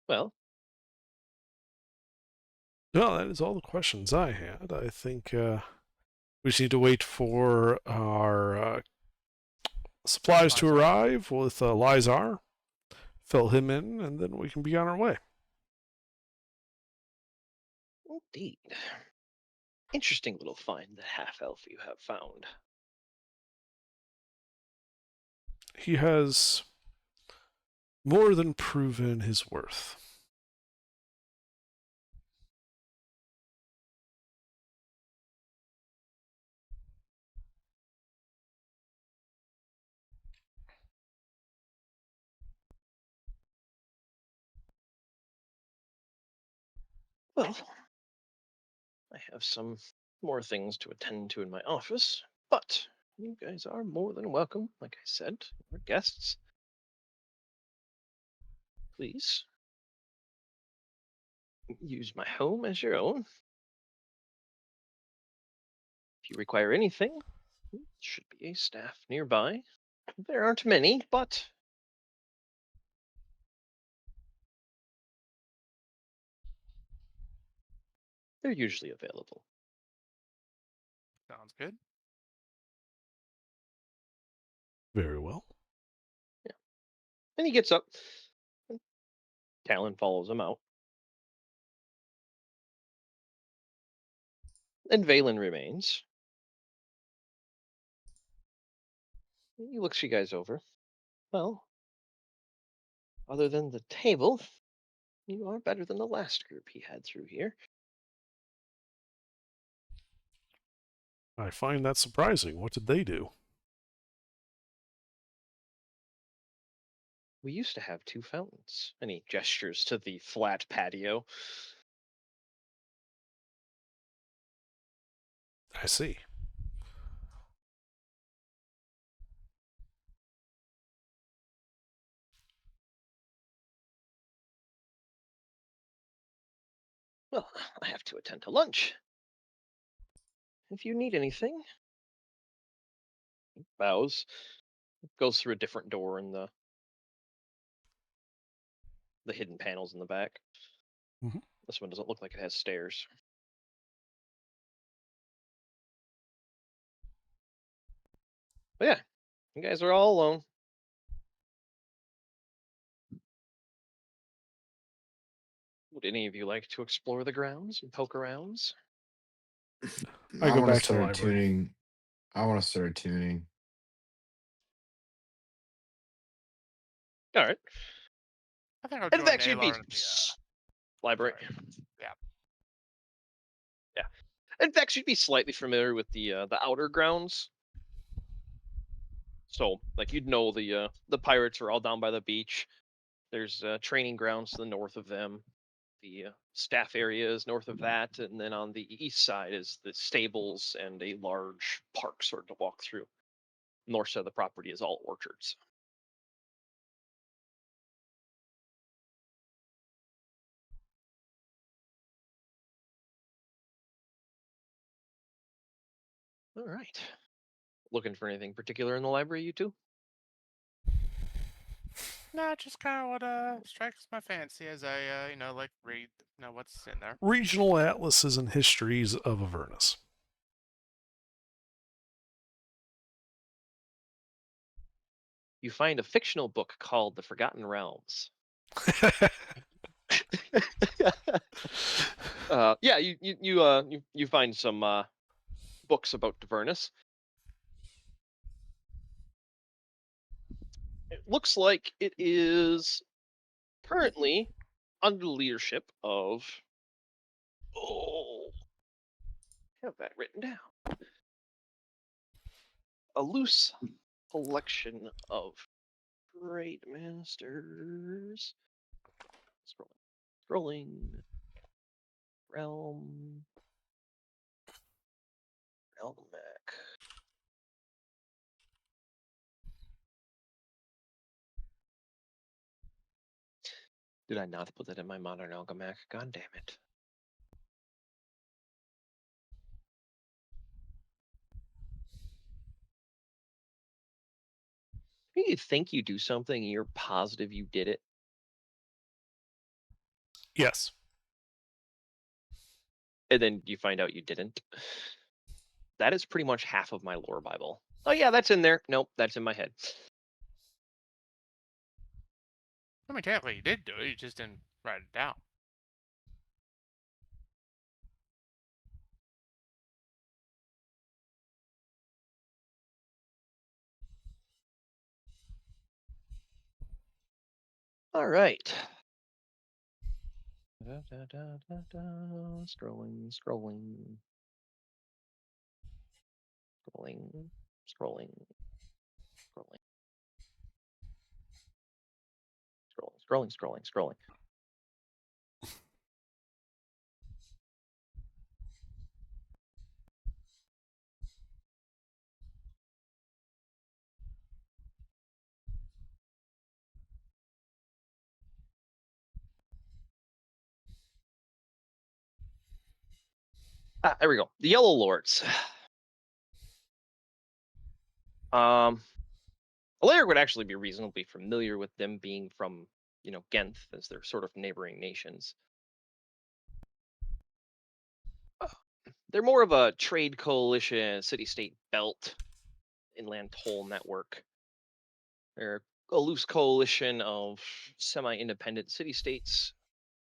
Well, No, that is all the questions I had. I think we just need to wait for our supplies to arrive with Lizar, fill him in, and then we can be on our way. indeed. Interesting little find, the half-elf you have found. He has more than proven his worth. Well, I have some more things to attend to in my office, but you guys are more than welcome, like I said, our guests. Please use my home as your own. If you require anything, there should be a staff nearby. There aren't many, but they're usually available. Sounds good. Very well. And he gets up. Talon follows him out. And Valen remains. He looks you guys over. Well, other than the table, you are better than the last group he had through here. I find that surprising. What did they do? We used to have 2 fountains. And he gestures to the flat patio. I see. Well, I have to attend to lunch. If you need anything, bows, goes through a different door in the hidden panels in the back. Mhm. This one doesn't look like it has stairs. But yeah, you guys are all alone. Would any of you like to explore the grounds and poke around? I go wanna back to the start library. tuning. I want to start tuning. All right. I think I'll And join actually, it'd be Naylor in the, library. sorry. Yeah. Yeah. In fact, you'd be slightly familiar with the outer grounds. So, like, you'd know the pirates are all down by the beach. There's training grounds to the north of them. The staff area is north of that, and then on the east side is the stables and a large park sort of to walk through. North side of the property is all orchards. All right. Looking for anything particular in the library, you two? Nah, just kind of what strikes my fancy as I like read what's in there. Regional atlases and histories of Avernus. You find a fictional book called The Forgotten Realms. Yeah, you find some books about Davernus. It looks like it is currently under the leadership of. Oh, I have that written down. A loose collection of great masters. Scrolling. Realm. Elmac. Did I not put that in my modern Alchemac? God damn it. You think you do something and you're positive you did it. Yes. And then you find out you didn't. That is pretty much half of my lore Bible. Oh yeah, that's in there. Nope, that's in my head. I mean, technically, you did do it. You just didn't write it down. All right. Scrolling, scrolling. Scrolling, scrolling, scrolling. Scrolling, scrolling, scrolling. There we go. The Yellow Lords. A layer would actually be reasonably familiar with them being from, Genth, as they're sort of neighboring nations. They're more of a trade coalition, city-state belt, inland toll network. They're a loose coalition of semi-independent city-states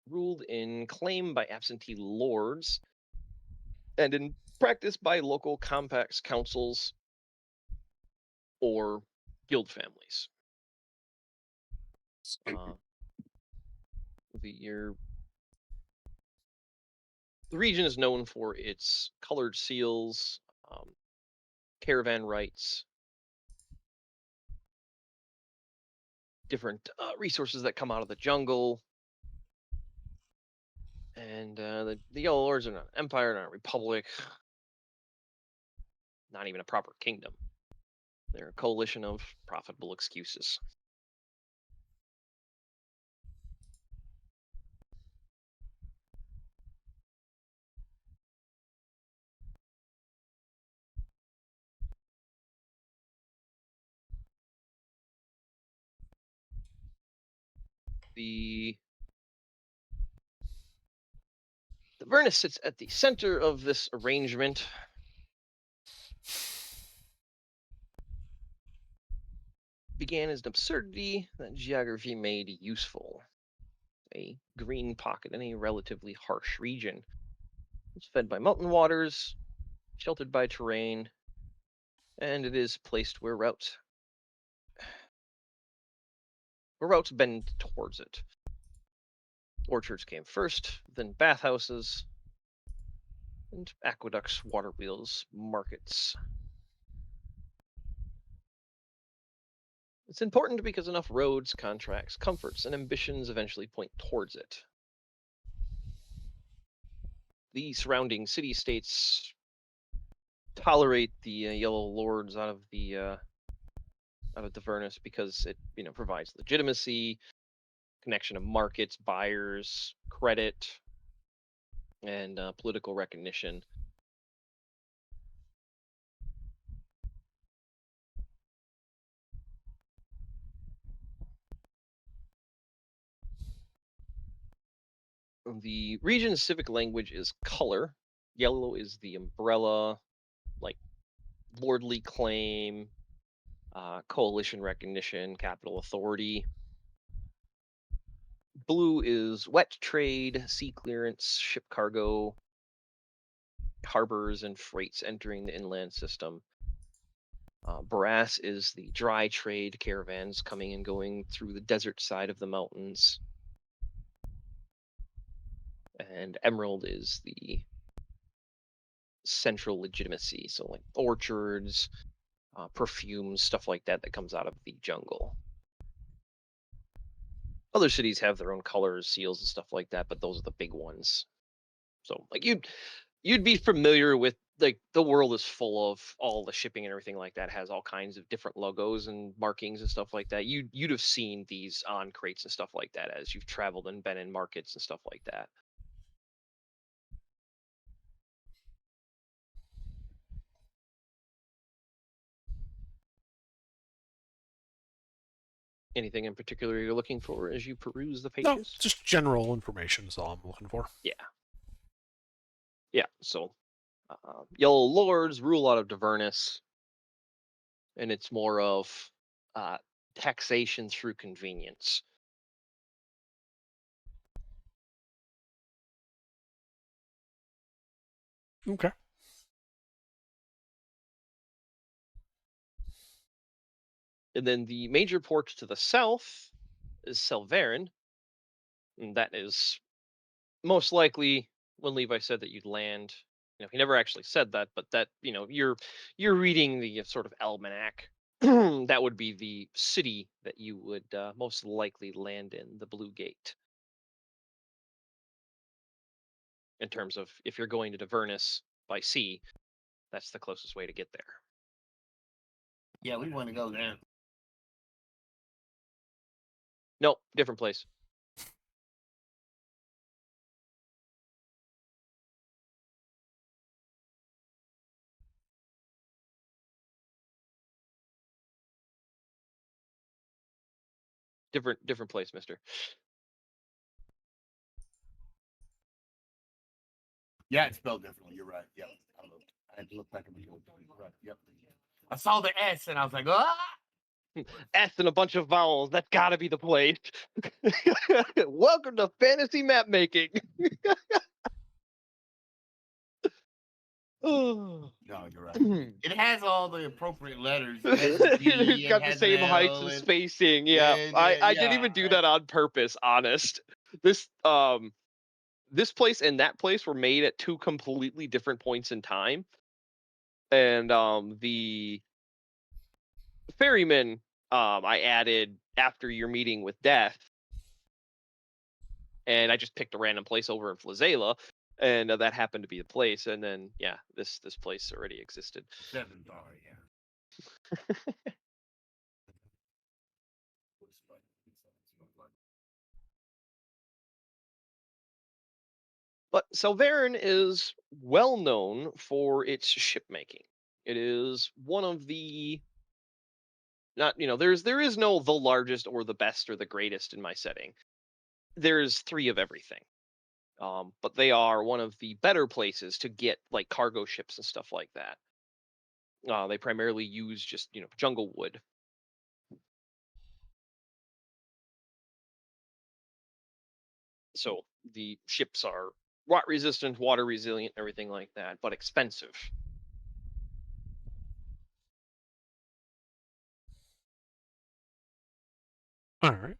ruled in claim by absentee lords and in practice by local compacts, councils, or guild families. The region is known for its colored seals, caravan rights, different resources that come out of the jungle. And the Yellow Lords are not an empire, not a republic, not even a proper kingdom. They're a coalition of profitable excuses. The Avernus sits at the center of this arrangement. Began as an absurdity that geography made useful. A green pocket in a relatively harsh region. It's fed by mountain waters, sheltered by terrain, and it is placed where routes bend towards it. Orchards came first, then bathhouses, and aqueducts, water wheels, markets. It's important because enough roads, contracts, comforts, and ambitions eventually point towards it. The surrounding city-states tolerate the Yellow Lords out of Davernus because it provides legitimacy, connection of markets, buyers, credit, and political recognition. The region's civic language is color. Yellow is the umbrella, like lordly claim, coalition recognition, capital authority. Blue is wet trade, sea clearance, ship cargo, harbors and freights entering the inland system. Brass is the dry trade caravans coming and going through the desert side of the mountains. And Emerald is the central legitimacy, so like orchards, perfumes, stuff like that comes out of the jungle. Other cities have their own colors, seals, and stuff like that, but those are the big ones. So like you'd be familiar with, like, the world is full of all the shipping and everything like that has all kinds of different logos and markings and stuff like that. You'd have seen these on crates and stuff like that as you've traveled and been in markets and stuff like that. Anything in particular you're looking for as you peruse the No, pages? just general information is all I'm looking for. Yeah, so Yellow Lords rule out of Davernus, and it's more of taxation through convenience. Okay. And then the major port to the south is Selvarin, and that is most likely when Levi said that you'd land. He never actually said that, but that, you're reading the sort of almanac. That would be the city that you would most likely land in, the Blue Gate. In terms of if you're going to Davernus by sea, that's the closest way to get there. Yeah, we want to go there. Nope, different place. Different place, mister. Yeah, it's spelled differently. You're right. Yep. I had to look back at the old. Right. Yep. I saw the S and I was like, ah! S and a bunch of vowels. That's gotta be the place. Welcome to fantasy map making. Oh. No, you're right. It has all the appropriate letters. It's got the same heights and spacing. Yeah, I didn't even do that on purpose. Honest. This place and that place were made at two completely different points in time, and the ferryman I added after your meeting with Death, and I just picked a random place over in Flazela, and that happened to be the place. And then this place already existed. 7 bar, yeah. But Selvarin is well known for its shipmaking. It is one of the there is no the largest or the best or the greatest in my setting. There's 3 of everything. But they are one of the better places to get like cargo ships and stuff like that. They primarily use just jungle wood. So the ships are rot resistant, water resilient, everything like that, but expensive. All right.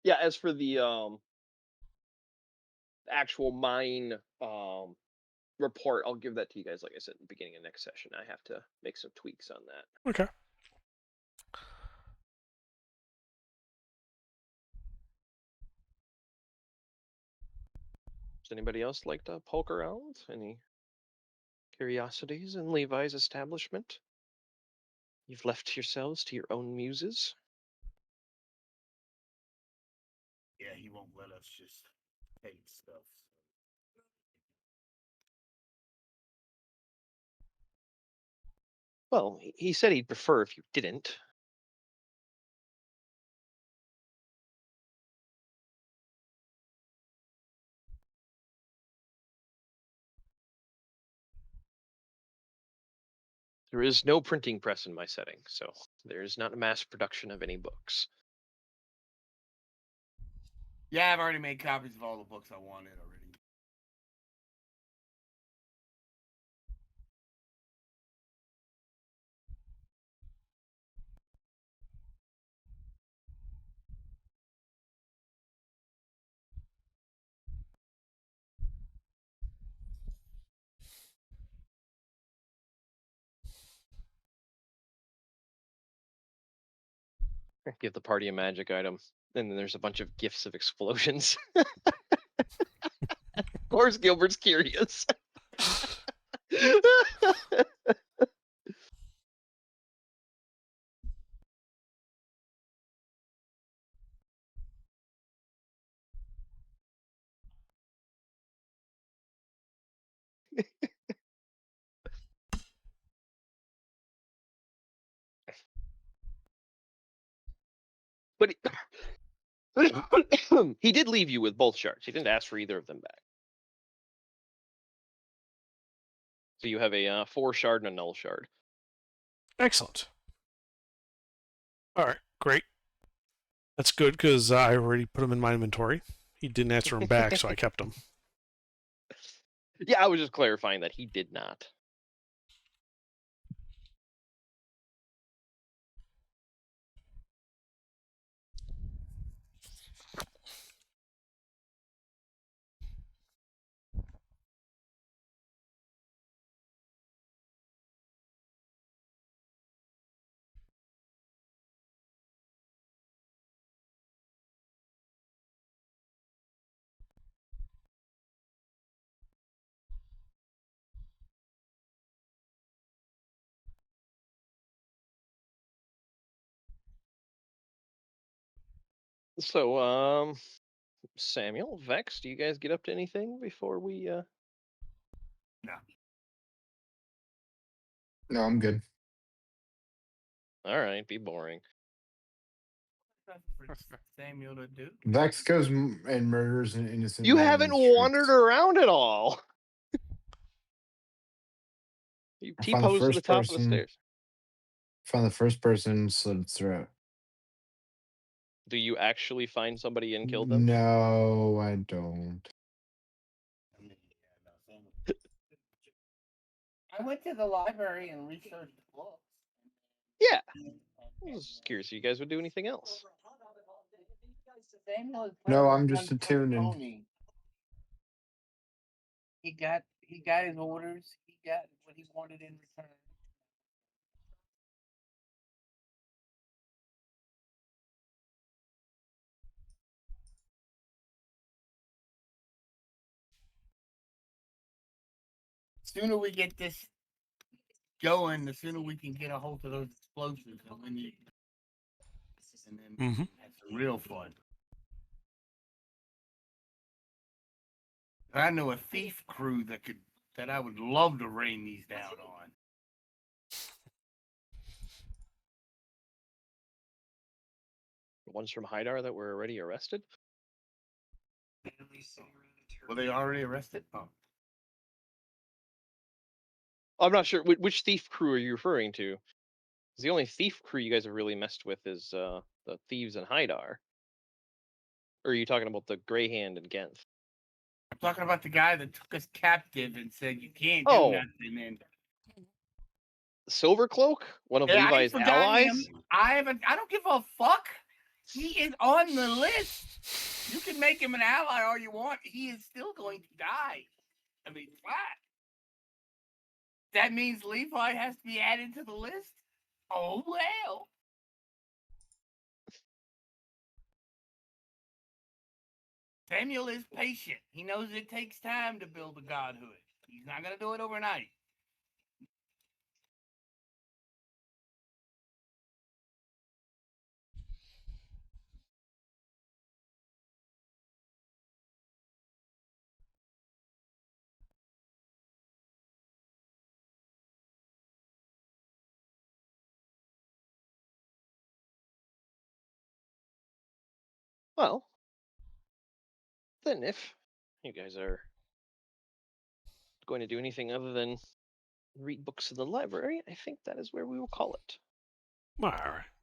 Yeah, as for the actual mine report, I'll give that to you guys, like I said, at the beginning of next session. I have to make some tweaks on that. Okay. Does anybody else like to poke around? Any curiosities in Levi's establishment? You've left yourselves to your own muses? Yeah, he won't let us just take stuff. Well, he said he'd prefer if you didn't. Is There is no printing press in my setting, so there is not a mass production of any books. Yeah, I've already made copies of all the books I wanted already. Give the party a magic item, and then there's a bunch of gifts of explosions. Of course, Gilbert's curious. But he did leave you with both shards. He didn't ask for either of them back. So you have a 4 shard and a null shard. Excellent. All right, great. That's good because I already put him in my inventory. He didn't answer him back, so I kept him. Yeah, I was just clarifying that he did not. So, Samuel, Vex, do you guys get up to anything before we No, I'm good. All right, be boring. For Samuel to do. Vex goes and murders an innocent You man in haven't the wandered streets. around at all. You I found the T-posed to the first top of the person. stairs. Found the first person, slit its throat. Do you actually find somebody and kill them? No, I don't. I went to the library and researched books. Yeah. I was just curious if you guys would do anything else. Samuel is No, I'm one just trick attuning. pony. He got his orders. He got what he wanted in return. Sooner we get this going, the sooner we can get a hold of those explosives that we need. And then Mhm. have some real fun. I know a thief crew that I would love to rain these down on. The ones from Hydar that were already arrested? Were they already arrested? Oh. I'm not sure. Which thief crew are you referring to? 'Cause the only thief crew you guys have really messed with is the thieves in Hydar. Or are you talking about the Greyhand and Genth? I'm talking about the guy that took us captive and said you can't do Oh. nothing. And Silvercloak? One of yeah, I Levi's forgot allies? him. I don't give a fuck. He is on the list. You can make him an ally all you want. He is still going to die. I mean, flat. That means Levi has to be added to the list? Oh, well. Samuel is patient. He knows it takes time to build a godhood. He's not going to do it overnight. Well, then if you guys are going to do anything other than read books in the library, I think that is where we will call it. All right.